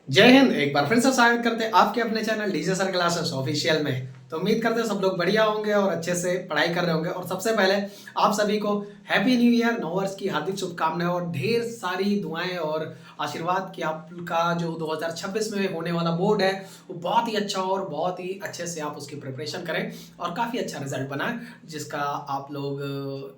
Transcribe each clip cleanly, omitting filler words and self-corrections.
जय हिंद। एक बार फिर से स्वागत करते हैं आपके अपने channel DJ sir classes official में। तो उम्मीद करते हैं सब लोग बढ़िया होंगे और अच्छे से पढ़ाई कर रहे होंगे। और सबसे पहले आप सभी को हैप्पी न्यू ईयर, नव वर्ष की हार्दिक शुभकामनाएं और ढेर सारी दुआएं और आशीर्वाद कि आपका जो 2026 में होने वाला बोर्ड है वो बहुत ही अच्छा हो और बहुत ही अच्छे से आप उसकी प्रिपरेशन करें और काफ़ी अच्छा रिजल्ट बनाएं, जिसका आप लोग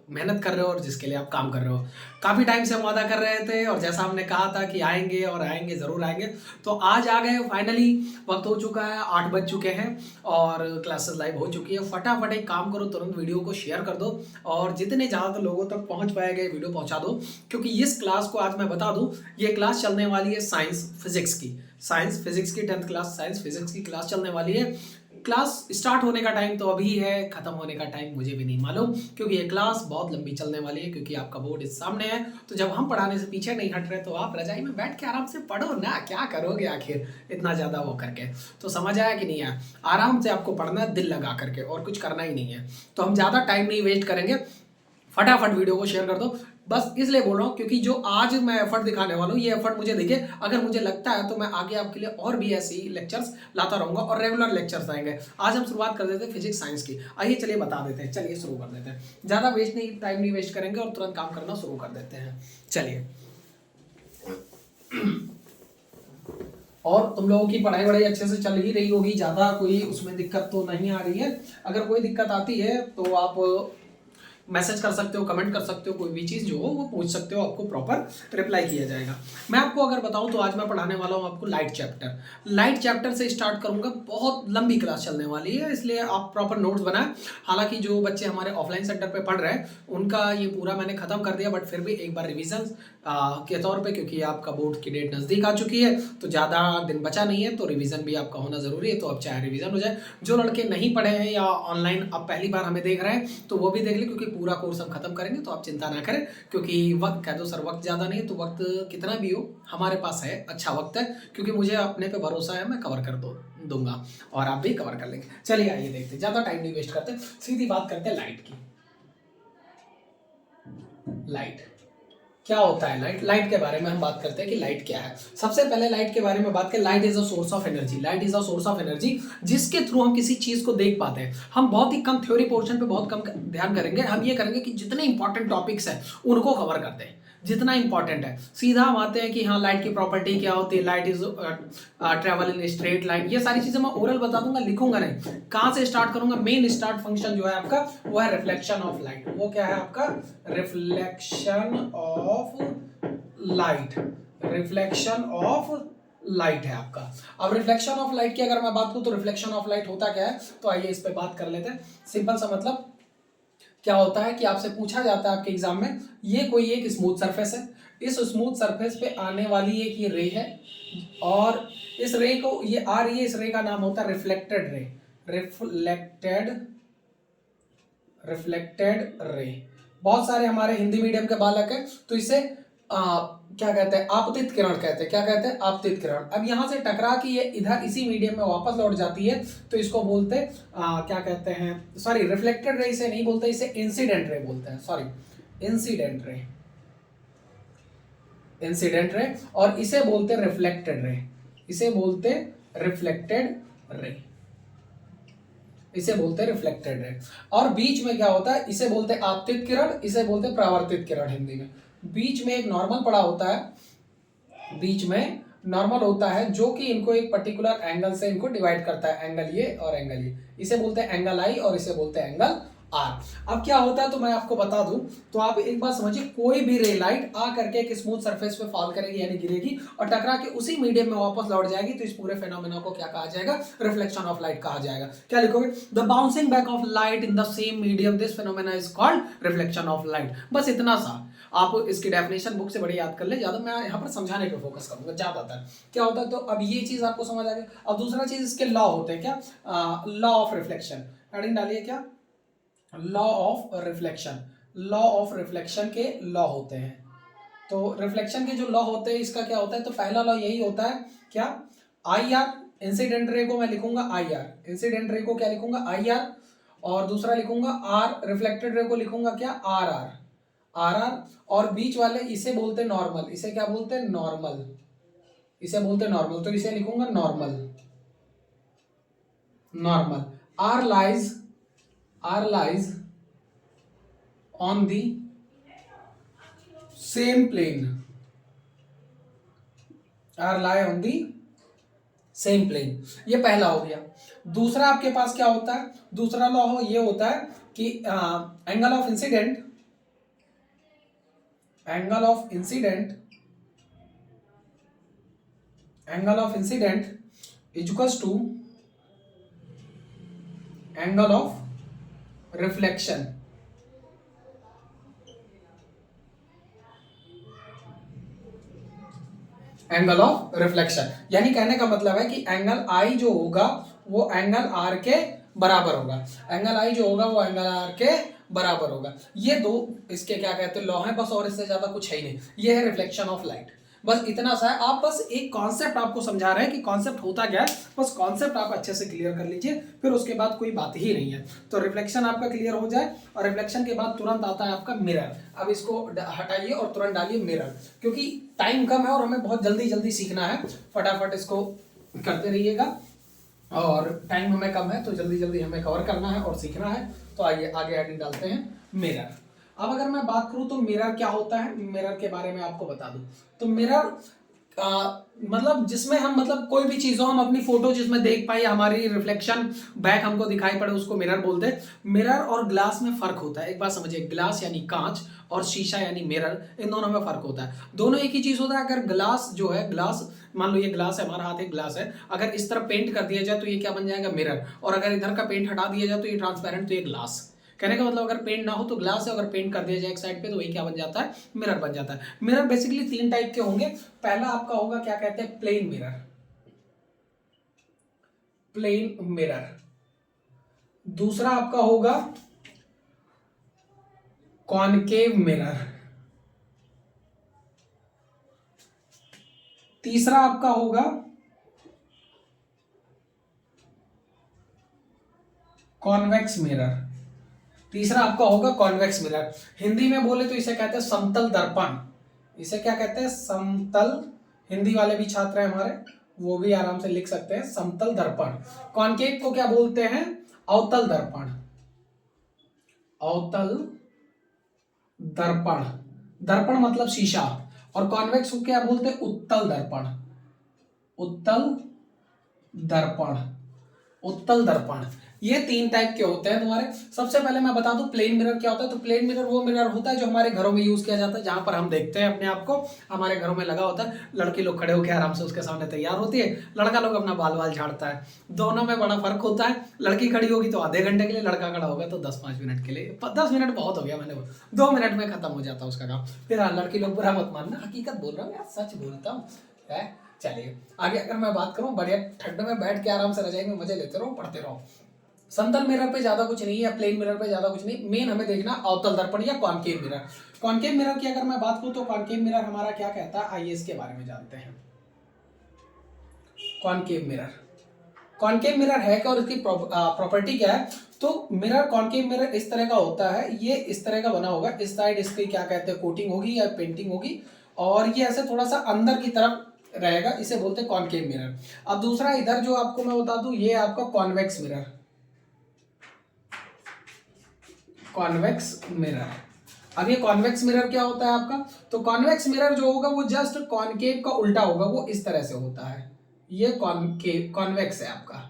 मेहनत कर रहे हो और जिसके लिए आप काम कर रहे हो। काफ़ी टाइम से हम वादा कर रहे थे और जैसा हमने कहा था कि आएंगे और आएंगे, ज़रूर आएंगे। तो आज आ गए फाइनली। वक्त हो चुका है, 8 बज चुके हैं और क्लासेस लाइव हो चुकी है। फटाफट एक काम करो, तुरंत वीडियो को शेयर कर दो और जितने ज़्यादा लोगों तक पहुंच पाएगा ये वीडियो पहुंचा दो, क्योंकि इस क्लास को आज मैं बता दूं, ये क्लास चलने वाली है साइंस फिजिक्स की। साइंस फिजिक्स की 10th क्लास साइंस फिजिक्स की क्लास चलने वाली है। क्लास स्टार्ट होने का टाइम तो अभी है, खत्म होने का टाइम मुझे भी नहीं मालूम, क्योंकि ये क्लास बहुत लंबी चलने वाली है। क्योंकि आपका बोर्ड इस सामने है, तो जब हम पढ़ाने से पीछे नहीं हट रहे तो आप रजाई में बैठ के आराम से पढ़ो ना, क्या करोगे आखिर इतना ज़्यादा वो करके। तो समझ आया कि नहीं आया? आराम से आपको पढ़ना है, दिल लगा करके, और कुछ करना ही नहीं है। तो हम ज़्यादा टाइम नहीं वेस्ट करेंगे, फटाफट वीडियो को शेयर कर दो। बस इसलिए बोल रहा हूँ क्योंकि जो आज मैं एफर्ट दिखाने वाला हूँ, ये एफर्ट मुझे देखिए, अगर मुझे लगता है तो मैं आगे आपके लिए और भी ऐसी लेक्चर्स लाता रहूंगा और रेगुलर लेक्चर्स आएंगे। आज हम शुरुआत कर देते हैं फिजिक्स साइंस की। आइए चलिए बता देते हैं, चलिए शुरू कर देते हैं। ज़्यादा वेस्ट नहीं, टाइम नहीं वेस्ट करेंगे और तुरंत काम करना शुरू कर देते हैं। चलिए। और तुम लोगों की पढ़ाई वढ़ाई अच्छे से चल ही रही होगी, ज़्यादा कोई उसमें दिक्कत तो नहीं आ रही है। अगर कोई दिक्कत आती है तो आप मैसेज कर सकते हो, कमेंट कर सकते हो, कोई भी चीज़ जो हो वो पूछ सकते हो, आपको प्रॉपर रिप्लाई किया जाएगा। मैं आपको अगर बताऊं तो आज मैं पढ़ाने वाला हूं आपको लाइट चैप्टर। लाइट चैप्टर से स्टार्ट करूंगा, बहुत लंबी क्लास चलने वाली है, इसलिए आप प्रॉपर नोट्स बनाएं। हालांकि जो बच्चे हमारे ऑफलाइन सेंटर पे पढ़ रहे हैं उनका ये पूरा मैंने खत्म कर दिया, बट फिर भी एक बार रिविजन के तौर पे, क्योंकि आपका बोर्ड की डेट नज़दीक आ चुकी है तो ज़्यादा दिन बचा नहीं है, तो रिवीजन भी आपका होना ज़रूरी है। तो अब चाहे रिवीजन हो जाए, जो लड़के नहीं पढ़े हैं या ऑनलाइन अब पहली बार हमें देख रहे हैं तो वो भी देख ले, क्योंकि पूरा कोर्स हम खत्म करेंगे। तो आप चिंता ना करें, क्योंकि वक्त कह दो सर वक्त ज़्यादा नहीं है, तो वक्त कितना भी हो हमारे पास है, अच्छा वक्त है, क्योंकि मुझे अपने पे भरोसा है, मैं कवर कर दूंगा और आप भी कवर कर लेंगे। चलिए आइए देखते, ज़्यादा टाइम नहीं वेस्ट करते, सीधी बात करते हैं लाइट की। लाइट क्या होता है? लाइट के बारे में हम बात करते हैं कि लाइट क्या है। सबसे पहले लाइट के बारे में बात करें, light is a source of energy. Light is a source of energy जिसके थ्रू हम किसी चीज को देख पाते हैं। हम बहुत ही कम थ्योरी पोर्शन पे बहुत कम ध्यान करेंगे। हम ये करेंगे कि जितने इंपॉर्टेंट टॉपिक्स हैं उनको कवर करते हैं, जितना इंपॉर्टेंट है। सीधा हम आते हैं कि हाँ लाइट की प्रॉपर्टी क्या होती है, light is travel in straight line. ये सारी चीजें मैं ओरल बता दूंगा, लिखूंगा नहीं। कहाँ से स्टार्ट करूंगा? मेन स्टार्ट फंक्शन जो है आपका वो है रिफ्लेक्शन ऑफ लाइट। वो क्या है आपका? Reflection of light. Reflection of light है आपका। अब रिफ्लेक्शन ऑफ लाइट की अगर मैं बात करूं तो रिफ्लेक्शन ऑफ लाइट होता क्या है, तो आइए इस पे बात कर लेते हैं। सिंपल सा मतलब क्या होता है कि आपसे पूछा जाता है आपके एग्जाम में, ये कोई एक स्मूथ सरफेस है, इस स्मूथ सरफेस पे आने वाली एक ये रे है, और इस रे को ये आ रही है, इस रे का नाम होता है reflected ray. Reflected reflected ray. बहुत सारे हमारे हिंदी मीडियम के बालक हैं तो इसे क्या कहते हैं? आपतित किरण कहते हैं। क्या कहते हैं? आपतित किरण। अब यहां से टकरा के ये इधर इसी मीडियम में वापस लौट जाती है, तो इसको बोलते हैं क्या कहते हैं? सॉरी, रिफ्लेक्टेड रे इसे नहीं बोलते, इसे इंसिडेंट रे बोलते हैं। Sorry, incident ray. Incident ray. और इसे बोलते हैं रिफ्लेक्टेड रे। इसे बोलते रिफ्लेक्टेड रे। इसे बोलते हैं रिफ्लेक्टेड रे। और बीच में क्या होता है? इसे बोलते हैं आपतित किरण, इसे बोलते हैं परावर्तित किरण हिंदी में। बीच में एक नॉर्मल पड़ा होता है, बीच में नॉर्मल होता है जो कि इनको एक पर्टिकुलर एंगल से इनको डिवाइड करता है, एंगल ये और एंगल ये। इसे बोलते हैं एंगल आई और इसे बोलते हैं एंगल आर। अब क्या होता है तो मैं आपको बता दूं, तो आप एक बात समझिए, कोई भी रे लाइट आ करके एक स्मूथ सरफेस पे फॉल करेगी यानी गिरेगी और टकरा के उसी मीडियम में वापस लौट जाएगी, तो इस पूरे फेनोमेना को क्या कहा जाएगा? रिफ्लेक्शन ऑफ लाइट कहा जाएगा। क्या लिखोगे? The bouncing back of light in the same medium, this phenomena is called reflection of light. बस इतना सा आप इसकी डेफिनेशन बुक से बड़ी याद कर ले, ज्यादा मैं यहाँ पर समझाने पे फोकस करूंगा ज्यादातर। क्या होता है तो अब ये चीज आपको समझ आ गई। अब दूसरा चीज इसके लॉ होते हैं। क्या? Law of reflection. हेडिंग डालिए, क्या? Law of reflection. Law of reflection के लॉ होते हैं। तो रिफ्लेक्शन के जो लॉ होते हैं इसका क्या होता है, तो पहला लॉ यही होता है, क्या? I R. इंसिडेंट रे को मैं लिखूंगा आई आर। इंसिडेंट रे को क्या लिखूंगा? I R. और दूसरा लिखूंगा आर, रिफ्लेक्टेड रे को लिखूंगा क्या? R R. R R. और बीच वाले इसे बोलते हैं नॉर्मल। इसे क्या बोलते हैं? नॉर्मल। इसे बोलते हैं नॉर्मल, तो इसे लिखूंगा normal. Normal R lies on the same plane, R lie on the same plane. ये पहला हो गया। दूसरा आपके पास क्या होता है, दूसरा लॉ हो ये होता है कि angle of incidence, angle of incidence, angle of incidence equals to angle of reflection. Angle of reflection यानी कहने का मतलब है कि एंगल आई जो होगा वो एंगल आर के बराबर होगा, एंगल आई जो होगा वो एंगल आर के बराबर होगा। ये दो इसके क्या कहते हैं लॉ हैं बस, और इससे ज्यादा कुछ है ही नहीं। ये है रिफ्लेक्शन ऑफ लाइट, बस इतना सा है। आप बस एक कॉन्सेप्ट आपको समझा रहे हैं कि कॉन्सेप्ट होता क्या है, बस कॉन्सेप्ट आप अच्छे से क्लियर कर लीजिए, फिर उसके बाद कोई बात ही नहीं है। तो रिफ्लेक्शन आपका क्लियर हो जाए, और रिफ्लेक्शन के बाद तुरंत आता है आपका मिरर। अब इसको हटाइए और तुरंत डालिए मिरर, क्योंकि टाइम कम है और हमें बहुत जल्दी जल्दी सीखना है। फटाफट इसको करते रहिएगा, और टाइम हमें कम है तो जल्दी जल्दी हमें कवर करना है और सीखना है। तो आइए आगे हेडिंग डालते हैं मिरर। अब अगर मैं बात करूं तो मिरर क्या होता है, मिरर के बारे में आपको बता दूं। तो मिरर मतलब जिसमें हम मतलब कोई भी चीज हो, हम अपनी फोटो जिसमें देख पाए, हमारी रिफ्लेक्शन बैक हमको दिखाई पड़े, उसको मिरर बोलते हैं। मिरर और ग्लास में फर्क होता है, एक बात समझिए, ग्लास यानी कांच और शीशा यानी मिरर, इन दोनों में फर्क होता है। दोनों एक ही चीज होता है। अगर ग्लास जो है, ग्लास मान लो ये ग्लास है, हमारा हाथ एक ग्लास है, अगर इस तरफ पेंट कर दिया जाए तो ये क्या बन जाएगा, मिरर। और अगर इधर का पेंट हटा दिया जाए तो ये ट्रांसपेरेंट, तो ये ग्लास। कहने का मतलब अगर पेंट ना हो तो ग्लास है, अगर पेंट कर दिया जाए एक साइड पे तो वही क्या बन जाता है, मिरर बन जाता है। मिरर बेसिकली तीन टाइप के होंगे। पहला आपका होगा क्या कहते हैं, प्लेन मिरर, प्लेन मिरर। दूसरा आपका होगा कॉनकेव मिरर। तीसरा आपका होगा कॉन्वेक्स मिरर। तीसरा आपका होगा कॉन्वेक्स मिरर। हिंदी में बोले तो इसे कहते हैं समतल दर्पण। इसे क्या कहते हैं, समतल। हिंदी वाले भी छात्र हैं हमारे, वो भी आराम से लिख सकते हैं समतल दर्पण। कॉनकेव को क्या बोलते हैं, अवतल दर्पण, अवतल दर्पण। दर्पण मतलब शीशा। और कॉन्वेक्स को क्या बोलते हैं, उत्तल दर्पण, उत्तल दर्पण, उत्तल दर्पण। ये तीन टाइप के होते हैं तुम्हारे। सबसे पहले मैं बता दूं प्लेन मिरर क्या होता है। तो प्लेन मिरर वो मिरर होता है जो हमारे घरों में यूज किया जाता है, जहां पर हम देखते हैं अपने आप को, हमारे घरों में लगा होता है। लड़के लोग खड़े होकर आराम से उसके सामने तैयार होती है, लड़का लोग अपना बाल बाल झाड़ता है। दोनों में बड़ा फर्क होता है। लड़की खड़ी होगी तो आधे घंटे के लिए, लड़का खड़ा होगा तो 10-5 मिनट के लिए। 10 मिनट बहुत हो गया, मैंने 2 मिनट में खत्म हो जाता है उसका काम। फिर हाँ, लड़की लोग बुरा मत मानना, हकीकत बोल रहा हूँ यार, सच बोलता हूँ। चलिए आगे अगर मैं बात करूं, बढ़िया ठंड में बैठ के आराम से रजाई में मजे लेते रहो, पढ़ते रहो। समतल मिरर पे ज्यादा कुछ नहीं है, प्लेन मिरर पे ज्यादा कुछ नहीं, मेन हमें देखना अवतल दर्पण या कॉनकेव मिरर। कॉनकेव मिरर की अगर मैं बात करूं तो कॉनकेव मिरर हमारा क्या कहता है, आइए इसके बारे में जानते हैं। कॉनकेव मिरर, कॉनकेव मिरर है क्या और इसकी प्रॉपर्टी क्या है। तो मिरर, कॉनकेव मिरर इस तरह का होता है, ये इस तरह का बना होगा, इस साइड इसकी क्या कहते हैं, कोटिंग होगी या पेंटिंग होगी, और ये ऐसे थोड़ा सा अंदर की तरफ रहेगा, इसे बोलते हैं कॉनकेव मिरर। अब दूसरा इधर जो आपको मैं बता दूं, ये आपका कॉन्वेक्स मिरर, कॉन्वेक्स मिरर। अब ये कॉन्वेक्स मिरर क्या होता है आपका, तो कॉन्वेक्स मिरर जो होगा वो जस्ट कॉनकेव का उल्टा होगा, वो इस तरह से होता है। ये कॉनकेव, कॉन्वेक्स है आपका,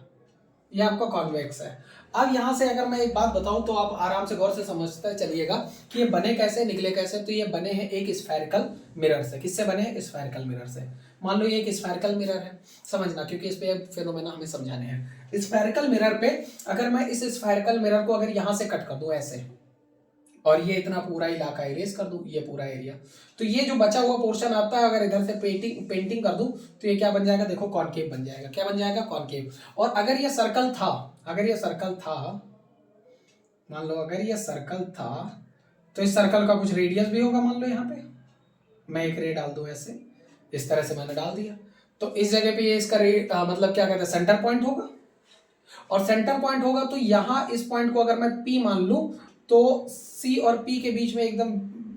ये आपका कॉन्वेक्स है। अब यहां से अगर मैं एक बात बताऊं तो आप आराम से गौर से समझते चलिएगा कि ये बने कैसे, निकले कैसे। तो ये बने हैं एक स्फेरिकल मिरर से। किससे बने हैं, स्फेरिकल मिरर से। मान लो ये एक स्फेरिकल मिरर है, समझना, क्योंकि इस पे फेनोमेना हमें समझाने हैं। स्फेरिकल मिरर पे अगर मैं इस स्फेरिकल मिरर को अगर यहां से कट कर दूं ऐसे, और ये इतना पूरा इलाका इरेज कर दूं, ये पूरा एरिया, तो ये जो बचा हुआ पोर्शन आता है, अगर इधर से पेंटिंग कर दूं तो ये क्या बन जाएगा, देखो कॉनकेव बन जाएगा। क्या बन जाएगा, कॉनकेव। और अगर ये सर्कल था, अगर ये सर्कल था, मान लो अगर ये सर्कल था, तो इस सर्कल का कुछ रेडियस भी होगा। मान लो यहाँ पे मैं एक रे डाल दूं ऐसे, इस तरह से मैंने डाल दिया, तो इस जगह पे ये इसका मतलब क्या कहते हैं, सेंटर पॉइंट होगा। और सेंटर पॉइंट होगा तो यहाँ इस पॉइंट को अगर मैं P मान लूं, तो C और P के बीच में एकदम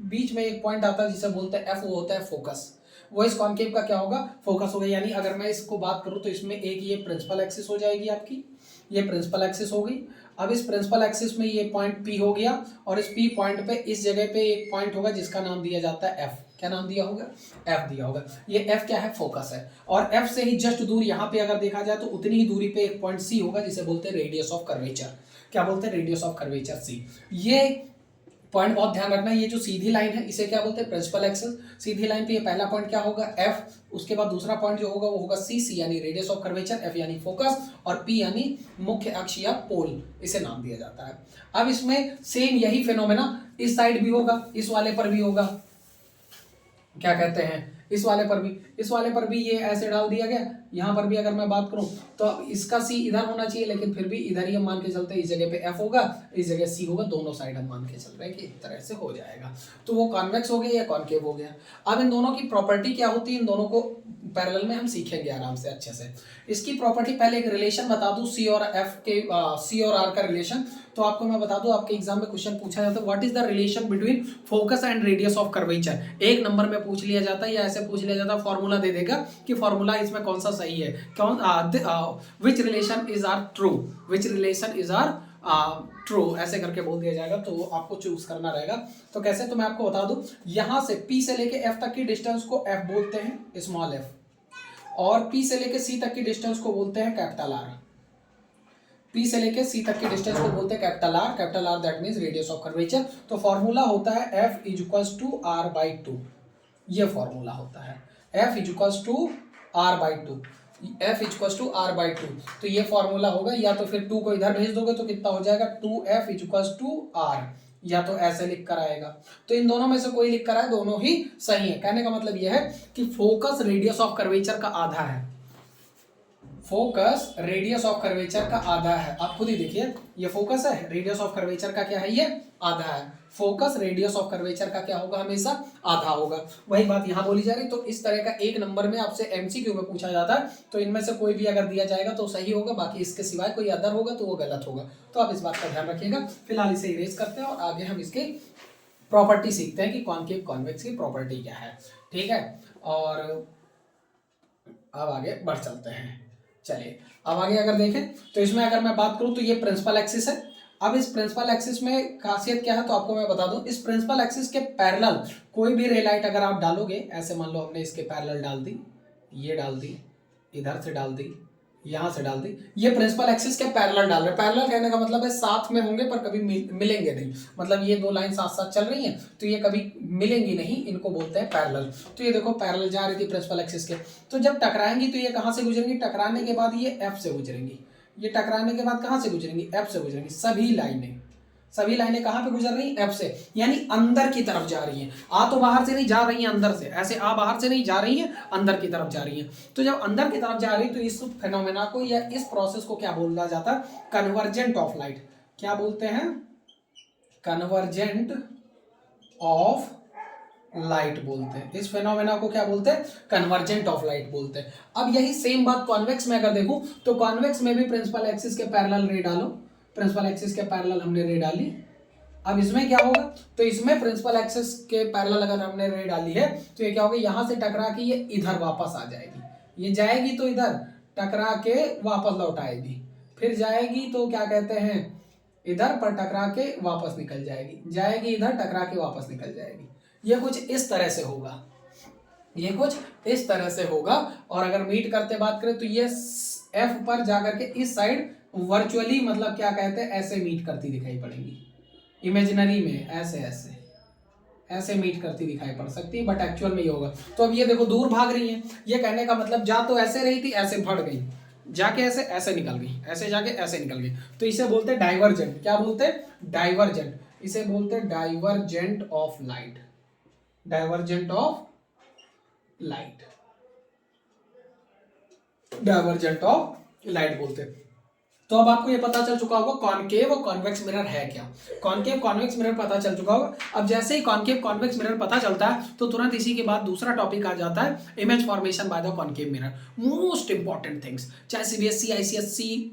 बीच में एक पॉइंट आता है जिसे बोलते हैं F, वो होता है फोकस। वो इस कॉनकेव का क्या होगा, फोकस होगा। यानी अगर मैं इसको बात करूं तो इसमें एक ये प्रिंसिपल एक्सिस हो जाएगी आपकी, ये प्रिंसिपल एक्सिस हो गई। अब इस प्रिंसिपल एक्सिस में ये पॉइंट P हो गया, और इस P पॉइंट पे इस जगह पे एक पॉइंट होगा जिसका नाम दिया जाता है F। क्या नाम दिया होगा, F दिया होगा। ये F क्या है, फोकस है। और F से ही जस्ट दूर यहाँ पे अगर देखा जाए तो उतनी ही दूरी पे एक पॉइंट C होगा जिसे बोलते हैं रेडियस ऑफ कर्वेचर। क्या बोलते हैं, रेडियस ऑफ कर्वेचर C। ये पॉइंट बहुत ध्यान रखना, ये जो सीधी लाइन है इसे क्या बोलते हैं, प्रिंसिपल एक्सिस। सीधी लाइन पे ये पहला पॉइंट क्या होगा, F, उसके बाद दूसरा पॉइंट जो होगा वो होगा C यानी रेडियस ऑफ कर्वेचर, F यानी फोकस, और P यानी मुख्य अक्ष या पोल, इसे नाम दिया जाता है। अब इसमें सेम यही फिनोमेना इस साइड भी होगा, इस वाले पर भी होगा, क्या कहते हैं, इस वाले पर भी ये ऐसे डाल दिया गया। यहाँ पर भी अगर मैं बात करूं तो इसका C इधर होना चाहिए, लेकिन फिर भी इधर ही हम मान के चलते हैं, इस जगह पे F होगा, इस जगह C होगा, दोनों साइड हम मान के चल रहे हैं कि इस तरह से हो जाएगा। तो वो कॉन्वेक्स हो गया या कॉनकेव हो गया। अब इन दोनों की प्रॉपर्टी क्या होती है, इन दोनों को पैरेलल में हम सीखेंगे आराम से अच्छे से। इसकी प्रॉपर्टी, पहले एक रिलेशन बता दूं C और R का रिलेशन। तो आपको मैं बता दूं, आपके एग्जाम में क्वेश्चन पूछा जाता है, what is the relation between focus and radius of curvature. एक नंबर में पूछ लिया जाता है, या ऐसे पूछ लिया जाता है, फॉर्मूला दे देगा कि फॉर्मूला इसमें कौन सा सही है, कौन which relation is are true, which relation is are true, ऐसे करके बोल दिया जाएगा। तो आपको चूज करना रहेगा। तो कैसे, तो मैं आपको बता दूं, यहां से P से लेके F तक की डिस्टेंस को F बोलते हैं, स्मॉल f, और P से लेके C तक की डिस्टेंस को बोलते हैं कैपिटल R। P से लेके C तक की डिस्टेंस को बोलते हैं capital R that means radius of curvature. तो फॉर्मूला होता है F is equals to R/2, ये फॉर्मूला होता है F is equals to R/2, F equals to R/2। तो ये फॉर्मूला होगा, या तो फिर 2 को इधर भेज दोगे तो कितना हो जाएगा, 2F इक्वल्स टू R, या तो ऐसे लिख कर आएगा। तो इन दोनों में से कोई लिख कर आए, दोनों ही सही है। कहने का मतलब यह है कि फोकस रेडियस ऑफ कर्वेचर का आधा है, फोकस रेडियस ऑफ कर्वेचर का आधा है। आप खुद ही देखिए, ये फोकस है, रेडियस ऑफ कर्वेचर का क्या है, ये आधा है। फोकस रेडियस ऑफ कर्वेचर का क्या होगा, हमेशा आधा होगा। वही बात यहाँ बोली जा रही। तो इस तरह का एक नंबर में आपसे एमसीक्यू में पूछा जाता है, तो इनमें से कोई भी अगर दिया जाएगा तो सही होगा, बाकी इसके सिवाय कोई अदर होगा तो वो गलत होगा। तो आप इस बात का ध्यान रखिएगा। फिलहाल इसे इरेज करते हैं और आगे हम इसकी प्रॉपर्टी सीखते हैं कि कॉनकेव कॉन्वेक्स की प्रॉपर्टी क्या है। ठीक है, और अब आगे बढ़ चलते हैं। चलिए, अब आगे अगर देखें तो इसमें अगर मैं बात करूं तो ये प्रिंसिपल एक्सिस है। अब इस प्रिंसिपल एक्सिस में खासियत क्या है, तो आपको मैं बता दूं, इस प्रिंसिपल एक्सिस के पैरेलल कोई भी रे लाइट अगर आप डालोगे, ऐसे मान लो हमने इसके पैरेलल डाल दी, ये डाल दी, इधर से डाल दी, यहां से डाल दी, ये प्रिंसिपल एक्सिस के पैरेलल डाल रहे हैं। पैरेलल कहने का मतलब है साथ में होंगे पर कभी मिलेंगे नहीं, मतलब ये दो लाइन साथ साथ चल रही हैं तो ये कभी मिलेंगी नहीं, इनको बोलते हैं पैरेलल। तो ये देखो पैरेलल जा रही थी प्रिंसिपल एक्सिस के, तो जब टकराएंगी तो ये कहां से गुजरेंगी, टकराने के बाद ये एफ से गुजरेंगी, ये टकराने के बाद कहां से गुजरेंगी, एफ से गुजरेंगी। सभी लाइनें कहां पे गुजर रही हैं, एफ से, यानी अंदर की तरफ जा रही हैं। आ तो बाहर से नहीं जा रही हैं, अंदर से, ऐसे आ बाहर से नहीं जा रही हैं, अंदर की तरफ जा रही हैं। तो जब अंदर की तरफ जा रही है तो इस फेनोमेना को या इस प्रोसेस को क्या बोला जाता है, कन्वर्जेंट ऑफ लाइट। क्या बोलते हैं, कन्वर्जेंट ऑफ लाइट बोलते हैं। इस फेनोमेना को क्या बोलते हैं, कन्वर्जेंट ऑफ लाइट बोलते हैं। अब यही सेम बात कॉन्वेक्स में अगर देखूं तो कॉन्वेक्स में भी प्रिंसिपल एक्सिस के पैरेलल रे डालो, प्रिंसिपल एक्सिस के पैरेलल हमने रे डाली। अब इसमें क्या होगा, तो इसमें प्रिंसिपल एक्सिस के पैरेलल अगर हमने रे डाली है तो ये क्या होगा, यहां से टकरा के ये इधर वापस आ जाएगी, ये जाएगी तो इधर टकरा के वापस लौट आएगी, फिर जाएगी तो क्या कहते हैं, इधर पर टकरा के वापस निकल जाएगी, जाएगी इधर टकरा के वापस निकल जाएगी। ये कुछ इस तरह से होगा, ये कुछ इस तरह से होगा। और अगर मीट करते बात करें तो ये एफ पर जाकर के इस साइड वर्चुअली, मतलब क्या कहते हैं, ऐसे मीट करती दिखाई पड़ेंगी, इमेजिनरी में ऐसे ऐसे ऐसे मीट करती दिखाई पड़ सकती है, बट एक्चुअल में ये होगा। तो अब ये देखो दूर भाग रही है, ये कहने का मतलब जा तो ऐसे रही थी, ऐसे बढ़ गई, जाके ऐसे ऐसे निकल गई, ऐसे जाके ऐसे निकल गई। तो इसे बोलते हैं डाइवर्जेंट। क्या बोलते हैं, डाइवर्जेंट। इसे बोलते हैं divergent of light, divergent of light, divergent of light बोलते हैं। तो अब आपको ये पता चल चुका होगा कॉनकेव और कॉन्वेक्स मिरर है क्या, कॉनकेव कॉन्वेक्स मिरर पता चल चुका होगा। अब जैसे ही कॉनकेव कॉन्वेक्स मिरर पता चलता है तो तुरंत इसी के बाद दूसरा टॉपिक आ जाता है, image formation by the concave mirror. Most important things, चाहे सीबीएसई आईसीएसई,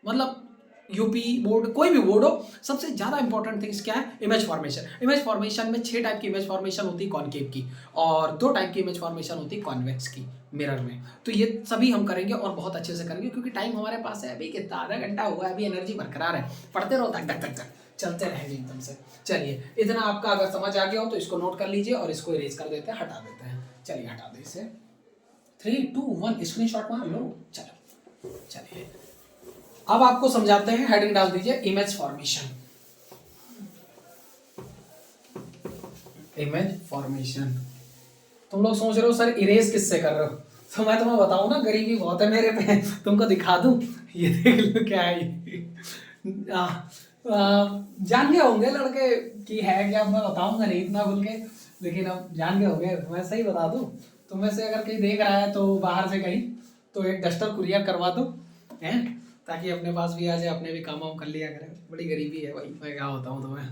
मतलब यूपी बोर्ड, कोई भी बोर्ड हो, सबसे ज़्यादा इंपॉर्टेंट थिंग्स क्या है? Image formation. इमेज फॉर्मेशन में 6 टाइप की इमेज फॉर्मेशन होती है कॉनकेव की, और 2 टाइप की इमेज फॉर्मेशन होती है कॉन्वेक्स की मिरर में। तो ये सभी हम करेंगे और बहुत अच्छे से करेंगे, क्योंकि टाइम हमारे पास है अभी कितना, आधा घंटा हुआ है, अभी एनर्जी बरकरार है, पढ़ते रहो तक तक तक तक चलते रहेंगे एकदम से। चलिए, इतना आपका अगर समझ आ गया हो तो इसको नोट कर लीजिए और इसको इरेज कर देते हैं, हटा देते हैं। चलिए हटा दे इसे, 3 2 1 स्क्रीनशॉट मार लो। चलो चलिए, अब आपको समझाते हैं, हेडिंग डाल दीजिए इमेज फॉर्मेशन। Image formation. तुम लोग सोच रहे हो सर इरेज किससे कर रहे हो, तो मैं तुम्हें बताऊं ना, गरीबी बहुत है मेरे पे, तुमको दिखा दूं, ये देख लो क्या है ये। जान गए होंगे लड़के कि है क्या, मैं बताऊंगा नहीं इतना खुल के, लेकिन अब जान गए होंगे, मैं सही बता दूं। तुम में से अगर कहीं देख रहा है तो बाहर से कहीं, तो एक डस्टर कुरियर करवा दो हैं, ताकि अपने पास भी आ जाए, अपने भी काम वाम कर लिया करें। बड़ी गरीबी है भाई, मैं क्या बताऊं तुम्हें।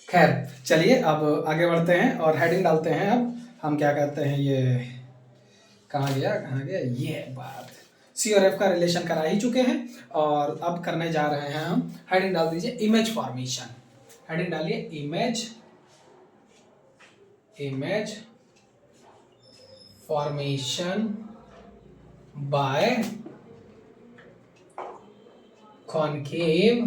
खैर चलिए, अब आगे बढ़ते हैं और हेडिंग डालते हैं। अब हम क्या कहते हैं, ये कहाँ गया ये बात, सी और एफ का रिलेशन करा ही चुके हैं, और अब करने जा रहे हैं हम, हेडिंग डाल दीजिए इमेज फॉर्मेशन। हेडिंग डालिए image formation by concave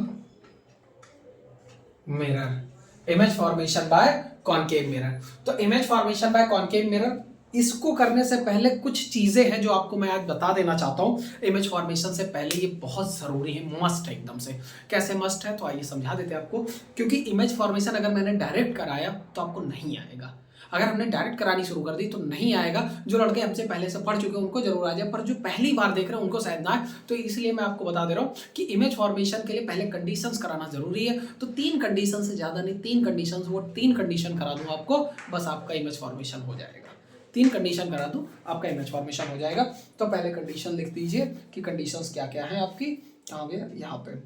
mirror. Image formation by concave mirror. तो image formation by concave mirror, इसको करने से पहले कुछ चीजें हैं जो आपको मैं आज बता देना चाहता हूं। इमेज फॉर्मेशन से पहले ये बहुत जरूरी है, मस्ट है एकदम से। कैसे मस्ट है, तो आइए समझा देते हैं आपको। क्योंकि इमेज फॉर्मेशन अगर मैंने डायरेक्ट कराया तो आपको नहीं आएगा, अगर हमने डायरेक्ट करानी शुरू कर दी तो नहीं आएगा। जो लड़के हमसे पहले से पढ़ चुके हैं उनको जरूर आ जाए, पर जो पहली बार देख रहे हैं उनको शायद ना आए। तो इसलिए मैं आपको बता दे रहा हूँ कि इमेज फॉर्मेशन के लिए पहले कंडीशंस कराना जरूरी है। तो 3 कंडीशन से ज्यादा नहीं, 3 कंडीशन, वो 3 कंडीशन करा दूं आपको, बस आपका इमेज फॉर्मेशन हो जाएगा। 3 कंडीशन करा दूं, आपका इमेज फॉर्मेशन हो जाएगा। तो पहले कंडीशन लिख दीजिए कि कंडीशंस क्या क्या है आपकी, कहाँ गया यहाँ पे।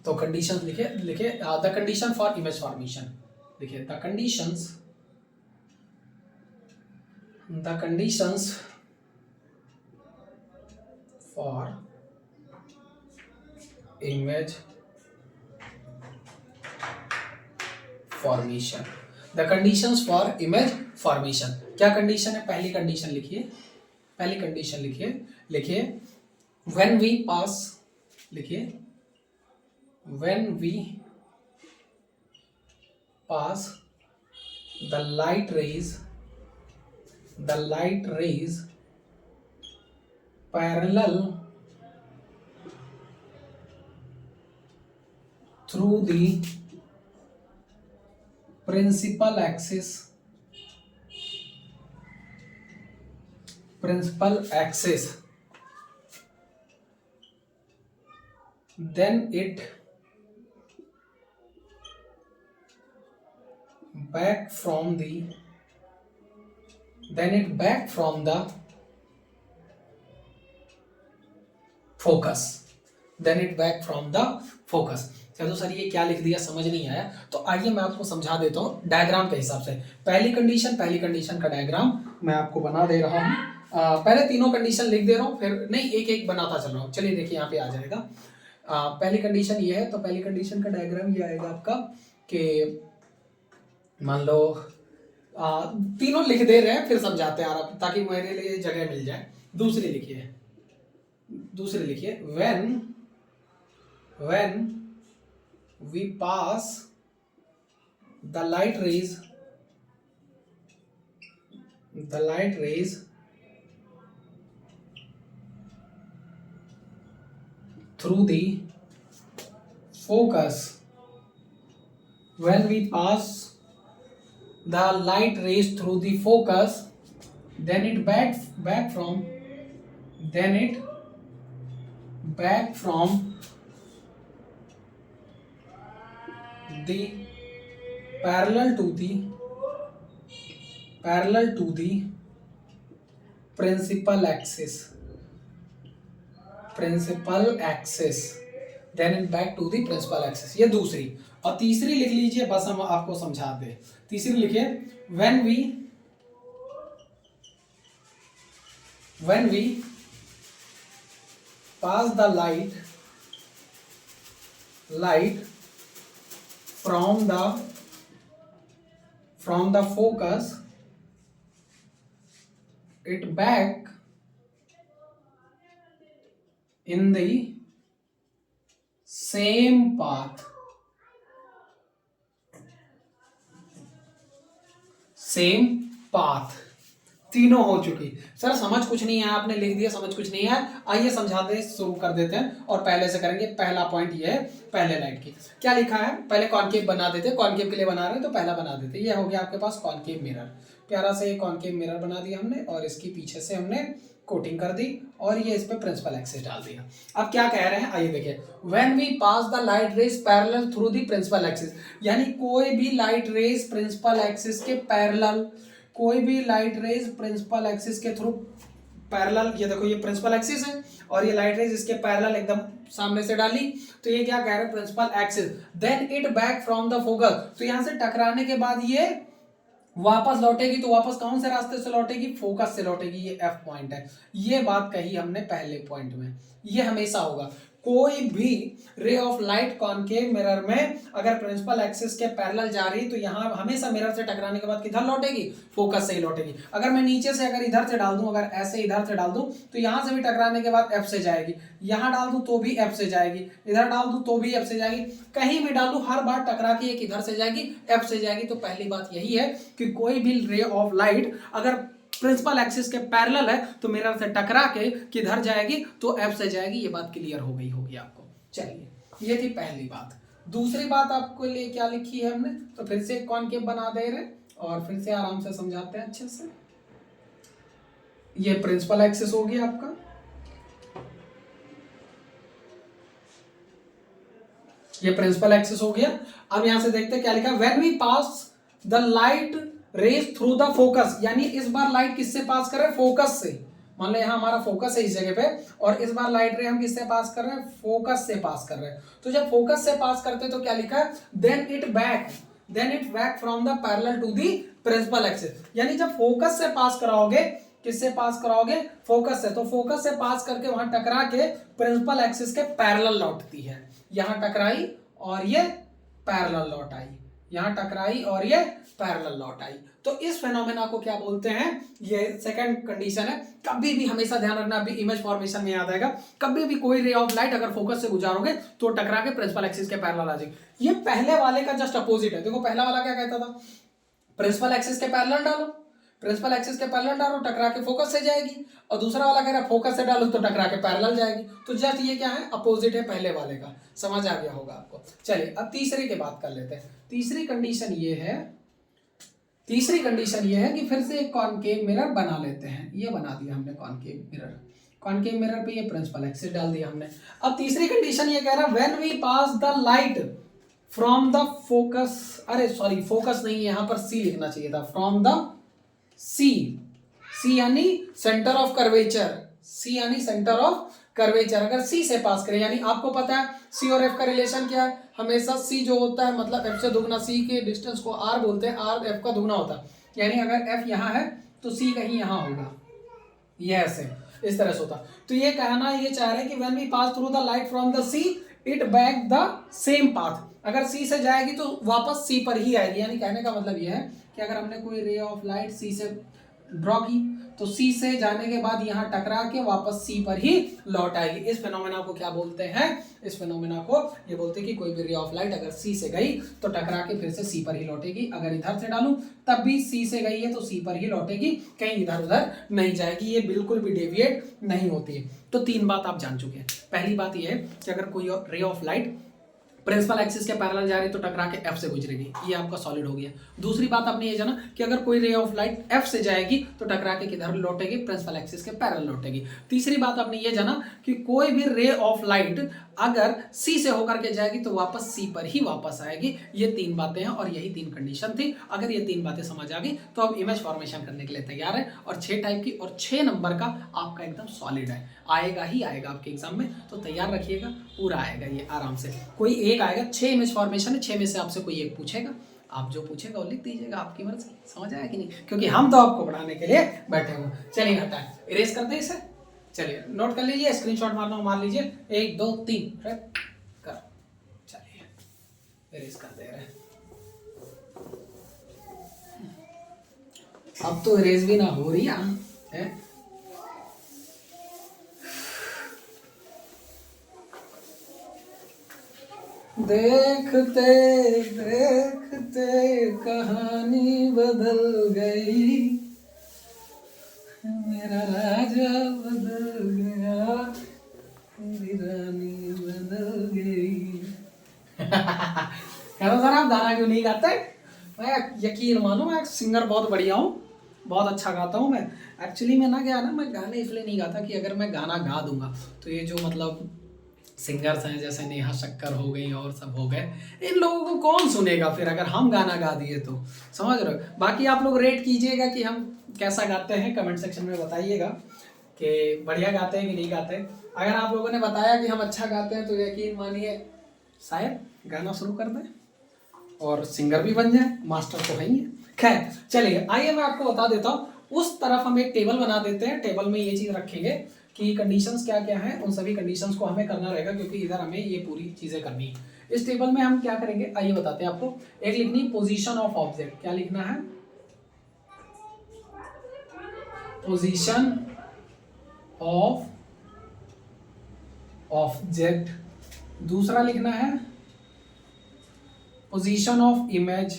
तो कंडीशंस लिखे the condition for image formation, लिखिए the conditions for image formation। The conditions for image formation, क्या कंडीशन है? पहली कंडीशन लिखिए, लिखिए व्हेन वी पास, लिखिए when we pass the light rays parallel through the principal axis then it back from the focus. चलो sir ये क्या लिख दिया, समझ नहीं आया, तो आइए मैं आपको समझा देता हूँ डायग्राम के हिसाब से। पहली कंडीशन का डायग्राम मैं आपको बना दे रहा हूँ। पहले तीनों कंडीशन लिख दे रहा हूँ, फिर नहीं एक एक बनाता चल रहा हूँ। चलिए देखिए यहाँ पे आ जाएगा। पहली कंडीशन ये है, तो पहली कंडीशन का डायग्राम ये आएगा आपका कि मान लो तीनों लिख दे रहे हैं, फिर समझाते हैं आप, ताकि मेरे लिए जगह मिल जाए। दूसरी लिखिए when we pass the light rays through the focus, when we pass the light rays through the focus, then it back from the parallel to the principal axis, then it back to the principal axis। ये दूसरी। और तीसरी लिख लीजिए, बस हम आपको समझा दे। तीसरी लिखिए when we when we pass the light from the focus, it back in the same path, तीनों हो चुकी। सर समझ कुछ नहीं है, आपने लिख दिया समझ कुछ नहीं है, आइए समझाते शुरू कर देते हैं और पहले से करेंगे। पहला पॉइंट ये है पहले लाइट की, क्या लिखा है, पहले कॉनकेव बना देते, कॉनकेव के लिए बना रहे हैं तो पहला बना देते। ये हो गया आपके पास कॉनकेव मिरर, प्यारा से कॉनकेव मिरर बना दिया हमने और इसकी पीछे से हमने कोटिंग कर दी और ये इस पे प्रिंसिपल एक्सिस डाल दिया। अब क्या कह रहे हैं, आइए देखिए, when we pass the light rays parallel through the principal axis, यानी कोई भी लाइट रेज प्रिंसिपल एक्सिस के पैरेलल, कोई भी लाइट रेज प्रिंसिपल एक्सिस के थ्रू पैरेलल, ये देखो ये प्रिंसिपल एक्सिस है और ये लाइट रेज इसके पैरेलल एकदम सामने से डाली, तो ये क्या कह रहे हैं, principal axis, then it back from the focus, तो यहां से टकराने के बाद ये वापस लौटेगी, तो वापस कौन से रास्ते से लौटेगी, फोकस से लौटेगी, ये एफ पॉइंट है। ये बात कही हमने पहले पॉइंट में, ये हमेशा होगा। कोई भी रे ऑफ लाइट कॉनकेव मिरर में अगर प्रिंसिपल एक्सिस के पैरेलल जा रही तो यहां हमेशा मिरर से टकराने के बाद किधर लौटेगी, फोकस से ही लौटेगी। अगर मैं नीचे से अगर इधर से डाल दूं, अगर ऐसे इधर से डाल दूं तो यहां से भी टकराने के बाद एफ से जाएगी, यहां डाल दूं तो भी एफ से जाएगी, इधर डाल दूं तो भी एफ से जाएगी, कहीं भी डाल दूं हर बार टकरा के एक इधर से जाएगी एफ से जाएगी। तो पहली बात यही है कि कोई भी रे ऑफ लाइट अगर प्रिंसिपल एक्सिस के पैरेलल है तो मिरर से टकरा के किधर जाएगी, तो एफ से जाएगी। ये बात क्लियर हो गई होगी आपको। चलिए, ये थी पहली बात। दूसरी बात आपको लिए क्या लिखी है हमने, तो फिर से कॉनकेव बना दे रहे और फिर से आराम से समझाते हैं अच्छे से। ये प्रिंसिपल एक्सिस हो गया आपका, ये प्रिंसिपल एक्सिस हो गया। अब यहां से देखते हैं क्या लिखा है, when we pass the light rays through the focus, यानी इस बार लाइट किससे पास कर रहे हैं, फोकस से। मान लो यहां हमारा फोकस है इस जगह पे और इस बार लाइट रे हम किससे पास कर रहे हैं, फोकस से पास कर रहे हैं। तो जब फोकस से पास करते हैं तो क्या लिखा है, then it back from the parallel to the principal axis, यानी जब फोकस से पास कराओगे, किससे पास कराओगे, फोकस से, तो फोकस से पास करके वहां टकरा के प्रिंसिपल एक्सिस के पैरेलल लौटती है। यहां टकराई और ये पैरेलल लौट आई, यहां टकराई और ये पैरेलल लौट आई। तो इस फेनोमेना को क्या बोलते हैं, ये सेकंड कंडीशन है। कभी भी हमेशा ध्यान रखना, अभी इमेज फॉर्मेशन में याद आएगा, कभी भी कोई रे ऑफ लाइट अगर फोकस से गुजारोगे तो टकरा के प्रिंसिपल एक्सिस के पैरेलल आ जाएगी। ये पहले वाले का जस्ट अपोजिट है। देखो पहला वाला क्या कहता था, प्रिंसिपल एक्सिस के पैरेलल डालो, प्रिंसिपल एक्सिस के पैरेलल डालो, टकरा के फोकस से जाएगी, और दूसरा वाला कह रहा है फोकस से डालो तो टकरा के पैरेलल जाएगी। तो जस्ट ये क्या है, अपोजिट है पहले वाले का। समझ आ गया होगा आपको। चलिए अब तीसरी की बात कर लेते हैं। तीसरी कंडीशन ये है कि फिर से एक कॉनकेव मिरर बना लेते हैं। ये बना दिया हमने कॉनकेव मिरर पे ये प्रिंसिपल एक्सिस डाल दिया हमने। अब तीसरी कंडीशन ये कह रहा है, when we pass the light from the focus, अरे सॉरी फोकस नहीं है, यहां पर सी लिखना चाहिए था, फ्रॉम द सी यानी सेंटर ऑफ कर्वेचर, अगर सी से पास करें, यानी आपको पता है सी और एफ का रिलेशन क्या है, हमेशा सी जो होता है मतलब एफ से दुगना, सी के डिस्टेंस को आर बोलते हैं, आर एफ का दुगना होता है, यानी अगर एफ यहाँ है तो सी कहीं यहाँ होगा, ये ऐसे इस तरह से होता। तो ये कहना ये चाह रहे हैं कि when we pass through the light from the C it back the same path, अगर सी से जाएगी तो वापस सी पर ही आएगी। यानी कहने का मतलब यह है कि अगर हमने कोई रे ऑफ लाइट सी से ड्रॉ की तो सी से जाने के बाद यहां टकरा के वापस सी पर ही लौट आएगी। इस फेनोमेना को क्या बोलते हैं, इस फेनोमेना को ये बोलते हैं कि कोई भी रे ऑफ लाइट अगर सी से गई तो टकरा के फिर से सी पर ही लौटेगी, अगर इधर से डालूं तब भी सी से गई है तो सी पर ही लौटेगी, कहीं इधर उधर नहीं जाएगी, ये बिल्कुल भी डेविएट नहीं होती है। तो तीन बात आप जान चुके हैं। पहली बात ये है कि अगर कोई ray of light principal axis के पैरेलल जा रही तो टकरा के एफ से गुजरेगी, ये आपका सॉलिड हो गया। दूसरी बात आपने ये जाना कि अगर कोई रे ऑफ लाइट एफ से जाएगी तो टकरा के किधर लौटेगी, प्रिंसिपल एक्सिस के पैरेलल लौटेगी। तीसरी बात आपने ये जाना कि कोई भी रे ऑफ लाइट अगर सी से होकर के जाएगी तो वापस सी पर ही वापस आएगी। ये तीन बातें हैं और यही तीन कंडीशन थी। अगर ये तीन बातें समझ आ गई तो अब इमेज फॉर्मेशन करने के लिए तैयार है, और 6 टाइप की और 6 नंबर का आपका एकदम सॉलिड है, आएगा ही आएगा आपके एग्जाम में, तो तैयार रखिएगा, पूरा आएगा ये आराम से। कोई एक आएगा, 6 इमेज फॉर्मेशन है, 6 में से आपसे कोई एक पूछेगा, आप जो पूछेगा वो लिख दीजिएगा, आपकी मर्जी। समझ आया कि नहीं? क्योंकि हम तो आपको पढ़ाने के लिए बैठे हुए। चलिए हटाएं, इरेज कर दें इसे। चलिए नोट कर लीजिए, स्क्रीनशॉट मारना मार लीजिए, 1 2 3 कर। चलिए इरेज कर दे रहे हैं। अब तो इरेज भी ना हो रही है। देखते देखते कहानी बदल गई, मेरा राजा बदल गया, मेरी रानी बदल गई। कहते सर आप गाना क्यों नहीं गाते? मैं यकीन मानो मैं सिंगर बहुत बढ़िया हूँ, बहुत अच्छा गाता हूँ मैं। एक्चुअली में ना क्या ना, मैं गाने इसलिए नहीं गाता कि अगर मैं गाना गा दूंगा तो ये जो मतलब सिंगर्स हैं जैसे नेहा शक्कर हो गई और सब हो गए, इन लोगों को कौन सुनेगा फिर अगर हम गाना गा दिए तो। समझ रहे हो? बाकी आप लोग रेट कीजिएगा कि हम कैसा गाते हैं, कमेंट सेक्शन में बताइएगा कि बढ़िया गाते हैं कि नहीं गाते हैं। अगर आप लोगों ने बताया कि हम अच्छा गाते हैं तो यकीन मानिए शायद गाना शुरू कर दें और सिंगर भी बन जाए, मास्टर तो है ही है। खैर चलिए आइए मैं आपको बता देता हूँ। उस तरफ हम एक टेबल बना देते हैं, टेबल में ये चीज़ रखेंगे कि कंडीशंस क्या क्या हैं, उन सभी कंडीशंस को हमें करना रहेगा क्योंकि इधर हमें ये पूरी चीज़ें करनी है। इस टेबल में हम क्या करेंगे आइए बताते हैं आपको। एक लिखनी पोजीशन ऑफ ऑब्जेक्ट, क्या लिखना है? Position of object. दूसरा लिखना है position of image,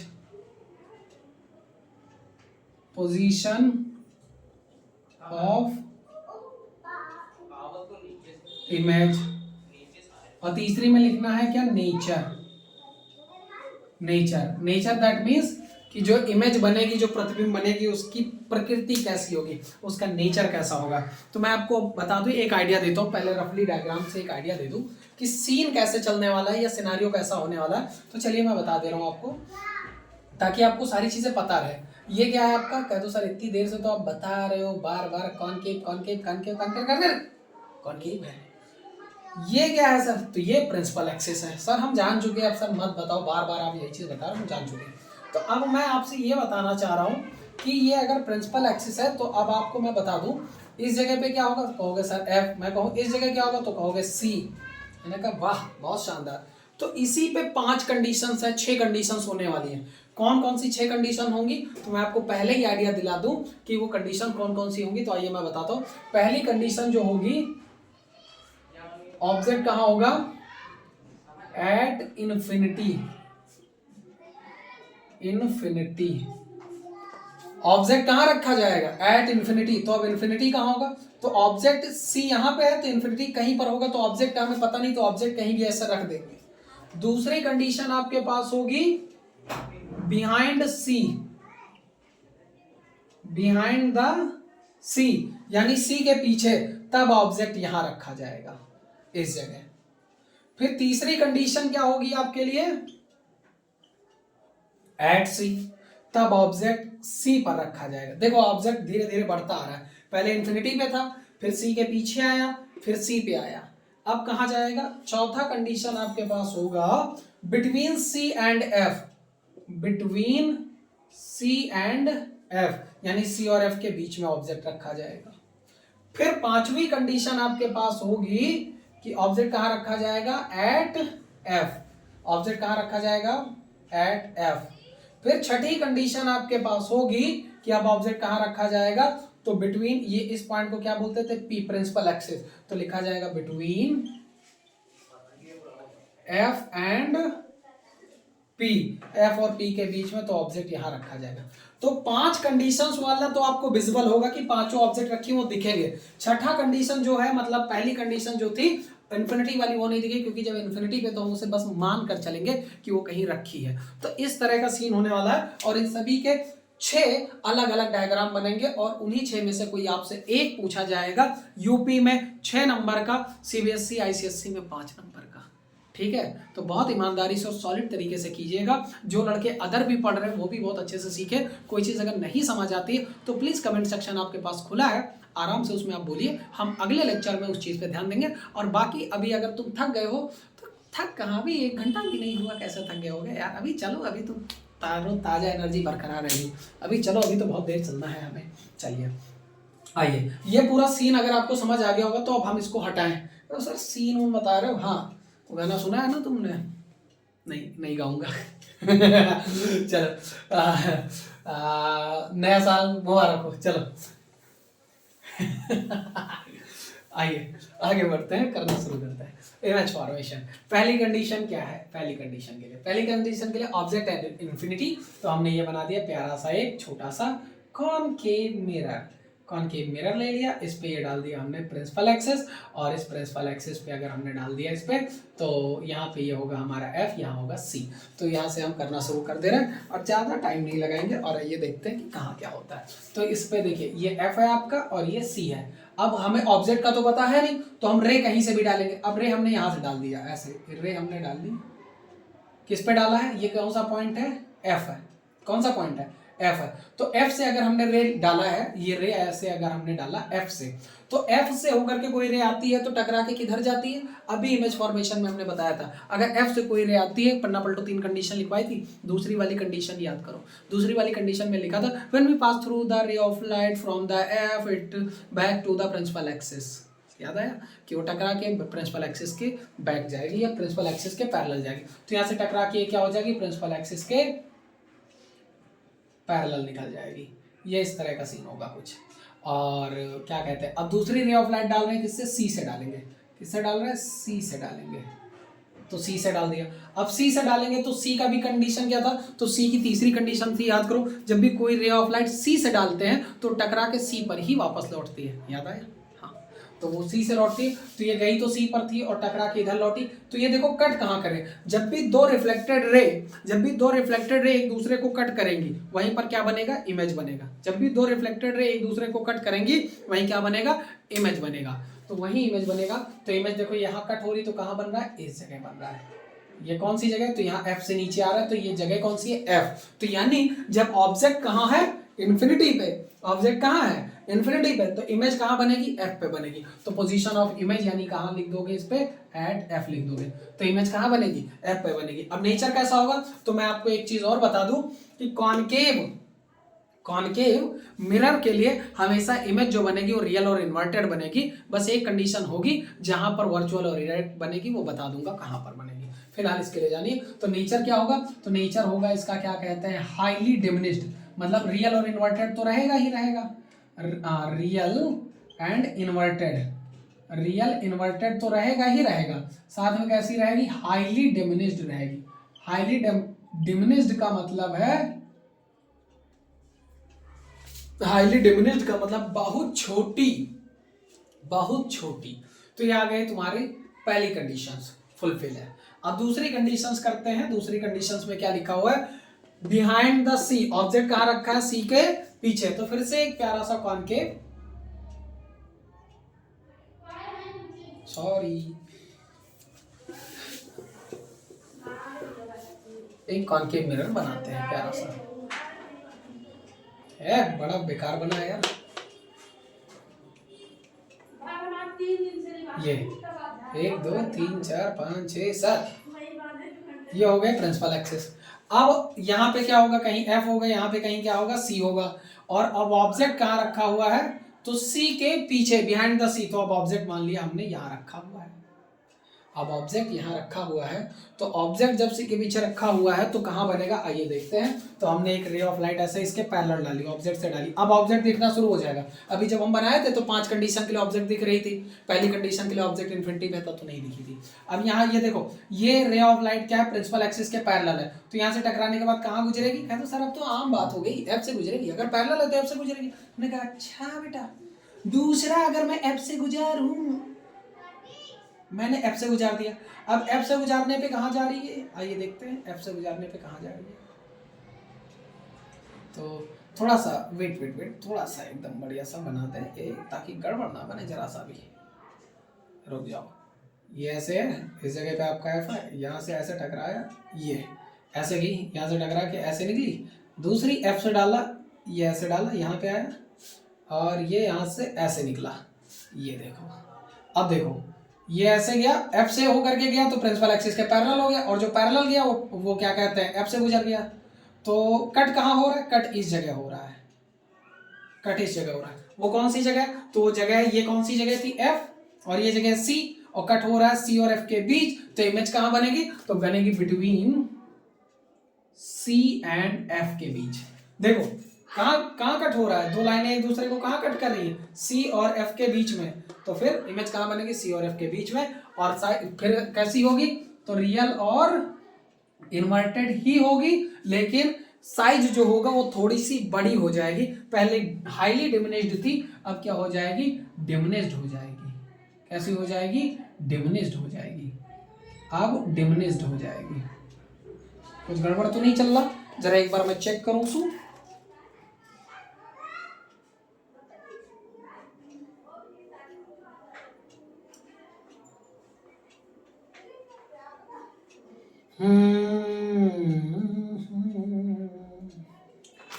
position of image. और तीसरी में लिखना है क्या? Nature. Nature nature that means कि जो इमेज बनेगी, जो प्रतिबिंब बनेगी, उसकी प्रकृति कैसी होगी, उसका नेचर कैसा होगा। तो मैं आपको बता दूं, एक आइडिया देता हूं, पहले रफली डायग्राम से एक आइडिया दे दूं कि सीन कैसे चलने वाला है या सिनेरियो कैसा होने वाला है। तो चलिए मैं बता दे रहा हूं आपको ताकि आपको सारी चीजें पता रहे। ये क्या है आपका? कह दो सर इतनी देर से तो आप बता रहे हो बार बार कॉनकेव कॉनकेव कॉनकेव कॉनकेव कर कॉनकेव है। ये क्या है सर? तो ये प्रिंसिपल एक्सिस है। सर हम जान चुके हैं, अब सर मत बताओ बार बार आप यही चीज बता रहे हो, हम जान चुके हैं। तो अब मैं आपसे ये बताना चाह रहा हूँ कि ये अगर प्रिंसिपल एक्सिस है तो अब आपको मैं बता दूं इस जगह पे क्या होगा तो कहोगे सर एफ, मैं कहूँ इस जगह क्या होगा तो कहोगे सी। मैंने कहा वाह बहुत शानदार। तो इसी पे 5 कंडीशंस है, 6 कंडीशंस होने वाली हैं। कौन कौन सी 6 कंडीशन होंगी तो मैं आपको पहले ही आइडिया दिला दूं कि वो कंडीशन कौन कौन सी होंगी। तो आइए मैं बताता हूँ। पहली कंडीशन जो होगी, ऑब्जेक्ट कहाँ होगा? At infinity. इन्फिनिटी ऑब्जेक्ट कहाँ रखा जाएगा? At infinity. तो अब इन्फिनिटी कहाँ होगा? तो ऑब्जेक्ट सी यहाँ पे है तो इन्फिनिटी कहीं पर होगा, तो ऑब्जेक्ट हमें पता नहीं तो ऑब्जेक्ट कहीं भी ऐसा रख देंगे। दूसरी कंडीशन आपके पास होगी बिहाइंड सी। बिहाइंड द सी यानी सी के पीछे, तब ऑब्जेक्ट यहां रखा जाएगा इस जगह। फिर तीसरी कंडीशन क्या होगी आपके लिए? एट सी, तब ऑब्जेक्ट सी पर रखा जाएगा। देखो ऑब्जेक्ट धीरे धीरे बढ़ता आ रहा है, पहले इंफिनिटी पे था, फिर सी के पीछे आया, फिर सी पे आया, अब कहां जाएगा? चौथा कंडीशन आपके पास होगा between C and F. Between C and F यानी सी और एफ के बीच में ऑब्जेक्ट रखा जाएगा। फिर पांचवी कंडीशन आपके पास होगी कि ऑब्जेक्ट कहां रखा जाएगा? At F. ऑब्जेक्ट कहां रखा जाएगा? At F. फिर छठी कंडीशन आपके पास होगी कि अब ऑब्जेक्ट कहां रखा जाएगा? तो बिटवीन, ये इस पॉइंट को क्या बोलते थे? P, principal axis. तो लिखा जाएगा between F and P, F और पी के बीच में, तो ऑब्जेक्ट यहां रखा जाएगा। तो 5 कंडीशंस वाला तो आपको विजिबल होगा कि पांचों ऑब्जेक्ट रखी वो दिखेंगे। छठा कंडीशन जो है, मतलब पहली कंडीशन जो थी इन्फिनिटी वाली, वो नहीं दिखेगी क्योंकि जब इन्फिनिटी पे तो हम उसे बस मान कर चलेंगे कि वो कहीं रखी है। तो इस तरह का सीन होने वाला है और इन सभी के 6 अलग अलग डायग्राम बनेंगे और उन्हीं 6 में से कोई आपसे एक पूछा जाएगा। यूपी में 6 नंबर का, सीबीएसई आईसीएसई में 5 नंबर का। ठीक है, तो बहुत ईमानदारी से और सॉलिड तरीके से कीजिएगा। जो लड़के अदर भी पढ़ रहे हैं वो भी बहुत अच्छे से सीखे। कोई चीज़ अगर नहीं समझ आती है तो प्लीज़ कमेंट सेक्शन आपके पास खुला है, आराम से उसमें आप बोलिए, हम अगले लेक्चर में उस चीज़ पे ध्यान देंगे। और बाकी अभी अगर तुम थक गए हो तो थक कहाँ, अभी 1 घंटा भी नहीं हुआ, कैसे थक गए होगे यार। अभी चलो, अभी तो ताज़ा एनर्जी बरकरार रहेगी। अभी चलो, अभी तो बहुत देर चलना है हमें। चलिए आइए, ये पूरा सीन अगर आपको समझ आ गया होगा तो अब हम इसको हटाएं। तो सर सीन वो बता रहे हो, हाँ वो गाना सुना है ना तुमने? नहीं, नहीं गाऊंगा। चलो नया साल मुबारक हो। चलो आइए आगे बढ़ते हैं, करना शुरू करते हैं। इमेज फॉर्मेशन, पहली कंडीशन क्या है? पहली कंडीशन के लिए ऑब्जेक्ट एट इंफिनिटी, तो हमने ये बना दिया प्यारा सा एक छोटा सा कॉनकेव मिरर ले लिया। इस पे ये डाल दिया हमने प्रिंसिपल एक्सिस, और इस प्रिंसिपल एक्सिस पे अगर हमने डाल दिया इस पे, तो यहाँ पे ये होगा हमारा F, यहाँ होगा C। तो यहाँ से हम करना शुरू कर दे रहे हैं और ज़्यादा टाइम नहीं लगाएंगे, और ये देखते हैं कि कहाँ क्या होता है। तो इस पे देखिए, ये F है आपका और ये C है। अब हमें ऑब्जेक्ट का तो पता है नहीं, तो हम रे कहीं से भी डालेंगे। अब रे हमने यहाँ से डाल दिया, ऐसे रे हमने डाल दी। किस पे डाला है? ये कौन सा पॉइंट है? F है। कौन सा पॉइंट है? F है। तो F से अगर हमने रे डाला है, ये रे ऐसे अगर हमने डाला F से, तो F से होकर के कोई रे आती है तो टकरा के किधर जाती है? अभी इमेज फॉर्मेशन में हमने बताया था, अगर F से कोई रे आती है, पन्ना पलटो 3 कंडीशन लिखवाई थी। दूसरी वाली कंडीशन याद करो, दूसरी वाली कंडीशन में लिखा था when we pass through the ray of light from the F it back to the principal axis. याद आया कि वो टकरा के प्रिंसिपल एक्सिस के बैक जाएगी या प्रिंसिपल एक्सिस के पैरेलल जाएगी। तो यहाँ से टकरा के क्या हो जाएगी? प्रिंसिपल एक्सिस के पैरेलल निकल जाएगी। ये इस तरह का सीन होगा कुछ। और क्या कहते हैं, अब दूसरी रे ऑफ लाइट डाल रहे हैं, किससे? सी से डालेंगे। किससे डाल रहे हैं? सी से डालेंगे। तो सी से डाल दिया। अब सी से डालेंगे तो सी का भी कंडीशन क्या था? तो सी की तीसरी कंडीशन थी, याद करो, जब भी कोई रे ऑफ लाइट सी से डालते हैं तो टकरा के सी पर ही वापस लौटती है। याद आया? तो वो सी से लौटती, तो ये गई तो सी पर थी और टकरा के इधर लौटी। तो ये देखो कट कहाँ करे, जब भी दो रिफ्लेक्टेड रे एक दूसरे को कट करेंगी, वहीं पर क्या बनेगा? इमेज बनेगा। जब भी दो रिफ्लेक्टेड रे एक दूसरे को कट करेंगी, वहीं क्या बनेगा? इमेज बनेगा। तो वहीं इमेज बनेगा। तो इमेज देखो यहाँ कट हो रही, तो कहाँ बन रहा है? इस जगह बन रहा है। ये कौन सी जगह? तो यहाँ F से नीचे आ रहा है, तो ये जगह कौन सी है? F। तो यानी जब ऑब्जेक्ट कहाँ है? इन्फिनिटी पे। ऑब्जेक्ट कहाँ है? इन्फिनिटी पे। तो इमेज कहाँ बनेगी? F पे बनेगी। तो पोजीशन ऑफ इमेज यानी कहाँ लिख दोगे? इस पे एट F लिख दोगे, तो इमेज कहाँ बनेगी? F पे बनेगी। अब नेचर कैसा होगा? तो मैं आपको एक चीज और बता दूं कि कॉनकेव मिरर के लिए हमेशा इमेज जो बनेगी वो रियल और इन्वर्टेड बनेगी। बस एक कंडीशन होगी, जहां पर वर्चुअल और इरेक्ट बनेगी वो बता दूंगा कहां पर बनेगी। फिलहाल इसके लिए जानिए। तो नेचर क्या होगा? तो नेचर होगा इसका, क्या कहते हैं, हाईली डिमिनिश्ड। मतलब रियल और इन्वर्टेड तो रहेगा ही रहेगा, रियल एंड इन्वर्टेड तो रहेगा ही रहेगा। साथ में कैसी रहेगी? हाईली डिमिनिश्ड रहेगी। हाईली डिमिनिश्ड का मतलब है, हाईली डिमिनिश्ड का मतलब बहुत छोटी, बहुत छोटी। तो ये आ गए तुम्हारी पहली कंडीशंस फुलफिल है। अब दूसरी कंडीशंस करते हैं। दूसरी कंडीशंस में क्या लिखा हुआ है? बिहाइंड द सी, ऑब्जेक्ट कहां रखा है? सी के पीछे। तो फिर से एक प्यारा सा कॉनकेव, एक कॉनकेव मिरर बनाते हैं प्यारा सा। है बड़ा बेकार बना है यार ये। 1 2 3 4 5 6 7, ये हो गए प्रिंसिपल एक्सिस। अब यहाँ पे क्या होगा? कहीं F होगा, यहाँ पे कहीं क्या होगा? C होगा। और अब ऑब्जेक्ट कहाँ रखा हुआ है? तो C के पीछे, बिहाइंड द C। तो अब ऑब्जेक्ट मान लिया हमने यहाँ रखा हुआ है। अब ऑब्जेक्ट यहाँ रखा हुआ है, तो ऑब्जेक्ट जब सी के पीछे रखा हुआ है तो कहाँ बनेगा? आइए देखते हैं। तो हमने एक रे ऑफ लाइट ऐसे इसके पैरेलल डाली, ऑब्जेक्ट से डाली। अब ऑब्जेक्ट दिखना शुरू हो जाएगा। अभी जब हम बनाए थे तो 5 कंडीशन के लिए ऑब्जेक्ट दिख रही थी, पहली कंडीशन के लिए ऑब्जेक्ट इन्फिनिटी पे था तो नहीं दिखी थी। अब यहाँ ये देखो, ये रे ऑफ लाइट क्या है? प्रिंसिपल एक्सिस के पैरेलल है। तो यहाँ से टकराने के बाद कहाँ गुजरेगी? कहते सर अब तो आम बात हो गई, F से गुजरेगी। अगर पैरेलल है तो F से गुजरेगी। मैंने कहा अच्छा बेटा, दूसरा अगर मैं F से गुजारूं, मैंने F से गुजार दिया। अब F से गुजारने पे कहाँ जा रही है? आइए देखते हैं F से गुजारने पे कहाँ जा रही है। तो थोड़ा सा वेट, थोड़ा सा एकदम बढ़िया सा बनाते हैं ताकि गड़बड़ ना बने जरा सा भी। रुक जाओ, ये ऐसे है, इस जगह पे आपका F है, यहाँ से ऐसे टकराया, ये ऐसे गई, यहाँ से टकरा के ऐसे निकली। दूसरी F से डाला, ये ऐसे डाला, यहाँ पे आया, और ये यहाँ से ऐसे निकला। ये देखो, अब देखो ये ऐसे गया, एफ से होकर के गया तो प्रिंसिपल एक्सिस के पैरेलल हो गया, और जो पैरेलल गया वो क्या कहते हैं, एफ से गुजर गया। तो कट कहाँ हो रहा है, कट इस जगह हो रहा है, कट इस जगह हो रहा है। वो कौन सी जगह, तो वो जगह, ये कौन सी जगह थी, एफ, और ये जगह सी, और कट हो रहा है सी और एफ के बीच। तो इमेज कहाँ बनेगी, तो बनेगी बिटवीन सी एंड एफ के बीच। देखो कहाँ कहाँ कट हो रहा है, दो लाइनें एक दूसरे को कहाँ कट कर रही है, सी और एफ के बीच में। तो फिर इमेज कहाँ बनेगी, सी और एफ के बीच में। और फिर कैसी होगी, तो रियल और इन्वर्टेड ही होगी, लेकिन साइज जो होगा वो थोड़ी सी बड़ी हो जाएगी। पहले हाईली डिमिनिश्ड थी, अब क्या हो जाएगी, डिमिनिश्ड हो जाएगी। कैसी हो जाएगी, डिमिनिश्ड हो जाएगी, अब डिमिनिश्ड हो जाएगी। कुछ गड़बड़ तो नहीं चल रहा, जरा एक बार मैं चेक करूं सू।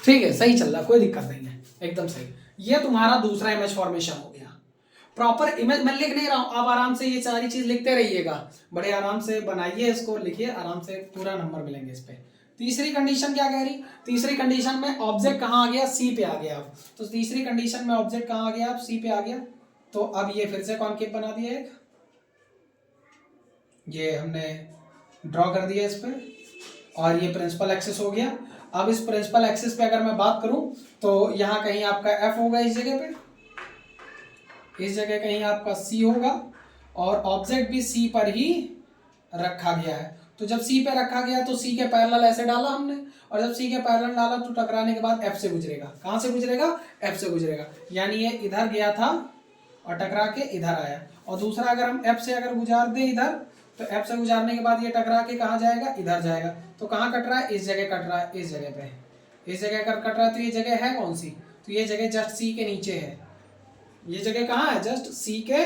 ठीक है, सही चल रहा, कोई दिक्कत नहीं है, एकदम सही। ये तुम्हारा दूसरा इमेज फॉर्मेशन हो गया। प्रॉपर इमेज मैं लिख नहीं रहा हूं, आप आराम से ये सारी चीज लिखते रहिएगा, बड़े आराम से बनाइए इसको, लिखिए आराम से, पूरा नंबर मिलेंगे इस पे। तीसरी कंडीशन क्या कह रही, तीसरी कंडीशन में ऑब्जेक्ट कहाँ आ गया, सी पे आ गया। अब तो तीसरी कंडीशन में ऑब्जेक्ट कहाँ आ गया, अब सी पे आ गया। तो अब ये फिर से कॉन्केव बना दिया एक, ये हमने ड्रॉ कर दिया इस पे, और ये प्रिंसिपल एक्सिस हो गया। अब इस प्रिंसिपल एक्सिस पे अगर मैं बात करूं तो यहाँ कहीं आपका एफ होगा, इस जगह पे, इस जगह कहीं आपका सी होगा, और ऑब्जेक्ट भी सी पर ही रखा गया है। तो जब सी पे रखा गया तो सी के पैरेलल ऐसे डाला हमने, और जब सी के पैरेलल डाला तो टकराने के बाद एफ से गुजरेगा। कहाँ से गुजरेगा, एफ से गुजरेगा, यानी ये इधर गया था और टकरा के इधर आया। और दूसरा अगर हम एफ से अगर गुजार दें इधर, तो एफ से गुजारने के बाद ये टकरा के कहाँ जाएगा, इधर जाएगा। तो कहाँ कट रहा है, इस जगह कट रहा है, इस जगह पे, इस जगह अगर कट रहा है तो ये जगह है कौन सी, तो ये जगह जस्ट सी के नीचे है। ये जगह कहाँ है, जस्ट सी के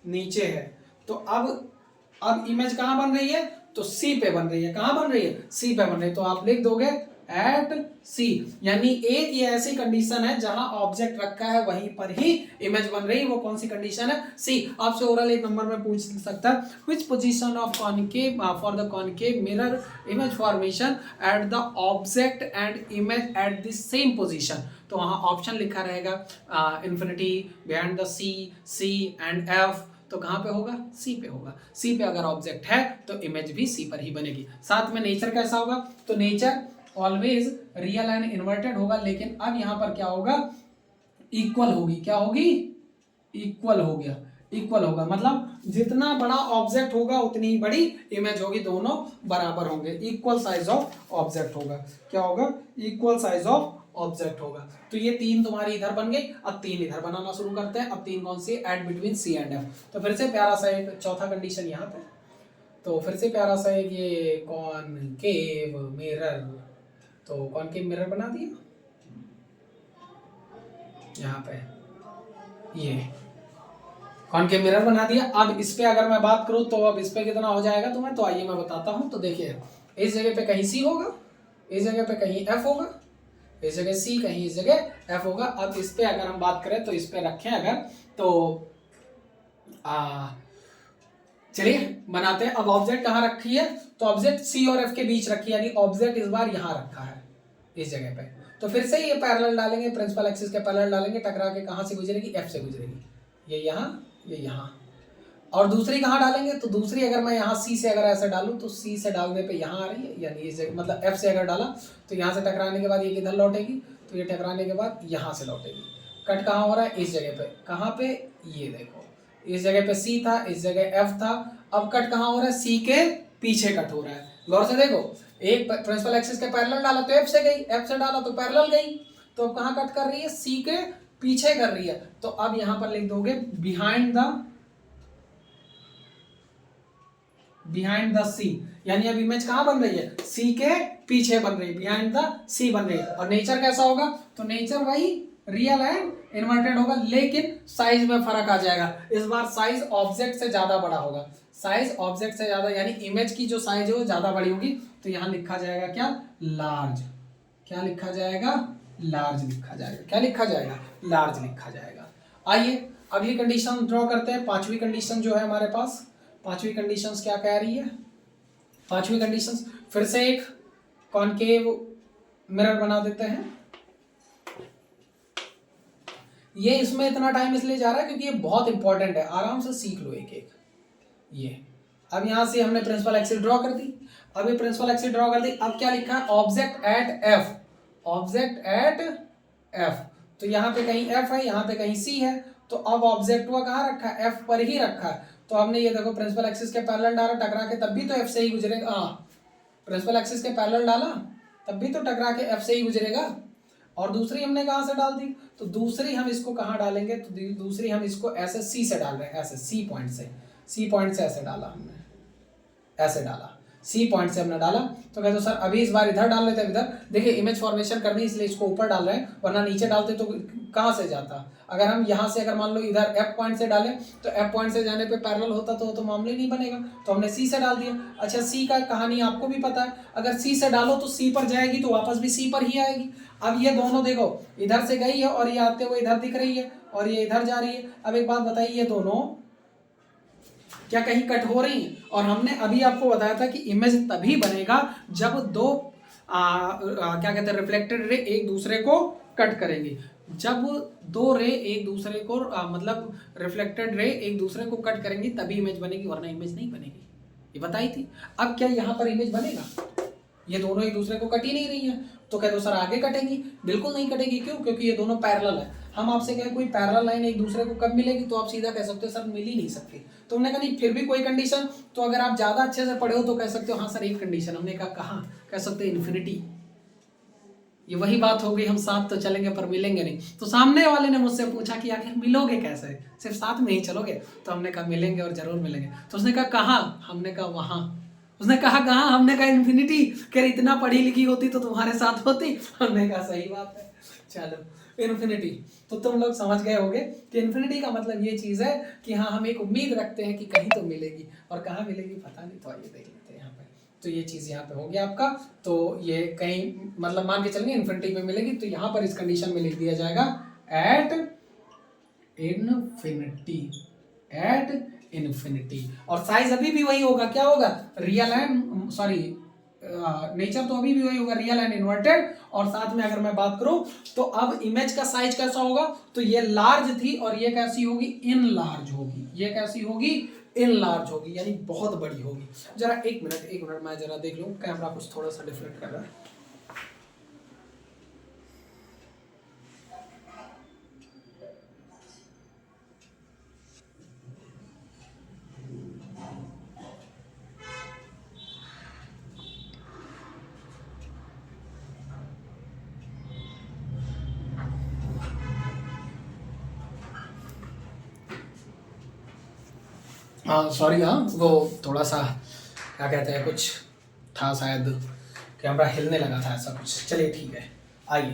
नीचे है। तो अब इमेज कहाँ बन रही है, तो सी पे बन रही है। कहाँ बन रही है, सी पे बन रही है। तो आप लिख दोगे एट सी, यानी एक ये ऐसी कंडीशन है जहां ऑब्जेक्ट रखा है वहीं पर ही इमेज बन रही है। वो कौन सी कंडीशन है, सी। आपसे ओरल एक नंबर में पूछ सकता है, which position of concave for the concave mirror image formation at the object and image at the same position. तो वहां ऑप्शन लिखा रहेगा infinity, behind the C, C and F. तो कहाँ पे होगा, सी पे होगा। सी पे अगर ऑब्जेक्ट है तो इमेज भी सी पर ही बनेगी। साथ में नेचर कैसा होगा, तो nature always real and inverted होगा, लेकिन अब यहां पर क्या होगा, इक्वल होगी। क्या होगी, इक्वल हो गया, इक्वल होगा, मतलब जितना बड़ा ऑब्जेक्ट होगा उतनी ही बड़ी इमेज होगी, दोनों बराबर होंगे। इक्वल साइज ऑफ ऑब्जेक्ट होगा, क्या होगा, इक्वल साइज ऑफ ऑब्जेक्ट होगा। तो ये तीन तुम्हारी इधर बन गई। अब तीन इधर बनाना शुरू करते हैं। अब तीन कौन सी, at between C and F. तो फिर से प्यारा सा एक चौथा कंडीशन यहाँ पे, तो फिर से प्यारा सा एक ये कॉनकेव मिरर, तो कॉनकेव मिरर बना दिया यहाँ पे, ये कॉनकेव मिरर बना दिया। अब इस पे अगर मैं बात करूं तो अब इस पे कितना हो जाएगा तुम्हें, तो आइए मैं बताता हूं। तो देखिए इस जगह पे कहीं सी होगा, इस जगह पे कहीं एफ होगा, इस जगह सी, कहीं इस जगह एफ होगा। अब इस पे अगर हम बात करें तो इस पे रखें अगर, तो चलिए बनाते हैं। अब ऑब्जेक्ट कहाँ रखी है, तो ऑब्जेक्ट सी और एफ के बीच रखी है, यानी ऑब्जेक्ट इस बार यहाँ रखा है, इस जगह पे। तो फिर से ये पैरेलल डालेंगे, प्रिंसिपल एक्सिस के पैरेलल डालेंगे, टकरा के कहाँ से गुजरेगी, एफ से गुजरेगी। ये यहाँ, ये यहाँ। और दूसरी कहाँ डालेंगे, तो दूसरी अगर मैं यहाँ सी से अगर ऐसे डालूं तो सी से डालने पे यहाँ आ रही है, यानी इस जगह मतलब एफ से अगर डाला तो यहाँ से टकराने के बाद ये किधर लौटेगी, तो ये टकराने के बाद यहाँ से लौटेगी। कट कहाँ हो रहा है, इस जगह पे। कहाँ पे, ये देखो, इस जगह पे सी था, इस जगह एफ था। अब कट कहाँ हो रहा है, सी के पीछे कट हो रहा है। गौर से देखो, एक प्रिंसिपल एक्सिस के पैरेलल डाला तो एफ से गई, एफ से डाला तो पैरेलल गई। तो अब कहाँ कट कर रही है, सी के पीछे कर रही है। तो अब यहां पर लिख दोगे बिहाइंड द सी, यानी अब इमेज कहां बन रही है, सी के पीछे बन रही है, बिहाइंड द सी बन रही है। और नेचर कैसा होगा, तो नेचर वही रियल एंड इन्वर्टेड होगा, लेकिन साइज में फर्क आ जाएगा। इस बार साइज ऑब्जेक्ट से ज्यादा बड़ा होगा, साइज ऑब्जेक्ट से ज्यादा, यानी इमेज की जो साइज है वो ज्यादा बड़ी होगी। तो यहां लिखा जाएगा क्या, लार्ज। क्या लिखा जाएगा, लार्ज लिखा जाएगा। क्या लिखा जाएगा, लार्ज लिखा जाएगा। आइए अगली कंडीशन ड्रॉ करते हैं। पांचवी कंडीशन जो है हमारे पास, पांचवी कंडीशन क्या कह रही है? पांचवी कंडीशन फिर से एक कॉनकेव मिरर बना देते हैं। ये इसमें इतना टाइम इसलिए जा रहा है क्योंकि ये बहुत इंपॉर्टेंट है, आराम से सीख लो एक एक। ये अब यहां से हमने प्रिंसिपल एक्सिस ड्रॉ कर दी। अब ये प्रिंसिपल एक्सिस ड्रॉ कर दी। अब क्या लिखा है? Object at F, object at F. तो यहाँ पे कहीं एफ है, यहाँ पे कहीं सी है, तो अब ऑब्जेक्ट हुआ कहाँ रखा है? एफ पर ही रखा है। तो हमने ये देखो प्रिंसिपल एक्सिस के पैरेलल डाला, टकरा के तब भी तो एफ से ही गुजरेगा। प्रिंसिपल एक्सिस के पैरेलल डाला तब भी तो टकरा के एफ से ही गुजरेगा। और दूसरी हमने कहाँ से डाल दी? तो दूसरी हम इसको कहाँ डालेंगे? तो दूसरी हम इसको ऐसे सी से डाल रहे हैं, ऐसे सी पॉइंट से, सी पॉइंट से ऐसे डाला हमने, ऐसे डाला, सी पॉइंट से हमने डाला। तो कहते सर अभी इस बार इधर डाल लेते हैं, इधर देखिए इमेज फॉर्मेशन करनी इसलिए इसको ऊपर डाल रहे हैं, वरना नीचे डालते तो कहाँ से जाता। अगर हम यहाँ से अगर मान लो इधर एफ पॉइंट से डालें तो एफ पॉइंट से जाने पे पैरेलल होता तो मामले नहीं बनेगा, तो हमने सी से डाल दिया। अच्छा सी का कहानी आपको भी पता है, अगर सी से डालो तो सी पर जाएगी तो वापस भी सी पर ही आएगी। अब ये दोनों देखो इधर से गई है और ये आते हुए इधर दिख रही है और ये इधर जा रही है। अब एक बात बताइए, ये दोनों क्या कहीं कट हो रही हैं? और हमने अभी आपको बताया था कि इमेज तभी बनेगा जब दो क्या कहते हैं रिफ्लेक्टेड रे एक दूसरे को कट करेंगी। जब दो रे एक दूसरे को मतलब रिफ्लेक्टेड रे एक दूसरे को कट करेंगी तभी इमेज बनेगी, वरना इमेज नहीं बनेगी। ये बताई थी। अब क्या यहाँ पर इमेज बनेगा? ये दोनों एक दूसरे को कट ही नहीं रही है, तो कह दो सर आगे कटेंगी। बिल्कुल नहीं कटेगी। क्यों? क्योंकि ये दोनों पैरेलल है। हम आपसे कहें कोई पैरेलल लाइन एक दूसरे को कब मिलेगी, तो आप सीधा कह सकते हो सर मिल ही नहीं सकती। तो हमने कहा नहीं फिर भी कोई कंडीशन, तो अगर आप ज्यादा अच्छे से पढ़े हो तो कह सकते हो हाँ सर एक कंडीशन। हमने कहा कहाँ? कह सकते हो इन्फिनिटी। ये वही बात हो गई, हम साथ तो चलेंगे पर मिलेंगे नहीं। तो सामने वाले ने मुझसे पूछा कि आखिर मिलोगे कैसे, सिर्फ साथ में ही चलोगे? तो हमने कहा मिलेंगे और जरूर मिलेंगे। तो उसने कहा कहाँ? हमने कहा वहां। उसने कहा कहाँ? हमने कहा इन्फिनिटी। कह रही इतना पढ़ी लिखी होती तो तुम्हारे साथ होती। हमने कहा सही बात है, चलो इन्फिनिटी। तो तुम लोग समझ गए होगे कि इन्फिनिटी का मतलब ये चीज है कि हाँ हम एक उम्मीद रखते हैं कि कहीं तो मिलेगी, और कहाँ मिलेगी पता नहीं। तो आइए देख लेते हैं यहाँ पे। तो ये चीज यहाँ पे हो गया आपका। तो ये कहीं मतलब मान के चलेंगे इन्फिनिटी में मिलेगी, तो यहाँ पर इस कंडीशन में लिख दिया जाएगा एट इन्फिनिटी, एट इन्फिनिटी। और साइज अभी भी वही होगा, क्या होगा? रियल एंड सॉरी नेचर तो अभी भी वही होगा, रियल एंड इन्वर्टेड। और साथ में अगर मैं बात करूं तो अब इमेज का साइज कैसा होगा? तो ये लार्ज थी और ये कैसी होगी? इन लार्ज होगी। ये कैसी होगी? इन लार्ज होगी, यानी बहुत बड़ी होगी। जरा एक मिनट मैं जरा देख लूं, कैमरा कुछ थोड़ा सा डिफरेंट कर रहा है। हाँ सॉरी, हाँ वो थोड़ा सा क्या कहते हैं कुछ था, शायद कैमरा हिलने लगा था ऐसा कुछ। चलिए ठीक है, आइए।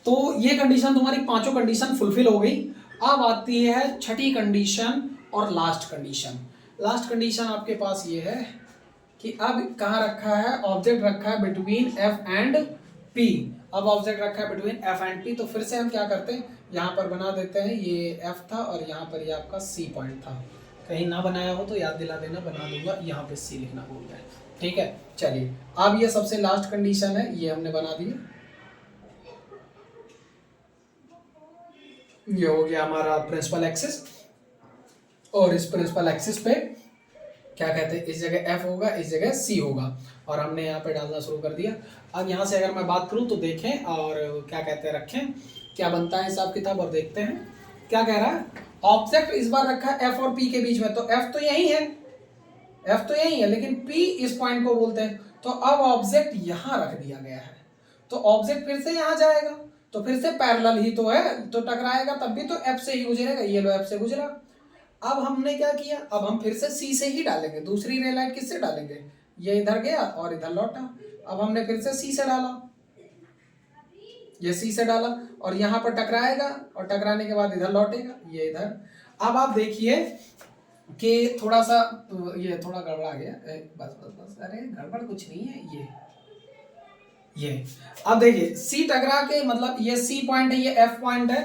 तो ये कंडीशन तुम्हारी पांचों कंडीशन फुलफिल हो गई। अब आती है छठी कंडीशन और लास्ट कंडीशन। लास्ट कंडीशन आपके पास ये है कि अब कहाँ रखा है? ऑब्जेक्ट रखा है बिटवीन एफ एंड पी। अब ऑब्जेक्ट रखा है बिटवीन एफ एंड पी, तो फिर से हम क्या करते हैं, यहाँ पर बना देते हैं। ये एफ था और यहाँ पर ये आपका सी पॉइंट था। कहीं ना बनाया हो तो याद दिला देना, बना दूंगा। यहाँ पे सी लिखना भूल गए, ठीक है। चलिए अब ये सबसे लास्ट कंडीशन है, ये हमने बना दी। ये हो गया हमारा प्रिंसिपल एक्सिस, और इस प्रिंसिपल एक्सिस पे क्या कहते हैं, इस जगह एफ होगा, इस जगह सी होगा, और हमने यहाँ पे डालना शुरू कर दिया। अब यहाँ से अगर मैं बात करूँ तो देखें और क्या कहते हैं रखें, क्या बनता है हिसाब किताब, और देखते हैं क्या कह रहा है। ऑब्जेक्ट इस बार रखा है एफ और पी के बीच में, तो एफ तो यही है, एफ तो यही है, लेकिन पी इस पॉइंट को बोलते हैं। तो अब ऑब्जेक्ट यहां रख दिया गया है, तो ऑब्जेक्ट फिर से यहां जाएगा, तो फिर से पैरेलल ही तो है, तो टकराएगा तब भी तो एफ से ही गुजरेगा। ये लो एफ से गुजरा। अब हमने क्या किया, अब हम फिर से सी से ही डालेंगे। दूसरी रे लाइट किससे डालेंगे? ये इधर गया और इधर लौटा। अब हमने फिर से सी से डाला, ये सी से डाला, और यहाँ पर टकराएगा और टकराने के बाद इधर लौटेगा, ये इधर। अब आप देखिए कि थोड़ा सा ये थोड़ा गड़बड़ा गया, बस बस बस, अरे गड़बड़ कुछ नहीं है। ये अब देखिए सी टकरा के, मतलब ये सी पॉइंट है, ये एफ पॉइंट है,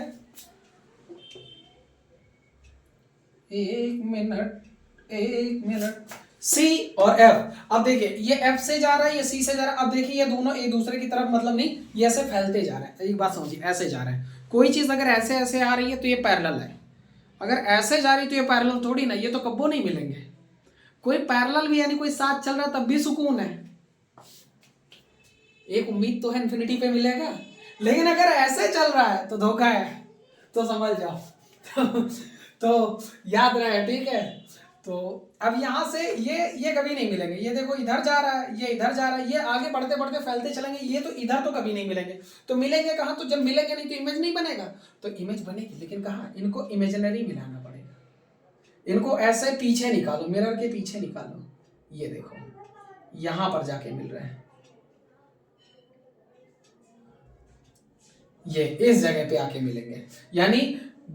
एक मिनट, एक मिनट। सी और एफ, अब देखिए ये एफ से जा रहा है, ये सी से जा रहा है। अब देखिए ये दोनों एक दूसरे की तरफ मतलब नहीं, ये ऐसे फैलते जा रहे हैं। एक बात समझिए, ऐसे जा रहे हैं। कोई चीज अगर ऐसे ऐसे आ रही है तो ये पैरेलल है, अगर ऐसे जा रही तो ये पैरेलल थोड़ी ना, ये तो कब्बो नहीं मिलेंगे। कोई पैरेलल भी यानी कोई साथ चल रहा है तब भी सुकून है। एक उम्मीद तो है इन्फिनिटी पे मिलेगा, लेकिन अगर ऐसे चल रहा है तो धोखा है, तो समझ जाओ। तो याद रहे, ठीक है। तो अब यहां से ये कभी नहीं मिलेंगे। ये देखो इधर जा रहा है, ये इधर जा रहा है, ये आगे बढ़ते बढ़ते फैलते चलेंगे, ये तो इधर तो कभी नहीं मिलेंगे। तो मिलेंगे कहाँ? तो जब मिलेंगे नहीं तो इमेज नहीं बनेगा। तो इमेज बनेगी, लेकिन कहाँ? इनको इमेजिनरी मिलाना पड़ेगा। इनको ऐसे पीछे निकालो, मिरर के पीछे निकालो। ये देखो यहां पर जाके मिल रहे हैं, ये इस जगह पे आके मिलेंगे, यानी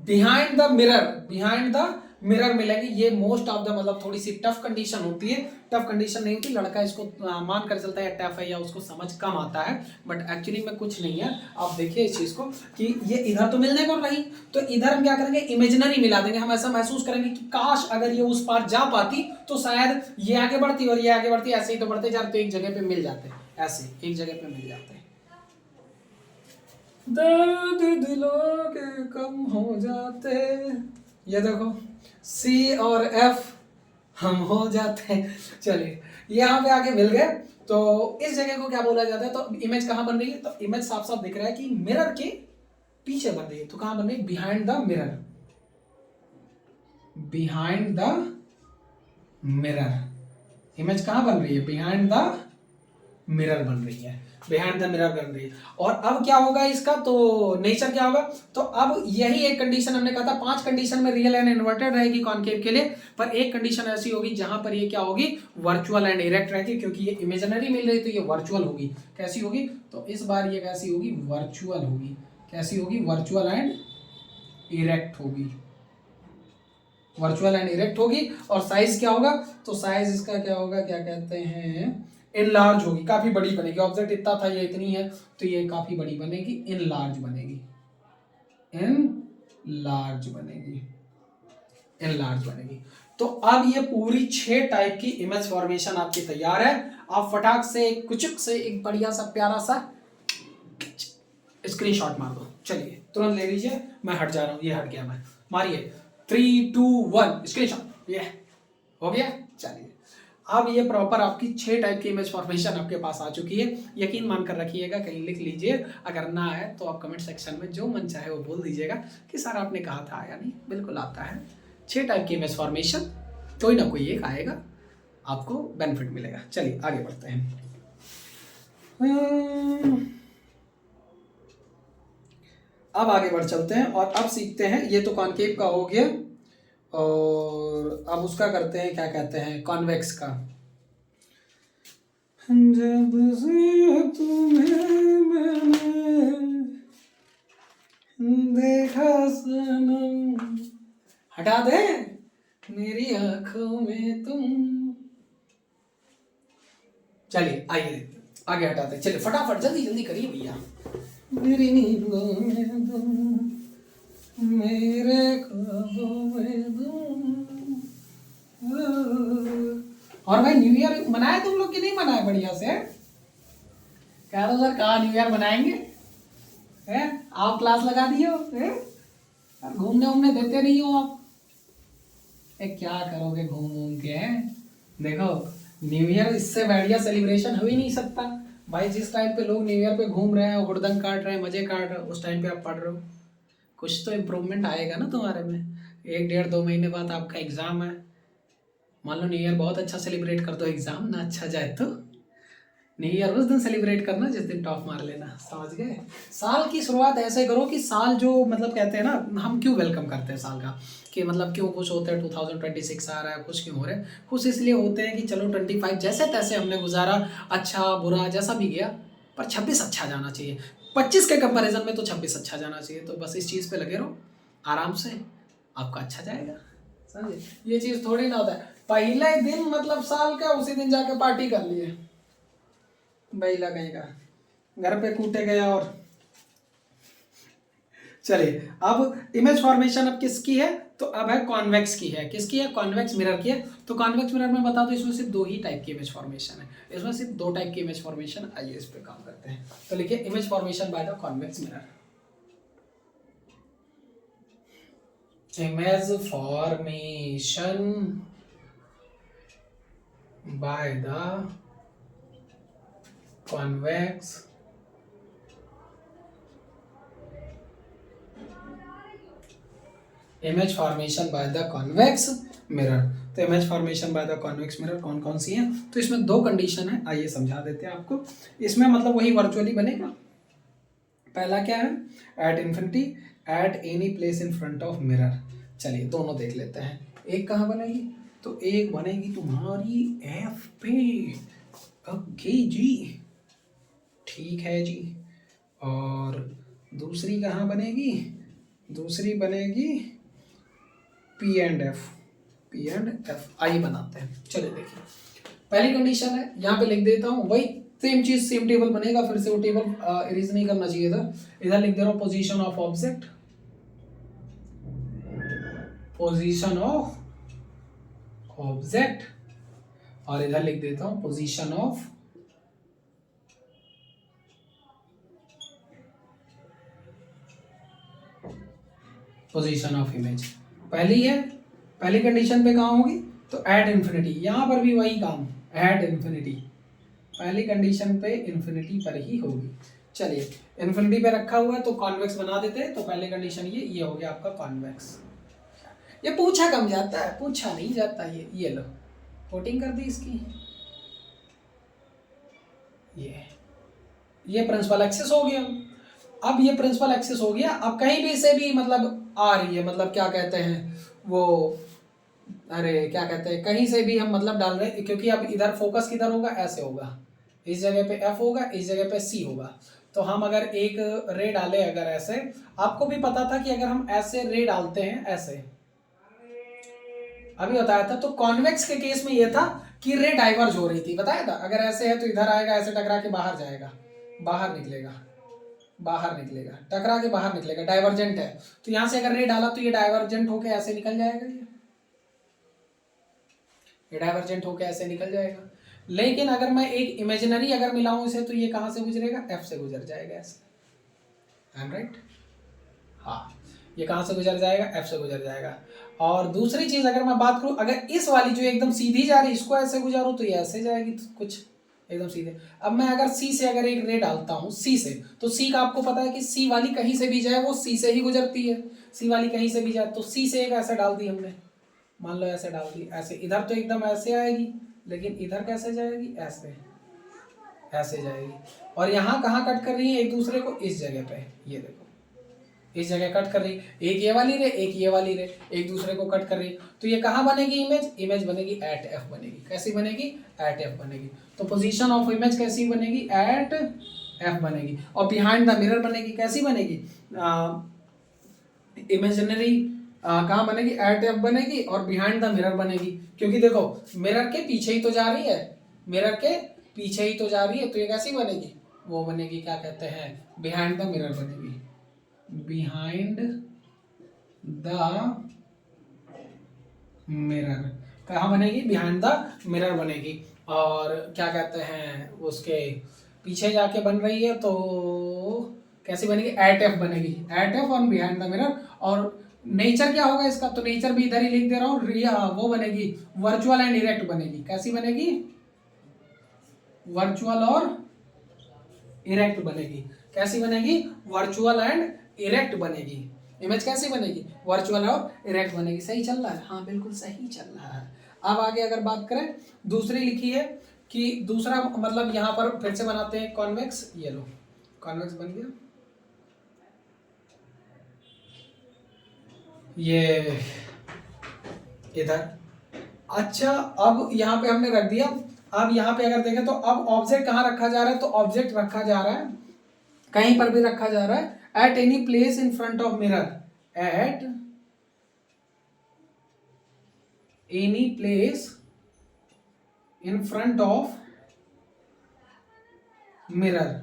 behind the mirror, behind the mirror मिलेंगे। ये मोस्ट ऑफ द मतलब थोड़ी सी टफ कंडीशन होती है। टफ कंडीशन नहीं होती, लड़का इसको मान कर चलता है टफ है या उसको समझ कम आता है, बट एक्चुअली में कुछ नहीं है। आप देखिए इस चीज को कि ये इधर तो मिलने को नहीं, तो इधर हम क्या करेंगे? इमेजिनरी मिला देंगे। हम ऐसा महसूस करेंगे कि काश अगर ये उस पार जा पाती तो शायद ये आगे बढ़ती और ये आगे बढ़ती, ऐसे ही तो बढ़ते जा रहे, तो एक जगह पे मिल जाते, ऐसे एक जगह पे मिल जाते। दर्द दिलों के कम हो जाते, ये देखो सी और एफ हम हो जाते हैं। चलिए यहाँ पे आके मिल गए, तो इस जगह को क्या बोला जाता है? तो इमेज कहाँ बन रही है? तो इमेज साफ साफ दिख रहा है कि मिरर के पीछे बन रही है। तो कहाँ बन रही है? Behind the mirror, behind the mirror. Image कहाँ बन रही है? बिहाइंड द मिरर बन रही है, बिहाइंड द मिरर बन रही है। और अब क्या होगा इसका? तो नेचर क्या होगा? तो अब यही एक कंडीशन हमने कहा था, 5 कंडीशन में रियल एंड इन्वर्टेड रहेगी कॉनकेव के लिए, पर एक कंडीशन ऐसी होगी जहां पर ये क्या होगी? वर्चुअल एंड इरेक्ट रहेगी, क्योंकि ये इमेजिनरी मिल रही तो ये वर्चुअल होगी। कैसी होगी? तो इस बार ये कैसी होगी? वर्चुअल होगी। कैसी होगी? वर्चुअल एंड इरेक्ट होगी, वर्चुअल एंड इरेक्ट होगी। और साइज क्या होगा? तो साइज इसका क्या होगा? क्या कहते हैं? इनलार्ज होगी, काफी बड़ी बनेगी। ऑब्जेक्ट इतना था, ये इतनी है, तो ये काफी बड़ी बनेगी, इनलार्ज बनेगी, इनलार्ज बनेगी, इनलार्ज बनेगी। तो अब ये पूरी 6 टाइप की इमेज फॉर्मेशन आपकी तैयार है। आप फटाक से कुचुक से एक बढ़िया सा प्यारा सा स्क्रीनशॉट मार दो। चलिए तुरंत ले लीजिए, मैं हट जा रहा हूं, ये हट गया, मैं मारिए 3 2 1 स्क्रीनशॉट। ये हो गया। चलिए अब ये प्रॉपर आपकी 6 टाइप की इमेज फॉर्मेशन आपके पास आ चुकी है। यकीन मान कर रखिएगा, कहीं लिख लीजिए, अगर ना आए तो आप कमेंट सेक्शन में जो मन चाहे वो बोल दीजिएगा कि सर आपने कहा था आया नहीं। बिल्कुल आता है। 6 टाइप की इमेज फॉर्मेशन, कोई ना कोई एक आएगा, आपको बेनिफिट मिलेगा। चलिए आगे बढ़ते हैं। अब आगे बढ़ चलते हैं और अब सीखते हैं। ये तो कॉनकेव का हो गया, और अब उसका करते हैं, क्या कहते हैं, कॉन्वेक्स का। जब से तुम्हें मैंने देखा सनम, हटा दे मेरी आंखों में तुम। चलिए आइए आगे हटाते, चलिए फटाफट जल्दी जल्दी करिए भैया। मेरी नींदों में तुम, मेरे ख्वाबों में तुम। और भाई न्यू ईयर मनाए तुम लोग कि नहीं मनाए? बढ़िया से कह दो सर, कहाँ न्यू ईयर मनाएंगे? है आप क्लास लगा दिए हो, घूमने उमने देते नहीं हो आप। क्या करोगे घूम घूम के? देखो न्यू ईयर इससे बढ़िया सेलिब्रेशन हो ही नहीं सकता भाई। जिस टाइम पे लोग न्यू ईयर पे घूम रहे हैं, हुड़दंग काट रहे हैं, मजे काट रहे हैं, उस टाइम पे आप पढ़ रहे हो। कुछ तो इम्प्रूवमेंट आएगा ना तुम्हारे में। 1 डेढ़ 2 महीने बाद आपका एग्जाम है। मान लो न्यू ईयर बहुत अच्छा सेलिब्रेट कर दो, एग्जाम ना अच्छा जाए तो न्यू ईयर उस दिन सेलिब्रेट करना जिस दिन टॉप मार लेना। समझ गए? साल की शुरुआत ऐसे करो कि साल जो मतलब कहते हैं ना, हम क्यों वेलकम करते हैं साल का, कि मतलब क्यों खुश होते हैं 2026 आ रहा है, खुश क्यों हो रहे हैं? खुश इसलिए होते हैं कि चलो 25 जैसे तैसे हमने गुजारा, अच्छा बुरा जैसा भी गया, पर 26 अच्छा जाना चाहिए। 25 के कंपैरिजन में तो 26 अच्छा जाना चाहिए। तो बस इस चीज़ पे लगे रहो, आराम से आपका अच्छा जाएगा। समझे? ये चीज़ थोड़ी ना होता है पहले दिन मतलब साल का, उसी दिन जाके पार्टी कर लिए, बैला कहीं का घर पे कूटे गया। और चलिए, अब इमेज फॉर्मेशन अब किसकी है, तो अब है कॉन्वेक्स की है। किसकी है, कॉन्वेक्स मिरर की है। तो कॉन्वेक्स मिरर में बता दो, इसमें सिर्फ दो ही टाइप की इमेज फॉर्मेशन है, इसमें सिर्फ दो टाइप की इमेज फॉर्मेशन। आइए इस पे काम करते हैं। तो लिखिए image formation by the convex mirror. Image formation by the convex image formation by the convex mirror. तो image formation by the convex mirror कौन कौन सी है, तो इसमें दो कंडीशन है, आइए समझा देते हैं आपको। इसमें मतलब वही वर्चुअली बनेगा। पहला क्या है, at infinity at any place in front of mirror. चलिए दोनों देख लेते हैं। एक कहाँ बनेगी, तो एक बनेगी तुम्हारी एफ पे। ओके जी, ठीक है जी। और दूसरी कहाँ बनेगी, दूसरी बनेगी P and F. P and F I बनाते हैं। चलिए देखिए, पहली कंडीशन है, यहाँ पे लिख देता हूँ वही सेम चीज, सेम टेबल बनेगा, फिर से वो टेबल इरेज नहीं करना चाहिए था। इधर लिख दे रहा हूँ position of object, position of object, और इधर लिख देता हूँ पोजीशन ऑफ इमेज। पहली है, पहली कंडीशन पे कहाँ होगी, तो एट इन्फिनिटी। यहां पर भी वही काम, एट इन्फिनिटी। पहली कंडीशन पे इन्फिनिटी पर ही होगी। चलिए इन्फिनिटी पे रखा हुआ है तो कॉन्वेक्स बना देते हैं। तो पहली कंडीशन ये हो गया आपका कॉन्वेक्स। ये पूछा कम जाता है, पूछा नहीं जाता। ये लो, कोटिंग कर दी इसकी। ये प्रिंसिपल एक्सिस हो गया। अब ये प्रिंसिपल एक्सिस हो गया, अब कहीं भी से भी मतलब आ रही है, मतलब क्या कहते हैं वो, अरे क्या कहते हैं, कहीं से भी हम मतलब डाल रहे हैं, क्योंकि अब इधर फोकस किधर होगा, ऐसे होगा। इस जगह पे एफ होगा, इस जगह पे सी होगा। तो हम अगर एक रे डाले, अगर ऐसे, आपको भी पता था कि अगर हम ऐसे रे डालते हैं, ऐसे अभी बताया था, तो कॉन्वेक्स के केस में ये था कि रे डाइवर्ज हो रही थी, बताया था। अगर ऐसे है तो इधर आएगा, ऐसे टकरा के बाहर जाएगा, बाहर निकलेगा, बाहर निकलेगा, टकरा के बाहर निकलेगा, डाइवर्जेंट है। तो यहां से अगर रे डाला तो ये डाइवर्जेंट होके ऐसे निकल जाएगा, ये डाइवर्जेंट होके ऐसे निकल जाएगा। लेकिन अगर मैं एक इमेजिनरी अगर मिलाऊं इसे, तो ये कहां से गुजरेगा, एफ से गुजर जाएगा, ऐसे। आई एम राइट, हाँ, ये कहां से गुजर जाएगा, एफ से गुजर जाएगा। और दूसरी चीज अगर मैं बात करूं, अगर इस वाली जो एकदम सीधी जा रही, इसको ऐसे गुजारूं तो ये ऐसे जाएगी, तो कुछ एकदम सीधे। अब मैं अगर सी से अगर एक रे डालता हूं, सी से, तो सी का आपको पता है कि सी वाली कहीं से भी जाए वो सी से ही गुजरती है। सी वाली कहीं से भी जाए, तो सी से एक ऐसे डाल दी हमने, मान लो ऐसे डाल दी, ऐसे। इधर तो एकदम ऐसे आएगी, लेकिन इधर कैसे जाएगी, ऐसे, ऐसे जाएगी। और यहाँ कहाँ कट कर रही है एक दूसरे को, इस जगह पे, ये देखो, इस जगह कट कर रही, एक ये वाली रे, एक ये वाली रे, एक दूसरे को कट कर रही। तो ये कहाँ बनेगी इमेज, इमेज बनेगी एट एफ बनेगी। कैसी बनेगी, एट एफ बनेगी। तो पोजीशन ऑफ इमेज कैसी बनेगी, एट एफ बनेगी। और बिहाइंड द मिरर बनेगी, कैसी बनेगी, इमेजिनरी कहाँ बनेगी, एट एफ बनेगी, और बिहाइंड द मिरर बनेगी। क्योंकि देखो मिरर के पीछे ही तो जा रही है, मिरर के पीछे ही तो जा रही है, तो ये कैसी बनेगी, वो बनेगी, क्या कहते हैं, बिहाइंड द मिरर बनेगी। बिहाइंड द मिरर कहाँ बनेगी, बिहाइंड द मिरर बनेगी। और क्या कहते हैं, उसके पीछे जाके बन रही है, तो कैसी बनेगी, एट एफ बनेगी, at F on behind the mirror. और नेचर क्या होगा इसका, तो नेचर भी इधर ही लिख दे रहा हूँ, वो बनेगी वर्चुअल एंड इरेक्ट बनेगी। कैसी बनेगी, वर्चुअल और इरेक्ट बनेगी। कैसी बनेगी, वर्चुअल एंड इरेक्ट बनेगी। इमेज कैसी बनेगी, वर्चुअल और इरेक्ट बनेगी। सही चल रहा है, हाँ बिल्कुल सही चल रहा है। अब आगे अगर बात करें, दूसरी लिखी है कि दूसरा मतलब यहाँ पर फिर से बनाते हैं कॉन्वेक्स। ये लो, कॉन्वेक्स बन गया ये इधर। अच्छा, अब यहाँ पे हमने रख दिया। अब यहाँ पे अगर देखें तो अब ऑब्जेक्ट कहाँ रखा जा रहा है, तो ऑब्जेक्ट रखा जा रहा है, कहीं पर भी रखा जा रहा है, at any place in front of mirror, at any place in front of mirror,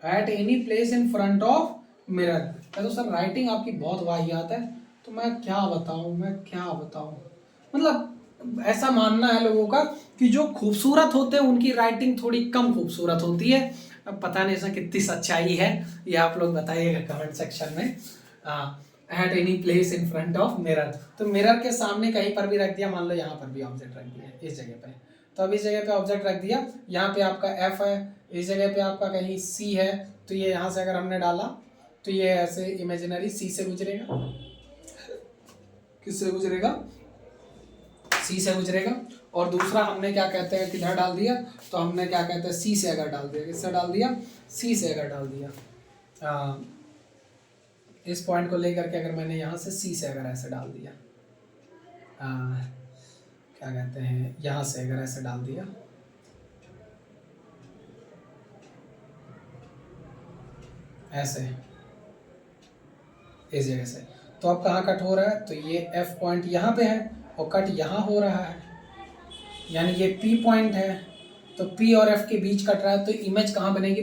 at any place in front of mirror. तो सर राइटिंग आपकी बहुत वाहियात है, तो मैं क्या बताऊं, मतलब ऐसा मानना है लोगों का कि जो खूबसूरत होते हैं उनकी राइटिंग थोड़ी कम खूबसूरत होती है। अब पता नहीं इसमें कितनी सच्चाई है, ये आप लोग बताइएगा कमेंट सेक्शन में। At any place in front of mirror, तो मिरर के सामने कहीं पर भी रख दिया, मान लो यहाँ पर भी ऑब्जेक्ट रख दिया इस जगह पे, तो अब इस जगह पे ऑब्जेक्ट रख दिया, यहाँ पे आपका एफ है, इस जगह पे आपका कहीं सी है, तो ये यहाँ से अगर हमने डाला तो ये ऐसे इमेजिनरी सी से गुजरेगा, किससे गुजरेगा, सी से गुजरेगा। और दूसरा हमने क्या कहते हैं किधर डाल दिया, तो हमने क्या कहते हैं सी से अगर डाल दिया, किससे डाल दिया, सी से अगर डाल दिया, इस पॉइंट को लेकर के अगर मैंने यहाँ से सी से अगर ऐसे डाल दिया, क्या कहते हैं यहाँ से अगर ऐसे डाल दिया, ऐसे इस जगह से, तो अब कहाँ कट हो रहा है, तो ये एफ पॉइंट यहाँ पे है और कट यहाँ हो रहा है, यानी ये पी पॉइंट है, तो पी और एफ के बीच कट रहा है, तो इमेज कहाँ बनेगी,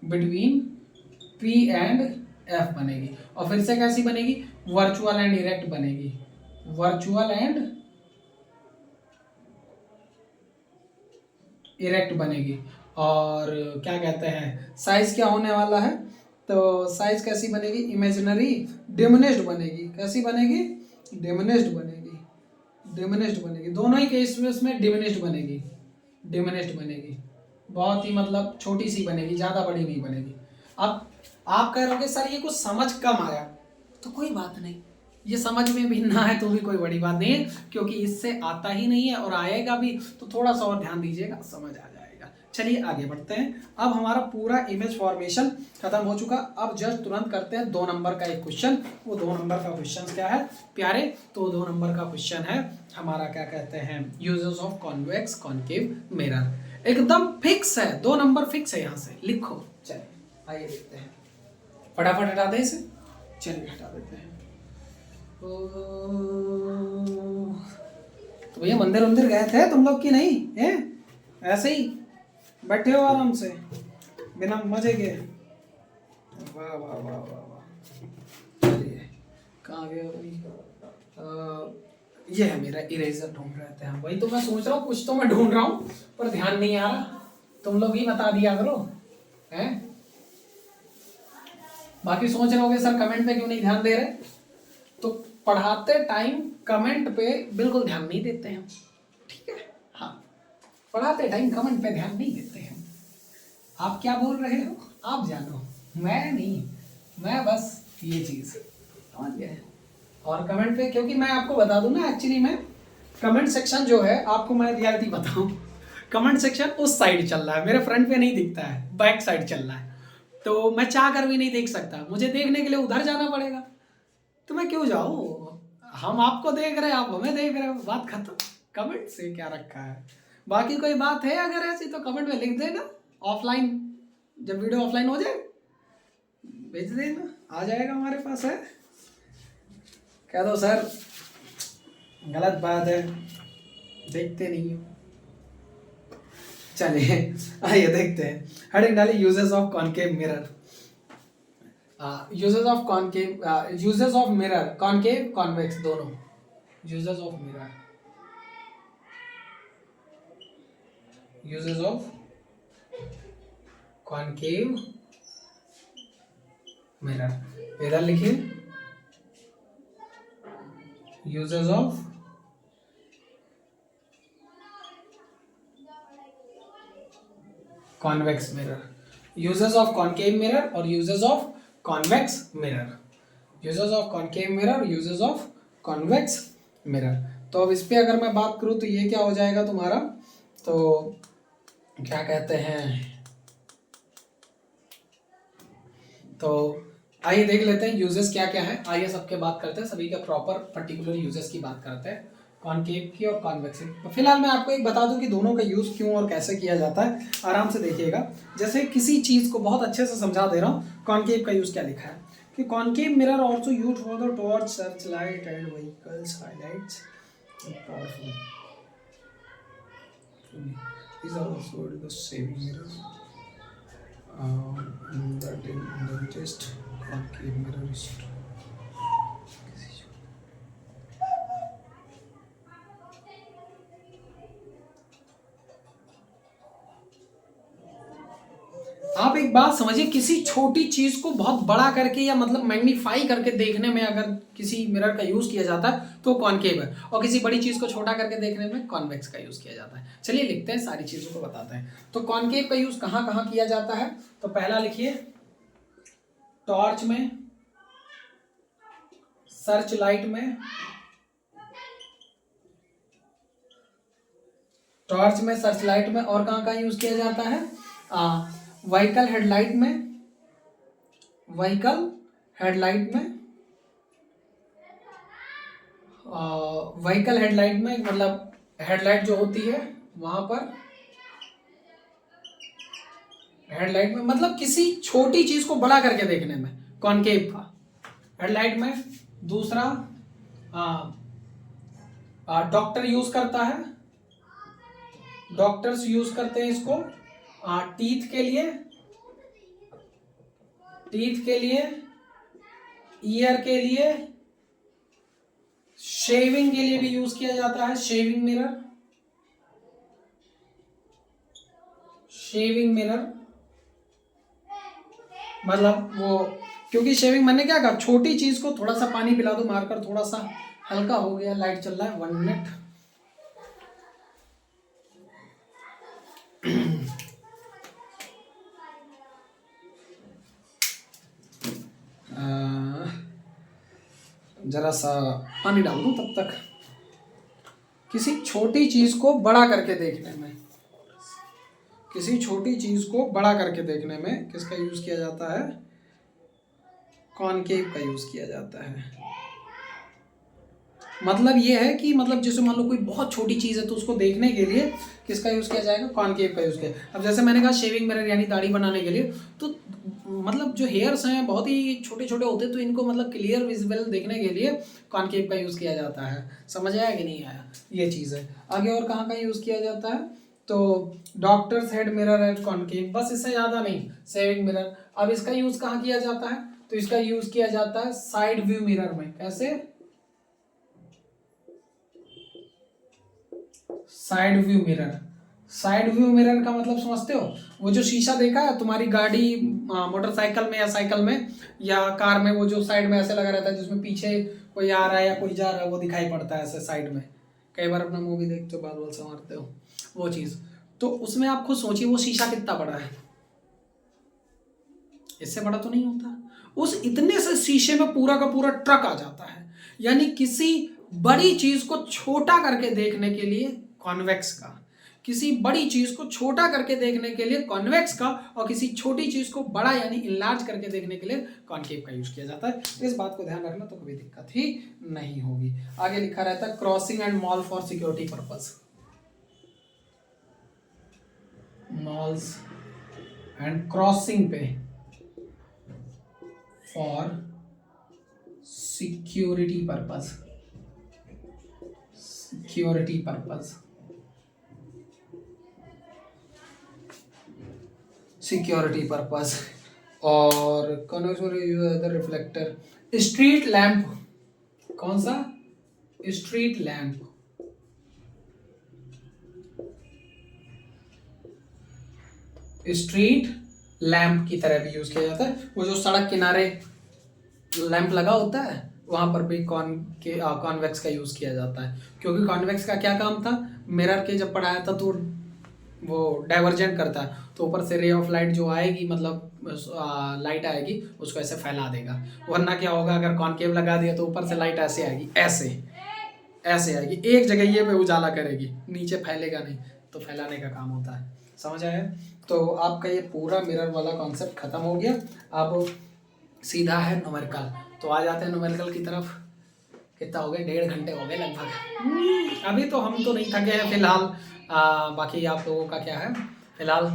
बिटवीन पी एंड एफ बनेगी। और फिर से कैसी बनेगी, वर्चुअल एंड इरेक्ट बनेगी, वर्चुअल एंड इरेक्ट बनेगी। और क्या कहते हैं साइज क्या होने वाला है, तो साइज कैसी बनेगी, इमेजिनरी डिमिनिश्ड बनेगी, कैसी बनेगी, डिमिनिश्ड बनेगी, दोनों ही केस में उसमें डिमिनिश्ड बनेगी, बहुत ही मतलब छोटी सी बनेगी, ज़्यादा बड़ी नहीं बनेगी। अब आप कह रहे सर ये कुछ समझ कम आया, तो कोई बात नहीं, ये समझ में भी ना है तो भी कोई बड़ी बात नहीं है, क्योंकि इससे आता ही नहीं है और आएगा भी तो थोड़ा सा और ध्यान दीजिएगा, समझ आ जाएगा। चलिए आगे बढ़ते हैं। अब हमारा पूरा इमेज फॉर्मेशन खत्म हो चुका, अब जस्ट तुरंत करते हैं 2 नंबर का एक क्वेश्चन। वो 2 नंबर का क्वेश्चन क्या है प्यारे, तो 2 नंबर का क्वेश्चन है हमारा, क्या कहते हैं, uses of convex concave mirror. एकदम फिक्स है, 2 नंबर फिक्स है, यहाँ से लिखो। चलिए आइए देखते हैं, फटाफट हटा दें इसे, चलिए हटा देते हैं। तो भैया मंदिर गए थे तुम लोग की नहीं है, ऐसे ही बैठे हो आराम से बिना मजे के, वाह वाह वाह वाह वाह। चलिए कहाँ गया भाई, ये है मेरा इरेजर, ढूंढ रहे थे हम, वही तो मैं सोच रहा हूँ, कुछ तो मैं ढूंढ रहा हूँ पर ध्यान नहीं आ रहा, तुम लोग ही बता दिया करो हैं। बाकी सोच रहे होगे सर कमेंट पे क्यों नहीं ध्यान दे रहे, तो पढ़ाते टाइम कमेंट पे बिल्कुल ध्यान नहीं देते हैं, ठीक है, हाँ, पढ़ाते टाइम कमेंट पे ध्यान नहीं देते हैं। आप क्या बोल रहे हो आप जानो, मैं नहीं, मैं बस ये चीज़ समझ गए। और कमेंट पे, क्योंकि मैं आपको बता दूं ना, एक्चुअली मैं कमेंट सेक्शन जो है, आपको मैं रियलिटी बताऊं, कमेंट सेक्शन उस साइड चल रहा है, मेरे फ्रंट पे नहीं दिखता है, बैक साइड चल रहा है, तो मैं चाह कर भी नहीं देख सकता, मुझे देखने के लिए उधर जाना पड़ेगा, तो मैं क्यों जाऊँ, हम आपको देख रहे हैं, आप हमें देख रहे हो, बात खत्म। कमेंट से क्या रखा है, बाकी कोई बात है अगर ऐसी तो कमेंट में लिख देना, ऑफलाइन जब वीडियो ऑफलाइन हो जाए भेज देना, आ जाएगा हमारे पास है, कह दो सर गलत बात है, देखते नहीं हो। चलिए आइए देखते हैं, हेडिंग डाली uses of concave mirror, uses of concave, uses of mirror, concave convex दोनों, uses of mirror, uses of concave mirror, इधर लिखिए uses of convex mirror, uses of concave mirror और uses of convex mirror, uses of concave mirror, uses of convex mirror. तो अब इस पे अगर मैं बात करूं तो ये क्या हो जाएगा तुम्हारा, तो क्या कहते हैं, तो आइए देख लेते हैं यूजेस क्या क्या है, आइए सबके बात करते हैं, सभी का प्रॉपर पर्टिकुलर यूजेस की बात करते हैं, कॉनकेव की और कॉन्वेक्स की। तो फिलहाल मैं आपको एक बता दूं कि दोनों का यूज़ क्यों और कैसे किया जाता है, आराम से देखिएगा, जैसे किसी चीज़ को बहुत अच्छे से समझा दे रहा हूँ। कॉनकेव का यूज़ क्या लिखा है कि concave mirror also used for the torch, search light and vehicles highlights powerful, these are also the saving mirrors that in twist concave mirror stroke. आप एक बात समझिए, किसी छोटी चीज को बहुत बड़ा करके या मतलब मैग्नीफाई करके देखने में अगर किसी मिरर का यूज किया जाता है तो कॉनकेव है, और किसी बड़ी चीज को छोटा करके देखने में कॉन्वेक्स का यूज किया जाता है। चलिए लिखते हैं, सारी चीजों को बताते हैं। तो कॉनकेव का यूज कहाँ कहाँ किया जाता है? तो पहला लिखिए, टॉर्च में, सर्च लाइट में, टॉर्च में, सर्च लाइट में, और कहाँ कहाँ यूज किया जाता है? व्हीकल हेडलाइट में, व्हीकल हेडलाइट में, व्हीकल हेडलाइट में मतलब हेडलाइट जो होती है वहां पर, हेडलाइट में मतलब किसी छोटी चीज को बड़ा करके देखने में कॉनकेव का हेडलाइट में। दूसरा डॉक्टर यूज करता है, डॉक्टर्स यूज करते हैं इसको टीथ के लिए, टीथ के लिए, ईयर के लिए, शेविंग के लिए भी यूज किया जाता है, शेविंग मिरर, शेविंग मिरर मतलब वो, क्योंकि शेविंग मैंने क्या कहा, छोटी चीज को थोड़ा सा पानी पिला दो मारकर, थोड़ा सा हल्का हो गया। लाइट चल रहा है, 1 मिनट। जरा सा पानी डाल दूं तब तक। किसी छोटी चीज को बड़ा करके देखने में, किसी छोटी चीज को बड़ा करके देखने में किसका यूज किया जाता है? कॉनकेव का यूज किया जाता है। मतलब ये है कि मतलब जैसे मान लो कोई बहुत छोटी चीज है तो उसको देखने के लिए किसका यूज किया जाएगा? कॉनकेव का यूज किया। अब जैसे मैंने कहा शेविंग मिरर यानी दाढ़ी बनाने के लिए, तो मतलब जो हेयर्स हैं बहुत ही छोटे छोटे होते हैं, तो इनको मतलब क्लियर विजिबल देखने के लिए कॉनकेव का यूज किया जाता है। समझ आया कि नहीं आया? ये चीज है। आगे और कहाँ का यूज किया जाता है? तो doctors head mirror at concave, बस इससे ज्यादा नहीं। Shaving mirror. अब इसका यूज कहाँ किया जाता है? तो इसका यूज किया जाता है साइड व्यू मिरर में। कैसे? Side view mirror. Side view mirror का मतलब समझते हो? वो जो शीशा देखा है तुम्हारी गाड़ी, मोटरसाइकिल में या साइकिल में या कार में, वो जो साइड में ऐसे लगा रहता है जिसमें पीछे कोई आ रहा है या कोई जा रहा है, वो दिखाई पड़ता है ऐसे साइड में। कई बार अपना मूवी देखते हो, बाल बाल संवारते हो, वो चीज। तो उसमें आप खुद सोचिए वो शीशा कितना बड़ा है। इससे बड़ा तो नहीं होता। उस इतने से शीशे में पूरा का पूरा ट्रक आ जाता है। यानी किसी बड़ी चीज को छोटा करके देखने के लिए कॉन्वेक्स का, किसी बड़ी चीज को छोटा करके देखने के लिए कॉन्वेक्स का, और किसी छोटी चीज को बड़ा यानी इनलार्ज करके देखने के लिए कॉनकेव का यूज किया जाता है। इस बात को ध्यान रखना तो कोई दिक्कत ही नहीं होगी। आगे लिखा रहता है crossing and mall for security purpose. Malls and crossing पे for security purpose, security purpose, security purpose. और रिफ्लेक्टर, स्ट्रीट लैंप। कौन सा? Street lamp. स्ट्रीट लैंप की तरह भी यूज किया जाता है। वो जो सड़क किनारे लैंप लगा होता है वहां पर भी कॉन्वेक्स का यूज किया जाता है। क्योंकि कॉन्वेक्स का क्या काम था? मिरर के जब पढ़ाया था तो वो डाइवर्जेंट करता है, तो ऊपर से रे ऑफ लाइट जो आएगी, मतलब लाइट आएगी, उसको ऐसे फैला देगा। वरना क्या होगा, अगर कॉनकेव लगा दिया तो ऊपर से लाइट ऐसे आएगी, ऐसे ऐसे आएगी, एक जगह ये पे उजाला करेगी, नीचे फैलेगा नहीं। तो फैलाने का काम होता है। समझ आया? तो आपका ये पूरा मिरर वाला कॉन्सेप्ट खत्म हो गया। अब सीधा है न्यूमेरिकल। तो आ जाते हैं न्यूमेरिकल की तरफ। कितना हो गए? 1.5 घंटे हो गए लगभग। अभी तो हम तो नहीं थके हैं फिलहाल। बाकी आप लोगों का क्या है फिलहाल?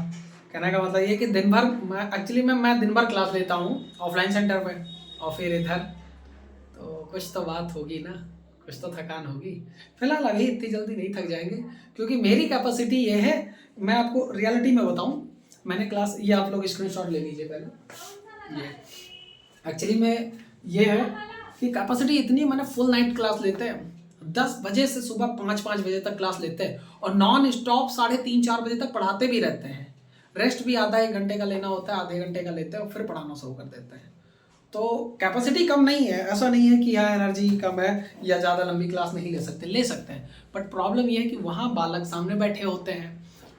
कहने का मतलब ये कि दिन भर मैं दिन भर क्लास लेता हूँ ऑफलाइन सेंटर पे, और फिर इधर, तो कुछ तो बात होगी ना, कुछ तो थकान होगी। फिलहाल अभी इतनी जल्दी नहीं थक जाएंगे, क्योंकि मेरी कैपेसिटी ये है। मैं आपको रियलिटी में बताऊं, मैंने क्लास, ये आप लोग स्क्रीनशॉट ले लीजिए पहले। ये एक्चुअली में ये है कि कैपेसिटी इतनी, मैंने फुल नाइट क्लास लेते हैं, 10 बजे से सुबह 5-5 बजे तक क्लास लेते हैं और नॉन स्टॉप 3:30-4 बजे तक पढ़ाते भी रहते हैं। रेस्ट भी आधा 1 घंटे का लेना होता है, आधे घंटे का लेते हैं और फिर पढ़ाना शुरू कर देते हैं। तो कैपेसिटी कम नहीं है, ऐसा नहीं है कि हाँ एनर्जी कम है या ज़्यादा लंबी क्लास नहीं ले सकते हैं। बट प्रॉब्लम ये है कि वहाँ बालक सामने बैठे होते हैं,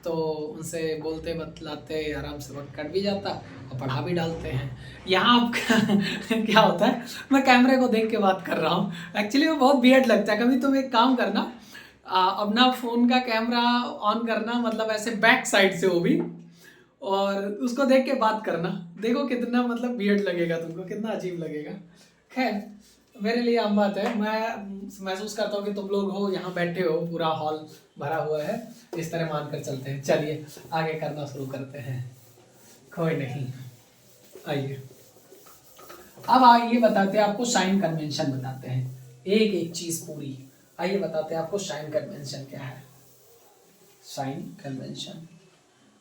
तो उनसे बोलते बतलाते आराम से वक्त कट भी जाता और पढ़ा भी डालते हैं। यहाँ आप क्या होता है, मैं कैमरे को देख के बात कर रहा हूँ, एक्चुअली वो बहुत वियर्ड लगता है। कभी तुम एक काम करना, अपना फ़ोन का कैमरा ऑन करना, मतलब ऐसे बैक साइड से, वो भी, और उसको देख के बात करना, देखो कितना मतलब वियर्ड लगेगा तुमको, कितना अजीब लगेगा। खैर, मेरे लिए आम बात है, मैं महसूस करता हूँ कि तुम लोग हो यहाँ बैठे हो, पूरा हॉल भरा हुआ है, इस तरह मान कर चलते हैं। चलिए आगे करना शुरू करते हैं, कोई नहीं। आइए अब आइए बताते हैं आपको साइन कन्वेंशन, बताते हैं एक एक चीज पूरी। आइए बताते हैं आपको साइन कन्वेंशन क्या है। साइन कन्वेंशन,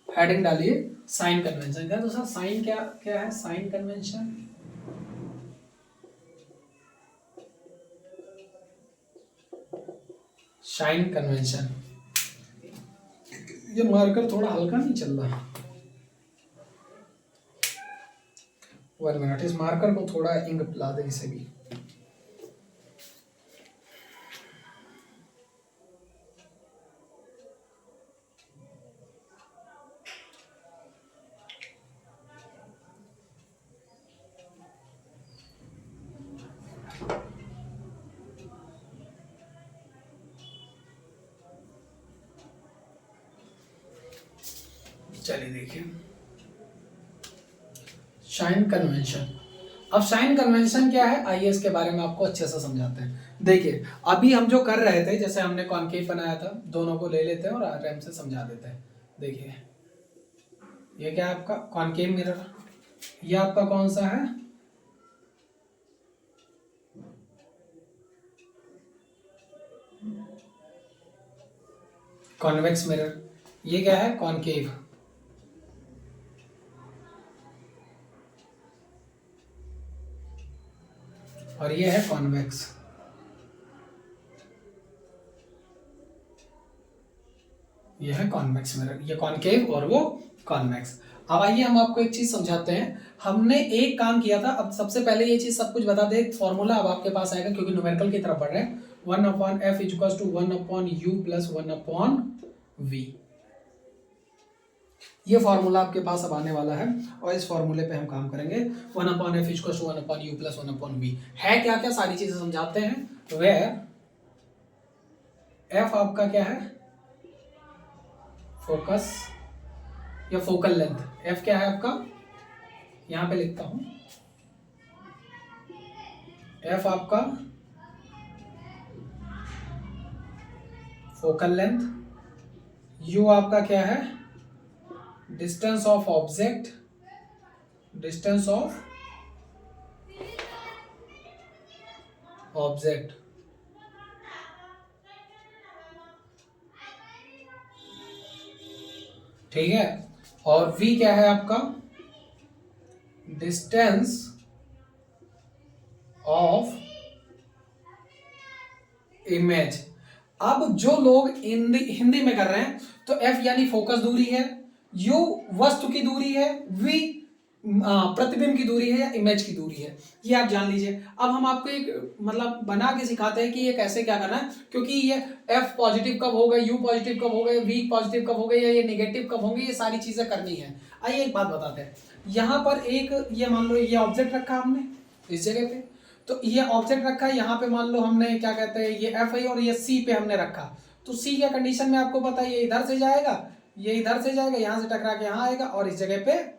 हेडिंग डालिए साइन कन्वेंशन का। तो सर साइन क्या क्या है? साइन कन्वेंशन साइन कन्वेंशन, ये मार्कर थोड़ा हल्का नहीं चल रहा, 1 मिनट, इस मार्कर को थोड़ा इंक पिला दे इसे भी। चलिए देखिए साइन कन्वेंशन। अब साइन कन्वेंशन क्या है, आइए इसके बारे में आपको अच्छे से समझाते हैं। देखिए अभी हम जो कर रहे थे, जैसे हमने कॉन्केव बनाया था, दोनों को ले लेते हैं और आराम से समझा देते हैं। देखिए ये क्या है आपका कॉन्केव मिरर, ये आपका कौन सा है, कॉन्वेक्स मिरर। ये क्या है, कॉन्केव। और ये है कॉन्वेक्स। ये है कॉन्वेक्स मिरर, ये कॉन्केव और वो कॉन्वेक्स। अब आइए हम आपको एक चीज समझाते हैं। हमने एक काम किया था, अब सबसे पहले ये चीज सब कुछ बता दे, फॉर्मूला अब आपके पास आएगा क्योंकि न्यूमेरिकल की तरफ बढ़ रहे हैं। 1/f equals to 1/u plus 1/v, ये फॉर्मूला आपके पास अब आने वाला है और इस फॉर्मूले पे हम काम करेंगे। 1/f equals to 1/u plus 1/v है क्या क्या, सारी चीजें समझाते हैं। वेयर f आपका क्या है, फोकस या फोकल लेंथ। f क्या है आपका, यहां पे लिखता हूं, f आपका फोकल लेंथ, u आपका क्या है, distance of object, distance of object, ठीक है। और v क्या है आपका, डिस्टेंस ऑफ इमेज। अब जो लोग हिंदी में कर रहे हैं तो f यानी फोकस दूरी है, u वस्तु की दूरी है, v प्रतिबिंब की दूरी है या इमेज की दूरी है, ये आप जान लीजिए। अब हम आपको एक मतलब बना के सिखाते हैं कि ये कैसे क्या करना है, क्योंकि ये f पॉजिटिव कब हो गए, u पॉजिटिव कब हो गए, v पॉजिटिव कब हो गए या ये नेगेटिव कब होंगे, ये सारी चीजें करनी है। आइए एक बात बताते हैं। यहाँ पर एक ये मान लो ये ऑब्जेक्ट रखा हमने इस जगह पे, तो ये ऑब्जेक्ट रखा है, यहाँ पे मान लो हमने क्या कहते हैं ये एफ आई और ये सी पे हमने रखा, तो सी के कंडीशन में आपको पता है ये इधर से जाएगा, ये इधर से जाएगा, यहाँ से टकरा के यहाँ आएगा और इस जगह पे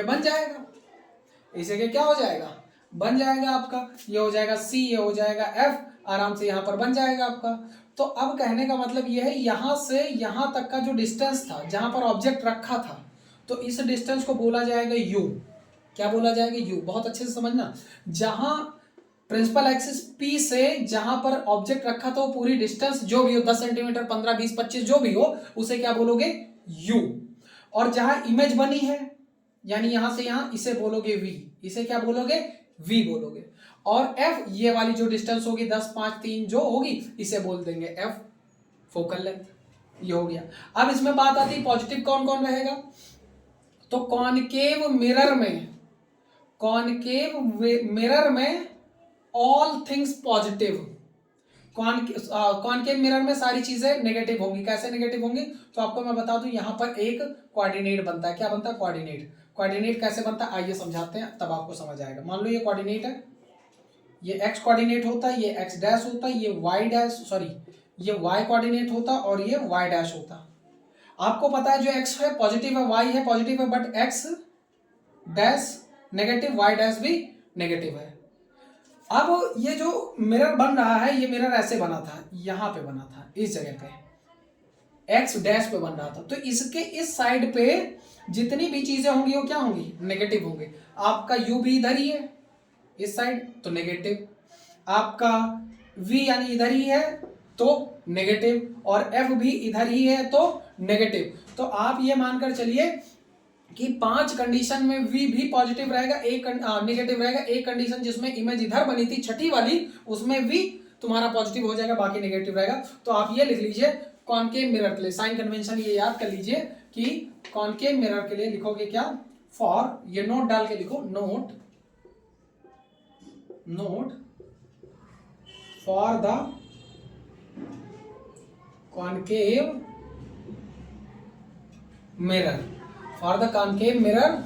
बन जाएगा। इस जगह क्या हो जाएगा, बन जाएगा आपका, ये हो जाएगा सी, ये हो जाएगा एफ, आराम से यहाँ पर बन जाएगा आपका। तो अब कहने का मतलब ये है, यहाँ से यहाँ तक का जो डिस्टेंस था जहाँ पर ऑब्जेक्ट रखा था, तो इस डिस्टेंस को बोला जाएगा यू। क्या बोला जाएगा, यू। बहुत अच्छे से समझना, जहां प्रिंसिपल एक्सिस पी से जहां पर ऑब्जेक्ट रखा था वो पूरी डिस्टेंस जो भी हो, 10 सेंटीमीटर, 15, 20, 25 जो भी हो, उसे क्या बोलोगे, यू। और जहां इमेज बनी है यानी यहां से यहां इसे बोलोगे v, इसे क्या बोलोगे v बोलोगे। और f ये वाली जो डिस्टेंस होगी 10, 5, 3 जो होगी इसे बोल देंगे f फोकल लेंथ। ये हो गया। अब इसमें बात आती है पॉजिटिव कौन कौन रहेगा। तो कॉनकेव मिरर में, कॉनकेव मिरर में all things positive, concave mirror में सारी चीजें नेगेटिव होंगी। कैसे नेगेटिव होंगी, तो आपको मैं बता दूं, यहां पर एक कोऑर्डिनेट बनता है। क्या बनता है, कोऑर्डिनेट। कोऑर्डिनेट कैसे बनता है आइए समझाते हैं, तब आपको समझ आएगा। मान लो ये कोऑर्डिनेट है, ये एक्स कोऑर्डिनेट होता है, ये एक्स डैश होता है, ये वाई डैश, सॉरी ये वाई कोऑर्डिनेट होता और ये वाई डैश होता। आपको पता है जो एक्स है पॉजिटिव है, वाई है पॉजिटिव है, but X dash negative, Y dash भी नेगेटिव है। अब ये जो मिरर बन रहा है, ये मिरर ऐसे बना था, यहां पे बना था, इस जगह पे एक्स डैश पे बन रहा था। तो इसके इस साइड पे जितनी भी चीजें होंगी वो क्या होंगी, नेगेटिव होंगी। आपका यू भी इधर ही है इस साइड, तो नेगेटिव। आपका v यानी इधर ही है तो नेगेटिव, और f भी इधर ही है तो नेगेटिव। तो आप ये मानकर चलिए कि 5 कंडीशन में v भी पॉजिटिव रहेगा, एक नेगेटिव रहेगा। एक कंडीशन जिसमें इमेज इधर बनी थी छठी वाली, उसमें v तुम्हारा पॉजिटिव हो जाएगा, बाकी नेगेटिव रहेगा। तो आप ये लिख लीजिए कॉनकेव मिरर के लिए साइन कन्वेंशन ये याद कर लीजिए कि कॉनकेव मिरर के लिए लिखोगे क्या, फॉर, ये नोट डाल के लिखो, note for the concave mirror, for the concave mirror,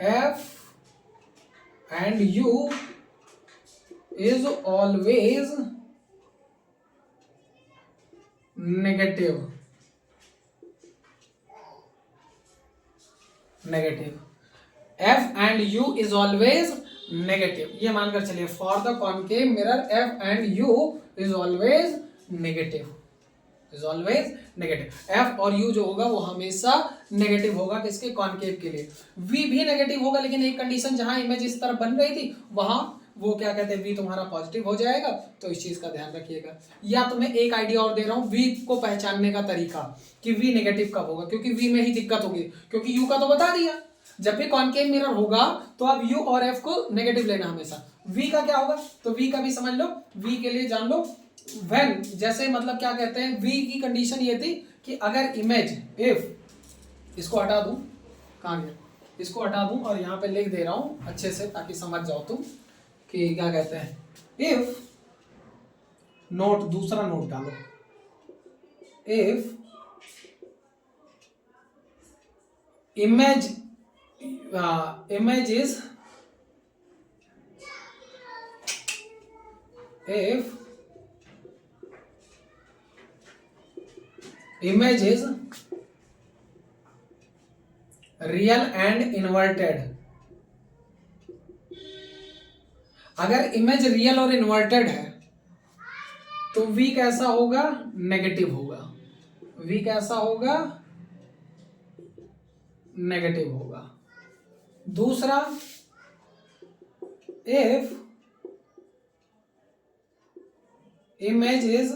f and u is always negative, f and u is always negative. ये मानकर चलिए for the concave mirror f and u is always negative, f और u जो होगा वो हमेशा negative होगा किसके, कॉनकेव के लिए। v भी नेगेटिव होगा, लेकिन एक कंडीशन, जहां इमेज इस तरफ बन रही थी वहां वो क्या कहते हैं, v तुम्हारा पॉजिटिव हो जाएगा। तो इस चीज का ध्यान रखिएगा। या तो मैं एक आइडिया और दे रहा हूं v को पहचानने का तरीका कि v नेगेटिव कब होगा, क्योंकि v में ही दिक्कत होगी, क्योंकि u का तो बता दिया। जब भी कॉनकेव मिरर होगा तो आप u और f को नेगेटिव लेना हमेशा। v का क्या होगा, तो v का भी समझ लो, v के लिए जान लो व्हेन, जैसे मतलब क्या कहते हैं, v की कंडीशन ये थी कि अगर इमेज, इफ, इसको हटा दूं, कहां गया, इसको हटा दूं और यहां पे लिख दे रहा हूं अच्छे से ताकि समझ जाओ तुम कि क्या कहते हैं। इफ नोट, दूसरा नोट डालो, if image is, if image is real and inverted, अगर इमेज रियल और इन्वर्टेड है तो v कैसा होगा, नेगेटिव होगा। v कैसा होगा, नेगेटिव होगा। दूसरा, if image is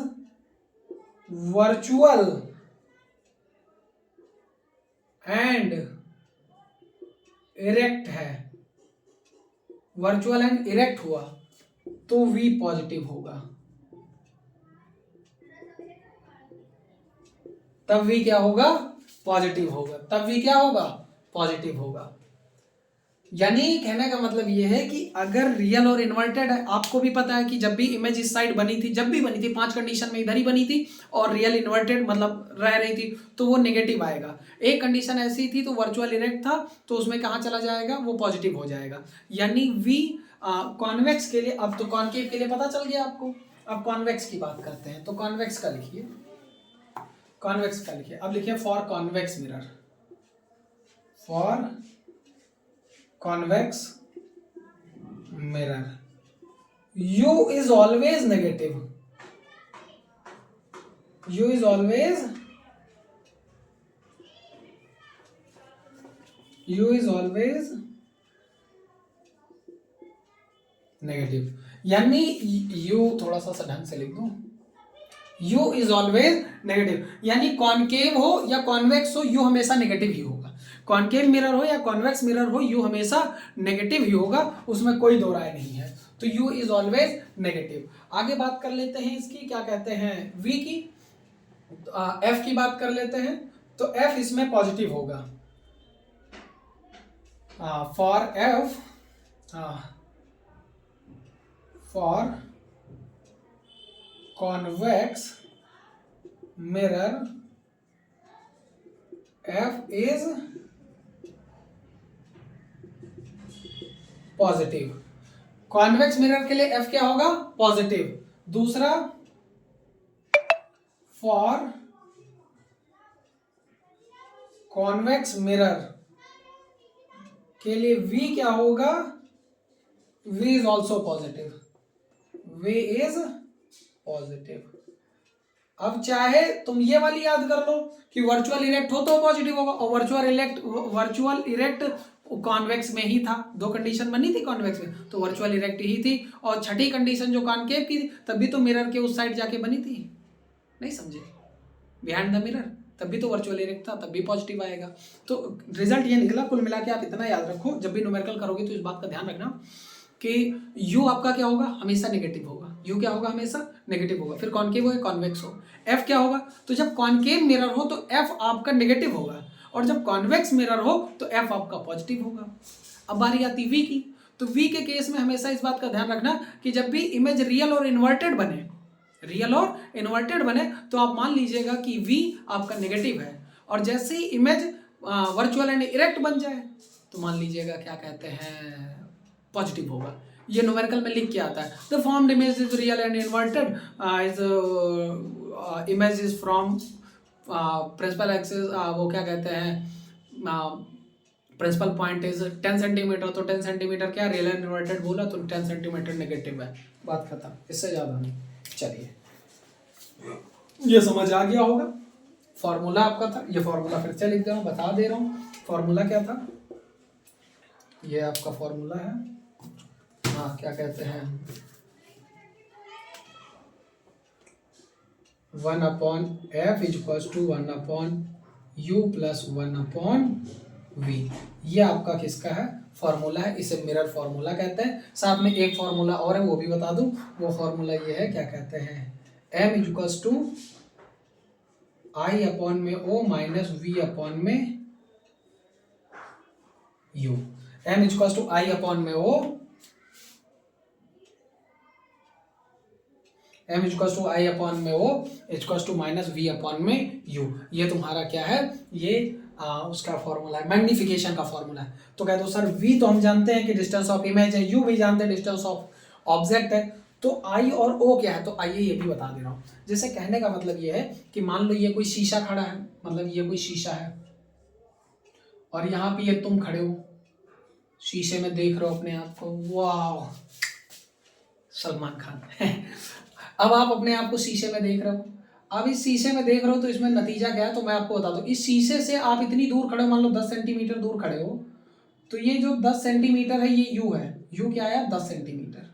virtual and erect है, वर्चुअल एंड इरेक्ट हुआ तो v पॉजिटिव होगा। तब v क्या होगा, पॉजिटिव होगा। तब v क्या होगा, पॉजिटिव होगा। यानी कहने का मतलब ये है कि अगर रियल और इन्वर्टेड है, आपको भी पता है कि जब भी इमेज इस साइड बनी थी, जब भी बनी थी 5 कंडीशन में इधर ही बनी थी, और रियल इन्वर्टेड मतलब रह रही थी तो वो नेगेटिव आएगा। एक कंडीशन ऐसी थी तो वर्चुअल इरेक्ट था, तो उसमें कहाँ चला जाएगा, वो पॉजिटिव हो जाएगा। यानी v कॉन्वेक्स के लिए, अब तो कॉनकेव के लिए पता चल गया आपको। अब कॉन्वेक्स की बात करते हैं, तो कॉन्वेक्स का लिखिए, कॉन्वेक्स का लिखिए। अब लिखिए for convex mirror, for convex mirror u is always negative, u is always negative. यानी u थोड़ा सा ढंग से लिख दूं, u इज ऑलवेज नेगेटिव, यानी कॉनकेव हो या कॉन्वेक्स हो u हमेशा नेगेटिव ही होगा। कॉनकेव मिरर हो या कॉन्वेक्स मिरर हो u हमेशा नेगेटिव ही होगा, उसमें कोई दो राय नहीं है। तो u इज ऑलवेज नेगेटिव। आगे बात कर लेते हैं इसकी, क्या कहते हैं, v की, f की बात कर लेते हैं। तो f इसमें पॉजिटिव होगा। For f, for convex mirror f is positive. Convex mirror के लिए f क्या होगा, पॉजिटिव। दूसरा, फॉर कॉन्वेक्स मिरर के लिए v क्या होगा, v is also positive, v is positive. अब चाहे तुम ये वाली याद कर लो कि वर्चुअल इरेक्ट हो तो पॉजिटिव होगा, और वर्चुअल इरेक्ट कॉन्वेक्स में ही था। दो कंडीशन बनी थी कॉन्वेक्स में, तो वर्चुअल इरेक्ट ही थी। और छठी कंडीशन जो कॉनकेव की थी, तब भी तो मिरर के उस साइड जाके बनी थी, नहीं समझे, बिहाइंड द मिरर, तब भी तो वर्चुअल इरेक्ट था, तब भी पॉजिटिव आएगा। तो रिजल्ट ये निकला। कुल मिला के आप इतना याद रखो, जब भी न्यूमेरिकल करोगे तो इस बात का ध्यान रखना कि u आपका क्या होगा, हमेशा नेगेटिव होगा। u क्या होगा, हमेशा नेगेटिव होगा। फिर कॉनकेव हो या कॉन्वेक्स हो, f क्या होगा, तो जब कॉनकेव मिरर हो तो f आपका नेगेटिव होगा, और जब कॉन्वेक्स मिरर हो तो f आपका पॉजिटिव होगा। अब बारी आती v की। तो v के केस में हमेशा इस बात का ध्यान रखना कि जब भी इमेज रियल और इन्वर्टेड बने, तो आप मान लीजिएगा कि v आपका नेगेटिव है, और जैसे ही इमेज वर्चुअल एंड इरेक्ट बन जाए तो मान लीजिएगा क्या कहते हैं, पॉजिटिव होगा। ये न्यूमेरिकल में लिख के आता है, the formed image is real and inverted, is image is from principal axis, वो क्या कहते हैं, प्रिंसिपल पॉइंट इज 10 सेंटीमीटर, तो 10 सेंटीमीटर क्या रियल एंड इन्वर्टेड बोला तो 10 सेंटीमीटर नेगेटिव है, बात खत्म, इससे ज़्यादा नहीं। चलिए, ये समझ आ गया होगा। फॉर्मूला आपका था, ये फॉर्मूला फिर से लिख दे रहा हूँ, बता दे रहा हूँ फॉर्मूला क्या था। ये आपका फॉर्मूला है, हाँ क्या कहते हैं, 1/f equals to 1/u plus 1/v। ये आपका किसका है, फॉर्मूला है, इसे मिरर फॉर्मूला कहते हैं। साथ में एक फॉर्मूला और है, वो भी बता दूं, वो फॉर्मूला ये है, क्या कहते हैं, m equals to i/o minus v/u, m equals to i/o, m equals to i/o equals to minus v/u। ये तुम्हारा क्या है, ये उसका फॉर्मूला है, मैग्निफिकेशन का फॉर्मूला है। तो कह दो सर v तो हम जानते हैं कि डिस्टेंस ऑफ इमेज है, u भी जानते हैं डिस्टेंस ऑफ ऑब्जेक्ट है, तो I और O क्या है, तो आइए ये भी बता दे रहा हूँ। जैसे कहने का मतलब ये है कि मान लो ये कोई शीशा खड़ा है, मतलब ये कोई शीशा है, और यहाँ पे ये तुम खड़े हो, शीशे में देख रहे हो अपने आप को, वाह सलमान खान अब आप अपने आप को शीशे में देख रहे हो। अब इस शीशे में देख रहे हो तो इसमें नतीजा क्या है, तो मैं आपको बता दूं, इस शीशे से आप इतनी दूर खड़े हो, मान लो 10 सेंटीमीटर दूर खड़े हो, तो ये जो 10 सेंटीमीटर है ये u है, u क्या है, 10 सेंटीमीटर,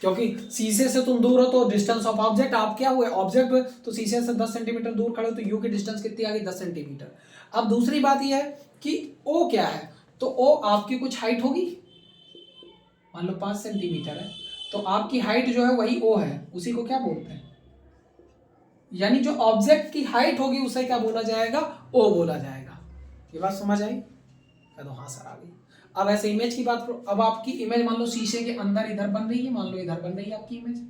क्योंकि शीशे से तुम दूर हो तो डिस्टेंस ऑफ ऑब्जेक्ट, आप क्या हुए, ऑब्जेक्ट हुए, तो शीशे से 10 सेंटीमीटर दूर खड़े हो तो u की डिस्टेंस कितनी आ गई, 10 सेंटीमीटर। अब दूसरी बात यह है कि o क्या है, तो o आपकी कुछ हाइट होगी, मान लो 5 सेंटीमीटर है, तो आपकी हाइट जो है वही o है, उसी को क्या बोलते हैं, यानी जो ऑब्जेक्ट की हाइट होगी उसे क्या बोला जाएगा, o बोला जाएगा। ये बात समझ आई, कह दो हाँ सर आ गई। अब ऐसे इमेज की बात करो, अब आपकी इमेज मान लो शीशे के अंदर इधर बन रही है, मान लो इधर बन रही है आपकी इमेज,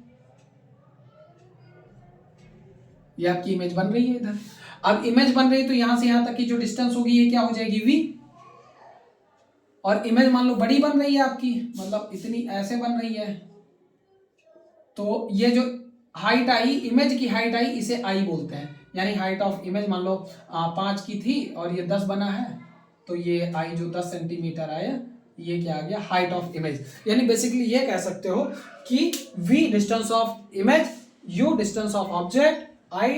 ये आपकी इमेज बन रही है इधर। अब इमेज बन रही है तो यहां से यहां तक की जो डिस्टेंस होगी ये क्या हो जाएगी, v, और इमेज मान लो बड़ी बन रही है आपकी, मतलब इतनी ऐसे बन रही है, तो ये जो हाइट आई, इमेज की हाइट आई, इसे आई बोलते हैं, यानी हाइट ऑफ इमेज मान लो 5 की थी और ये 10 बना है, तो ये आई जो 10 सेंटीमीटर आया, ये क्या आ गया, हाइट ऑफ इमेज। यानी बेसिकली ये कह सकते हो कि v distance of image, u distance of object, i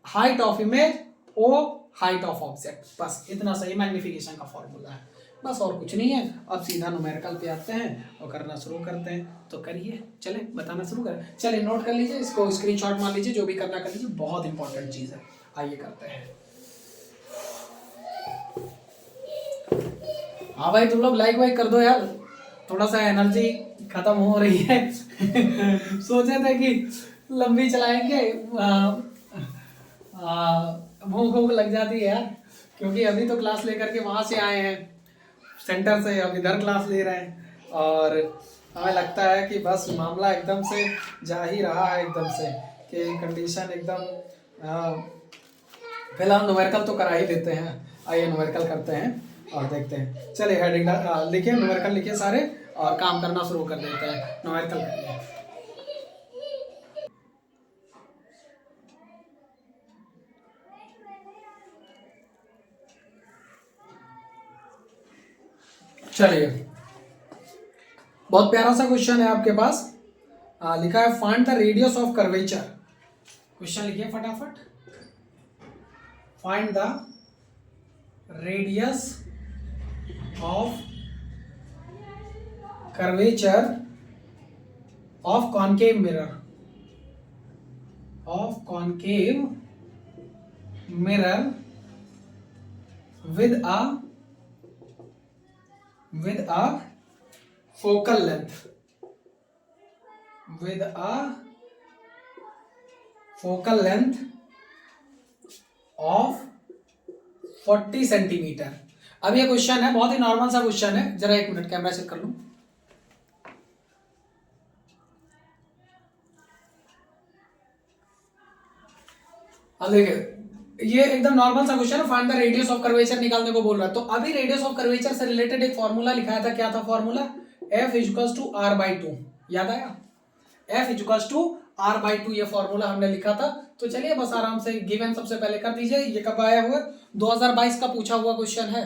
height of image, o height of object, बस इतना सही मैग्निफिकेशन का फॉर्मूला है। बस और कुछ नहीं है। अब सीधा न्यूमेरिकल पे आते हैं और करना शुरू करते हैं। तो करिए, चले बताना शुरू करें। चलिए नोट कर लीजिए, इसको स्क्रीनशॉट मार लीजिए, जो भी करना कर लीजिए, बहुत इंपॉर्टेंट चीज़ है। आइए करते हैं। हाँ भाई, तुम लोग लाइक वाइक कर दो यार, थोड़ा सा एनर्जी खत्म हो रही है। सोचे थे कि लंबी चलाएंगे, भूख भूख लग जाती है यार, क्योंकि अभी तो क्लास लेकर के वहाँ से आए हैं सेंटर से, अब इधर क्लास ले रहे हैं, और हमें लगता है कि बस मामला एकदम से जा ही रहा है, एकदम से कि कंडीशन एकदम फिलहाल न्यूमेरिकल तो करा ही देते हैं। आइए न्यूमेरिकल करते हैं और देखते हैं। चलिए हेडिंग लिखिए, न्यूमेरिकल लिखिए सारे, और काम करना शुरू कर देते हैं। न्यूमेरिकल करिए। चलिए, बहुत प्यारा सा क्वेश्चन है आपके पास। लिखा है find the radius of curvature. Question लिखिए फटाफट। Find the radius of curvature of concave mirror, of concave mirror with a focal length, with a focal length of 40 centimetre. अब ये क्वेश्चन है, बहुत ही नॉर्मल सा क्वेश्चन है। जरा एक मिनट कैमरा चेक कर लूं। अब देखिए, ये एकदम नॉर्मल सा क्वेश्चन है। Find the radius of curvature निकालने को बोल रहा है। तो अभी रेडियस ऑफ कर्वेचर से रिलेटेड एक फॉर्मूला लिखाया था। क्या था formula? F equals to r/2। याद आया? F इक्वल्स टू r/2 ये फॉर्मूला हमने लिखा था। तो चलिए बस आराम से गिवन सबसे पहले कर दीजिए। ये कब आया हुआ? 2022 का पूछा हुआ क्वेश्चन है।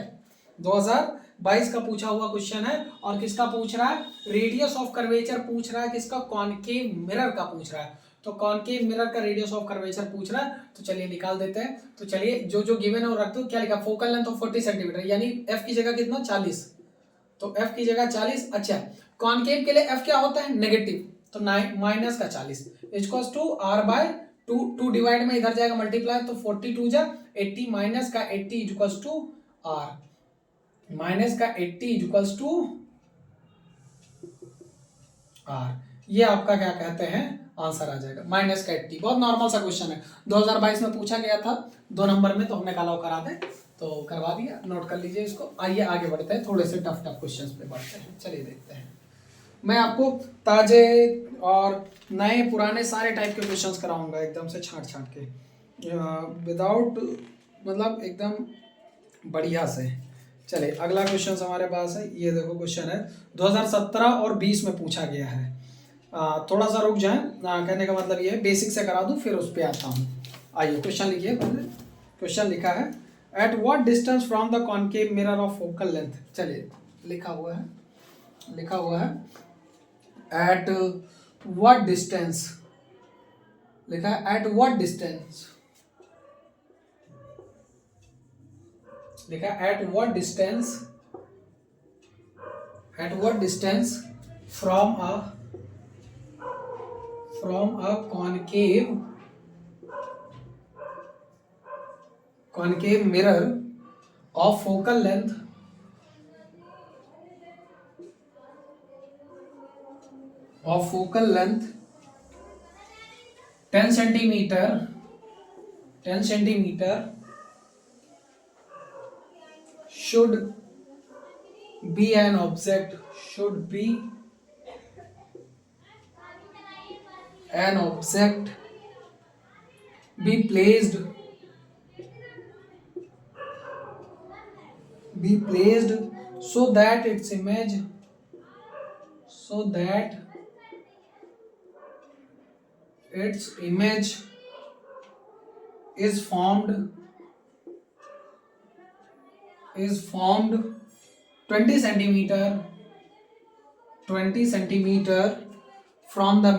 2022 का पूछा हुआ क्वेश्चन है। और किसका पूछ रहा है? रेडियस ऑफ कर्वेचर पूछ रहा है। किसका? कॉनकेव मिरर का पूछ रहा है। तो कॉनकेव मिरर का रेडियस ऑफ कर्वेचर पूछ रहा है। तो चलिए निकाल देते हैं। तो चलिए जो जो गिवन है वो रख दो। क्या लिखा? फोकल लेंथ ऑफ 40 सेंटीमीटर, यानी एफ की जगह कितना? 40। तो एफ की जगह 40। अच्छा, कॉनकेव के लिए एफ क्या होता है? नेगेटिव। तो माइनस का 40 इक्वल्स टू r/2। 2 डिवाइड में इधर जाएगा मल्टीप्लाई, तो 42 जा 80 माइनस का 80 इक्वल्स टू r, माइनस का 80 इक्वल्स टू r। ये आपका क्या कहते हैं? आंसर आ जाएगा माइनस का 80। बहुत नॉर्मल सा क्वेश्चन है, 2022 में पूछा गया था 2 नंबर में, तो हमने कहा करा दे, तो करवा दिया। नोट कर लीजिए इसको। आइए आगे बढ़ते हैं, थोड़े से टफ टफ क्वेश्चंस पे बढ़ते हैं। चलिए देखते हैं। मैं आपको ताजे और नए पुराने सारे टाइप के क्वेश्चंस कराऊंगा, एकदम से छांट छांट के, विदाउट मतलब एकदम बढ़िया से। चलिए अगला क्वेश्चन हमारे पास है। ये देखो क्वेश्चन है 2017 और 20 में पूछा गया है। थोड़ा सा रुक जाएं, कहने का मतलब ये है बेसिक से करा दूं फिर उस पर आता हूँ। आइए क्वेश्चन लिखिए। क्वेश्चन लिखा है at what distance from the concave mirror of focal length. चलिए लिखा हुआ है एट व्हाट डिस्टेंस, लिखा है एट व्हाट डिस्टेंस, लिखा है at what distance from a concave mirror of focal length 10 centimeter should be an object, be placed so that its image is formed 20 centimeter from the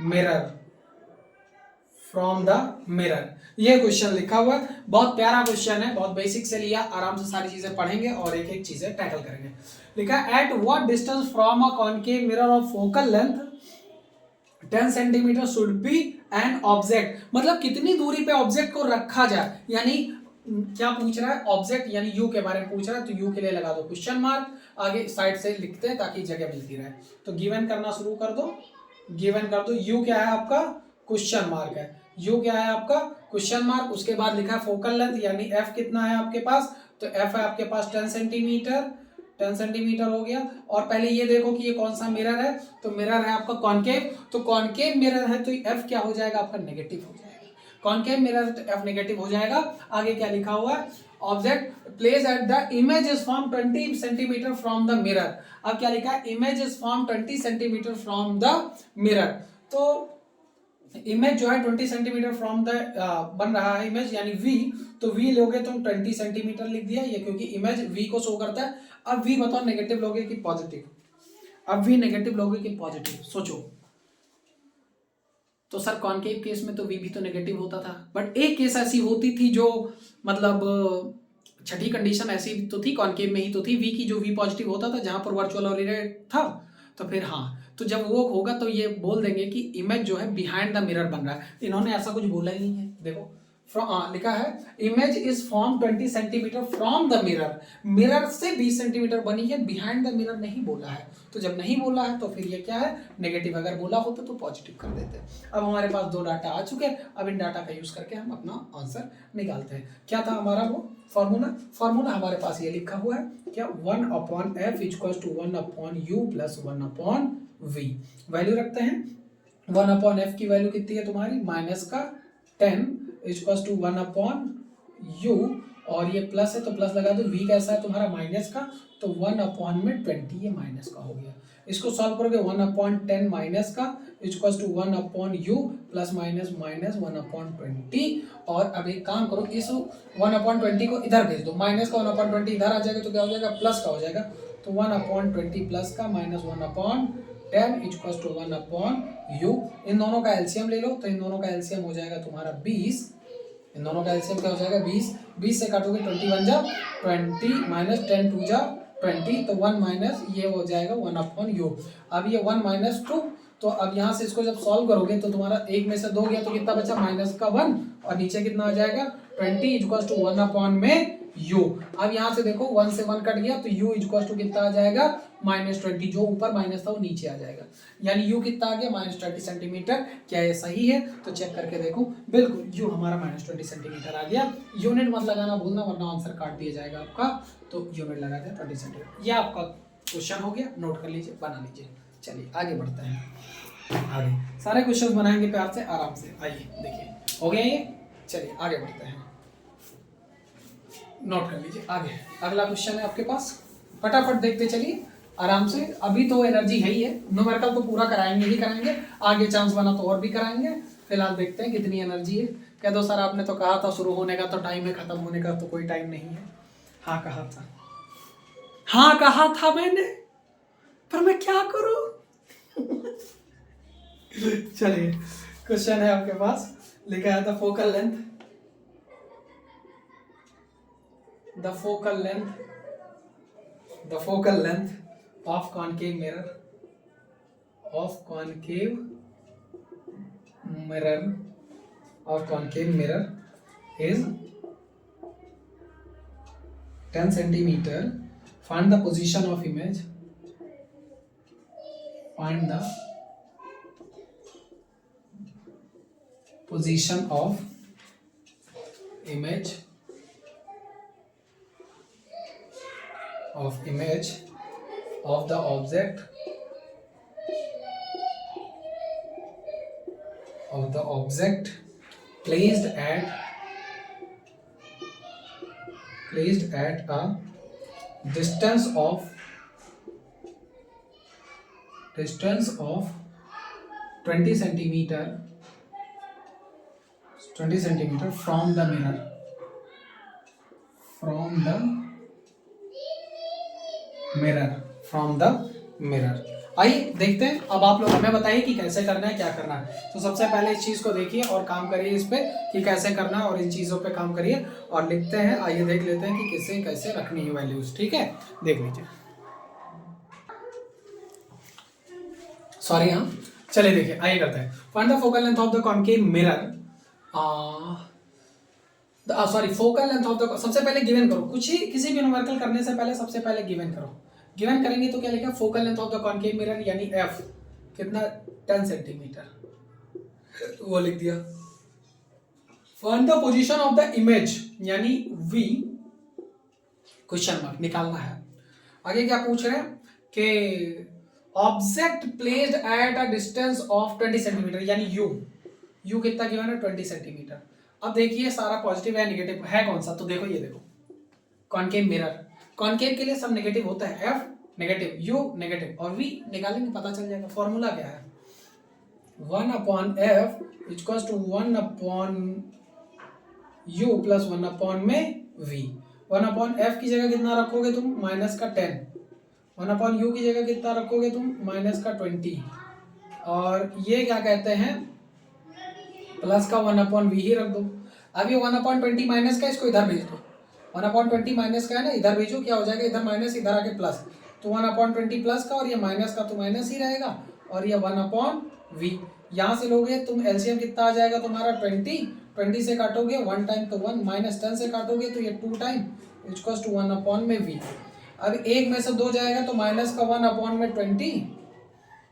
mirror, from the mirror. ये question लिखा हुआ है, बहुत प्यारा question है, बहुत basic से लिया, आराम से सारी चीजें पढ़ेंगे और एक एक चीजें टैकल करेंगे। लिखा at what distance from a concave mirror of focal length 10 centimetre should be an object, मतलब कितनी दूरी पे ऑब्जेक्ट को रखा जाए, यानी क्या पूछ रहा है, ऑब्जेक्ट यानी यू के बारे में पूछ रहा है, तो यू के लिए लगा दो क्वेश्चन मार्क, आगे साइड से लिखते हैं ताकि जगह मिलती रहे। तो गिवन करना शुरू कर दो, गिवन कर दो, यू क्या है आपका, क्वेश्चन मार्क है, यू क्या है आपका क्वेश्चन मार्क, उसके बाद लिखा है फोकल लेंथ यानी एफ कितना है आपके पास, तो एफ है आपके पास 10 सेंटीमीटर, 10 सेंटीमीटर हो गया। और पहले ये देखो कि ये कौन सा मिरर है, तो मिरर है आपका कॉनकेव, तो कॉनकेव मिरर है तो एफ क्या हो जाएगा आपका नेगेटिव हो जाएगा, कॉनकेव मिरर तो एफ नेगेटिव हो जाएगा। आगे क्या लिखा हुआ है, object place at the image is from 20 centimetre from the mirror. अब क्या लिखा है, image is from 20 centimetre from the mirror, तो इमेज जो है 20 सेंटीमीटर फ्रॉम द बन रहा है इमेज यानी v, तो v लोगे तुम 20 सेंटीमीटर लिख दिया ये, क्योंकि इमेज v को शो करता है। अब v बताओ नेगेटिव लोगे कि पॉजिटिव, अब v नेगेटिव लोगे कि पॉजिटिव, सोचो। तो सर कॉनकेव केस में तो v भी तो नेगेटिव होता था, बट एक केस ऐसी होती थी जो मतलब छठी कंडीशन ऐसी तो थी, कॉनकेव में ही तो थी v की, जो v पॉजिटिव होता था जहां पर वर्चुअल ऑरिलेट था, तो फिर हाँ, तो जब वो होगा तो ये बोल देंगे कि इमेज जो है बिहाइंड द मिरर बन रहा है। इन्होंने ऐसा कुछ बोला ही नहीं है, देखो लिखा है image is from 20 centimetre from the mirror, mirror से 20 सेंटीमीटर बनी है, बिहाइंड द मिरर नहीं बोला है। तो जब नहीं बोला है तो फिर ये क्या है, नेगेटिव, अगर बोला होता तो पॉजिटिव कर देते। अब हमारे पास दो डाटा आ चुके हैं, अब इन डाटा का यूज करके हम अपना आंसर निकालते हैं। क्या था हमारा वो फॉर्मूला, फॉर्मूला हमारे पास ये लिखा हुआ है क्या, 1/f equals to 1/u plus 1/v। Value रखते हैं, 1/f की वैल्यू कितनी है तुम्हारी, माइनस का 10 इक्वल्स टू 1/u, और ये प्लस है तो प्लस लगा दो, v कैसा है तुम्हारा माइनस का, तो 1/20 ये माइनस का हो गया। इसको सॉल्व करोगे 1/10 माइनस का equals to 1/u plus minus minus 1/20। और अब एक काम करो, इस 1/20 को इधर भेज दो, माइनस का 1/20 इधर आ जाएगा तो क्या हो जाएगा, प्लस का हो जाएगा, तो 1/20 प्लस का माइनस 1/10 इक्वल्स टू 1/u। इन दोनों का एलसीएम ले लो, तो इन दोनों का एलसीएम हो जाएगा तुम्हारा 20, इन दोनों का एलसीएम क्या हो जाएगा 20, 20 से काटोगे 20 बन जा 20 माइनस 10 2 जा 20, तो 1 माइनस ये हो जाएगा 1/u। अब ये 1 माइनस 2, तो अब यहाँ से इसको जब सॉल्व करोगे तो तुम्हारा एक में से दो गया तो कितना बचा, माइनस का 1, और नीचे कितना आ जाएगा 20 इक्वल्स टू 1/u। अब यहाँ से देखो 1 से 1 कट गया तो u इक्वल्स टू कितना आ जाएगा, -20, जो ऊपर माइनस था वो नीचे आ जाएगा, यानी u कितना आ गया, -20 सेंटीमीटर। क्या ये सही है, तो चेक करके देखो, बिल्कुल u हमारा -20 सेंटीमीटर आ गया। यूनिट मत लगाना भूलना वरना आंसर काट दिया जाएगा आपका, तो यूनिट लगा दिया 20 सेंटीमीटर। ये आपका क्वेश्चन हो गया, नोट कर लीजिए, बना लीजिए। चलिए आगे बढ़ते हैं, आगे सारे क्वेश्चन बनाएंगे प्यार से आराम से, आइए देखिए हो गया ये। चलिए आगे बढ़ते हैं, नोट कर लीजिए आगे। अगला क्वेश्चन है आपके पास, फटाफट देखते चलिए आराम से। अभी तो एनर्जी है ही है, न्यूमेरिकल तो पूरा कराएंगे ही कराएंगे, आगे चांस बना तो और भी कराएंगे। फिलहाल देखते हैं कितनी एनर्जी है। कह दो सर आपने तो कहा था शुरू होने का तो टाइम है, खत्म होने का तो कोई टाइम नहीं है। हाँ कहा था, हाँ कहा था मैंने, पर मैं क्या करूं। चलिए क्वेश्चन है आपके पास, लिखा है the focal length, the focal length of concave mirror is 10 centimeter. Find the position of image, find the position of image of the object placed at a distance of 20 centimeter from the mirror, आइए देखते हैं, अब आप लोग हमें बताइए कि कैसे करना है, क्या करना है। तो सबसे पहले इस चीज़ को देखिए और काम करिए इस पे कि कैसे करना है, और इन चीज़ों पे काम करिए और लिखते हैं। आइए देख लेते हैं कि किसे कैसे रखनी है वैल्यूज। ठीक है, देख लीजिए। सॉरी, हाँ, चलिए देखिए, आइए करते हैं। Find the focal length of the concave mirror. Sorry, focal length of the, सबसे पहले गिवन करो, कुछ ही किसी भी न्यूमेरिकल करने से पहले सबसे पहले गिवन करो। गिवन करेंगे तो क्या लिखा, focal length of the concave mirror यानी एफ कितना, 10 सेंटीमीटर, वो लिख दिया। Find the position of the image यानी वी, क्वेश्चन मार्क निकालना है। आगे क्या पूछ रहे हैं कि object placed at a distance of 20 centimetre यानी यू, यू कितना गिवन है, 20 सेंटीमीटर। अब देखिए सारा पॉजिटिव है, नेगेटिव है कौन सा, तो देखो ये देखो, कॉनकेव मिरर, कॉनकेव के लिए सब नेगेटिव होता है, एफ नेगेटिव, यू नेगेटिव, और वी निकालेंगे पता चल जाएगा। फॉर्मूला क्या है, 1 upon F equals to 1 upon U plus 1 upon में वी। 1 अपॉन एफ की जगह कितना रखोगे तुम, माइनस का 10, 1 अपॉन यू की जगह कितना रखोगे तुम, माइनस का 20, और ये क्या कहते हैं, प्लस का 1 अपॉन वी ही रख दो। अब ये 1 अपॉन 20 माइनस का, इसको इधर भेज दो, 1 अपॉन 20 माइनस का है ना, इधर भेजो, क्या हो जाएगा, इधर माइनस इधर आके प्लस, तो 1 अपॉन 20 प्लस का, और ये माइनस का तो माइनस ही रहेगा, और ये 1 अपॉन वी। यहाँ से लोगे तुम एलसीएम कितना आ जाएगा तुम्हारा, 20, 20 से काटोगे 1 टाइम तो 1, माइनस 10 से काटोगे तो ये 2 टाइम, इक्वल्स टू 1 अपॉन में वी। अब एक में से 2 जाएगा तो माइनस का 1 अपॉन में 20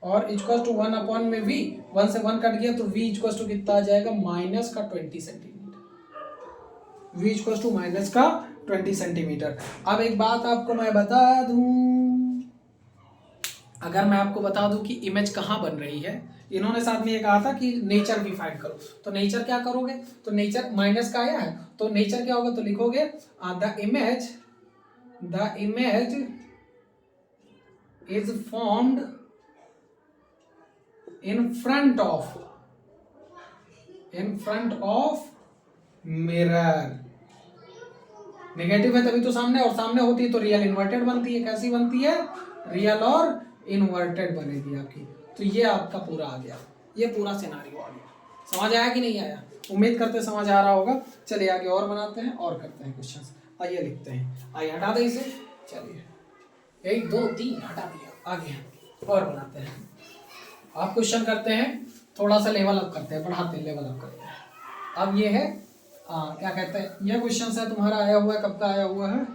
और इक्वल्स टू 1 अपॉन में वी, 1 से 1 कट गया तो वी इक्वल्स टू कितना आ जाएगा, माइनस का 20 centimetre, V equals to minus का 20 सेंटीमीटर। अब एक बात आपको मैं बता दूं, अगर मैं आपको बता दूं कि इमेज कहाँ बन रही है, इन्होंने साथ में ये कहा था कि नेचर भी फाइंड करो, तो नेचर क्या करोगे, तो नेचर माइनस का आया है तो नेचर क्या होगा, तो लिखोगे the image is formed in front of mirror. Negative है तभी तो सामने, और सामने होती है तो रियल इन्वर्टेड बनती है। कैसी बनती है, रियल और इन्वर्टेड बनेगी आपकी। तो ये आपका पूरा आ गया, ये पूरा सिनारियो आ गया। समझ आया कि नहीं आया, उम्मीद करते समझ आ रहा होगा। चलिए आगे और बनाते हैं और करते हैं क्वेश्चंस। आइए लिखते हैं, आइए हटा दें इसे, चलिए 1 2 3 हटा दिया, आगे और बनाते हैं। आप क्वेश्चन करते हैं, थोड़ा सा लेवल अप करते हैं, बढ़ाते हैं, लेवल अप करते हैं। अब ये है क्या कहते हैं, यह क्वेश्चन है तुम्हारा आया हुआ है, कब का आया हुआ है,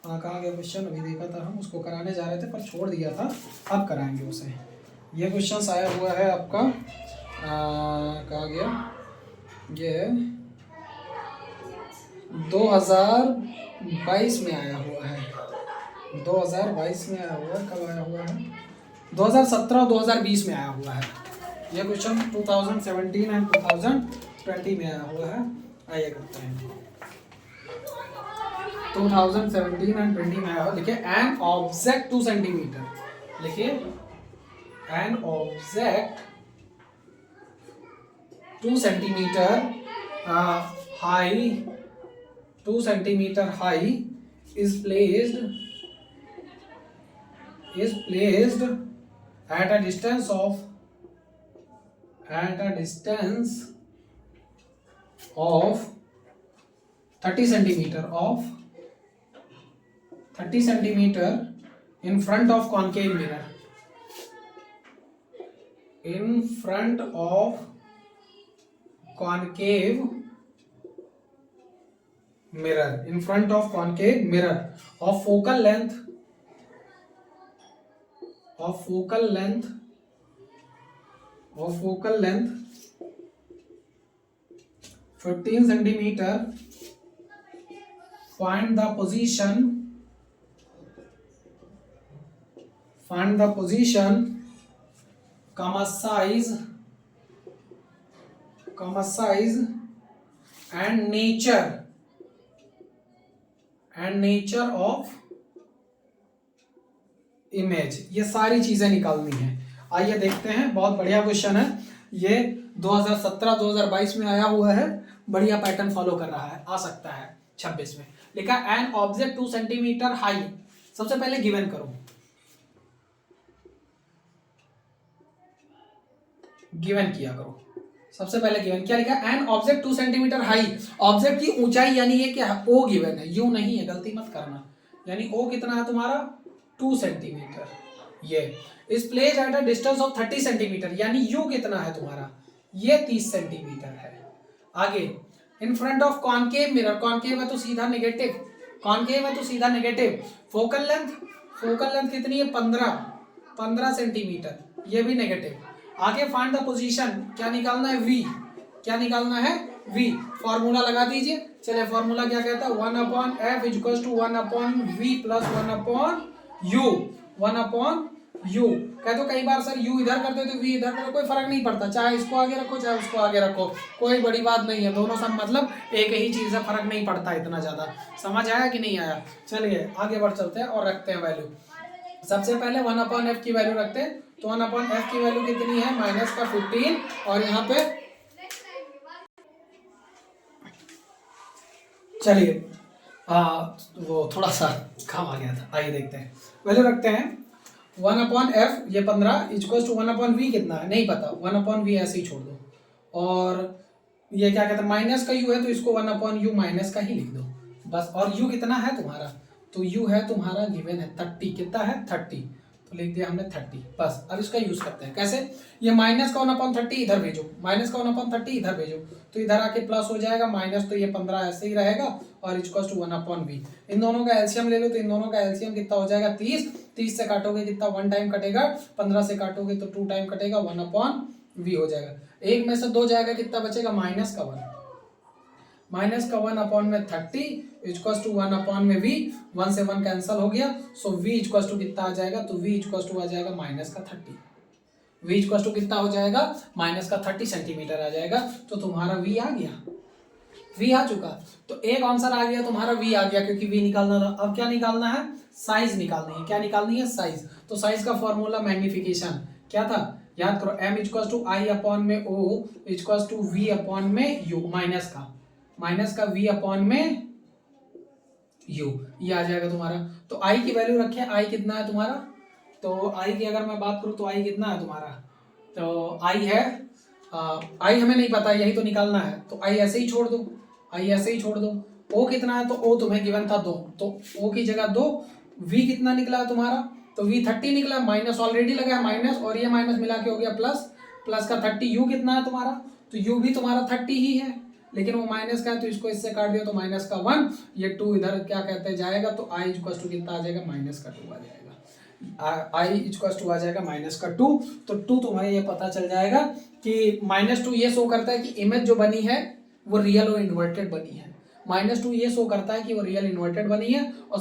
कहाँ गया क्वेश्चन, अभी देखा था हम, उसको कराने जा रहे थे पर छोड़ दिया था, अब कराएंगे उसे। यह क्वेश्चन आया हुआ है आपका, कहाँ गया, ये 2022 में आया हुआ है, 2022 में आया हुआ है, कब आया हुआ है, 2017 2020 में आया हुआ है। यह क्वेश्चन 2017 एंड 2020 में आया हुआ है। आइए करते हैं, 2017 एंड 20 में आया हुआ। देखिए एन ऑब्जेक्ट 2 सेंटीमीटर, लिखिए an object 2 centimetre high, 2 centimetre high is placed at a distance of 30 centimeter in front of concave mirror, in front of concave mirror of focal length 15 centimeter. Find the position, comma size and nature of image. ये सारी चीजें निकालनी है। आइए देखते हैं, बहुत बढ़िया क्वेश्चन है ये, 2017-2022 में आया हुआ है, बढ़िया पैटर्न फॉलो कर रहा है, आ सकता है 26 में। लिखा एन ऑब्जेक्ट 2 सेंटीमीटर हाई, सबसे पहले गिवन करो, गिवन किया करो। सबसे पहले गिवन क्या लिखा, an object 2 centimetre high, object की ऊंचाई यानी ये क्या है, ओ गिवन है, यू नहीं है, गलती मत करना। यानी ओ कितना है तुम्हारा 2 सेंटीमीटर, ये इस place at a distance of 30 centimetre, यानी यू कितना है तुम्हारा, ये 30 सेंटीमीटर है। आगे in front of concave mirror, concave है तो सीधा नेगेटिव, कॉनकेव है तो सीधा नेगेटिव। फोकल लेंथ कितनी है 15 सेंटीमीटर, ये भी नेगेटिव। आगे फाइंड द पोजीशन, क्या निकालना है v, क्या निकालना है v, फॉर्मूला लगा दीजिए। चलिए फॉर्मूला क्या कहता है, 1/f equals to 1/v plus 1/u, 1/u। कह दो कई बार सर u इधर करते तो v इधर करते, कोई फर्क नहीं पड़ता, चाहे इसको आगे रखो चाहे उसको आगे रखो, कोई बड़ी बात नहीं है, दोनों सब मतलब एक ही चीज है, फर्क नहीं पड़ता इतना ज्यादा। समझ आया कि नहीं आया? चलिए आगे बढ़ चलते हैं और रखते हैं वैल्यू। सबसे पहले 1/f की वैल्यू रखते हैं, तो 1/f की वैल्यू कितनी है माइनस का 15, और यहाँ पे चलिए वो थोड़ा सा काम आ गया था, आइए देखते हैं। वैल्यू रखते हैं 1/f, ये 15 इक्वल्स टू 1/v कितना है नहीं पता, 1/v ऐसे ही छोड़ दो, और ये क्या कहते हैं माइनस का u है तो इसको 1/u माइनस का ही लिख दो बस। और u कितना है तुम्हारा, तो u है तुम्हारा गिवन है 30, कितना है 30, तो लिख दिया हमने 30 बस। अब इसका यूज करते हैं कैसे, ये माइनस का 1/30 इधर भेजो, माइनस का 1/30 इधर भेजो, तो इधर आके प्लस हो जाएगा माइनस, तो ये 15 ऐसे ही रहेगा, और इक्वल्स टू 1/v। इन दोनों का एलसीएम ले लो, तो इन दोनों का एलसीएम कितना हो जाएगा 30 से काटोगे कितना 1 टाइम कटेगा, 15 से काटोगे तो 2 टाइम कटेगा, 1/v हो जाएगा। एक में से 2 जाएगा, कितना बचेगा माइनस का 1, माइनस का 1/30 इक्वल्स टू 1/v, 1 से 1 कैंसिल हो गया, सो v इक्वल्स टू कितना आ जाएगा, तो v इक्वल्स टू आ जाएगा माइनस का 30, v इक्वल्स टू कितना हो जाएगा माइनस का 30 सेंटीमीटर आ जाएगा। तो तुम्हारा v आ गया, v आ चुका, तो एक आंसर आ गया तुम्हारा, v आ गया क्योंकि v निकालना था। अब क्या निकालना है, साइज निकालनी है, क्या निकालनी है साइज। तो साइज का फॉर्मूला मैग्निफिकेशन क्या था, याद करो, m equals to i upon में o equals to v upon में u, माइनस का v अपॉन में u, ये आ जाएगा तुम्हारा। तो i की वैल्यू रखें, i कितना है तुम्हारा, तो i की अगर मैं बात करूं तो i कितना है तुम्हारा, तो i है i हमें नहीं पता, यही तो निकालना है, तो i ऐसे ही छोड़ दो, i ऐसे ही छोड़ दो। o कितना है, तो o तुम्हें गिवन था 2, तो o की जगह 2, v कितना निकला है तुम्हारा, तो v 30 निकला, माइनस ऑलरेडी लगा है माइनस, और ये माइनस मिला के हो गया प्लस, प्लस का 30, u कितना है तुम्हारा, तो u भी तुम्हारा 30 ही है, लेकिन वो माइनस का है तो इसको इससे काट दिया तो माइनस का 1, ये 2 इधर क्या कहते हैं जाएगा, तो i इक्वल टू कितना आ जाएगा माइनस का 2 आ जाएगा, i इक्वल टू आ जाएगा माइनस का 2। तो 2 तुम्हें ये पता चल जाएगा कि -2 ये शो करता है कि इमेज जो बनी है वो रियल और इन्वर्टेड बनी है, -2 ये शो करता है कि वो रियल इन्वर्टेड बनी है, और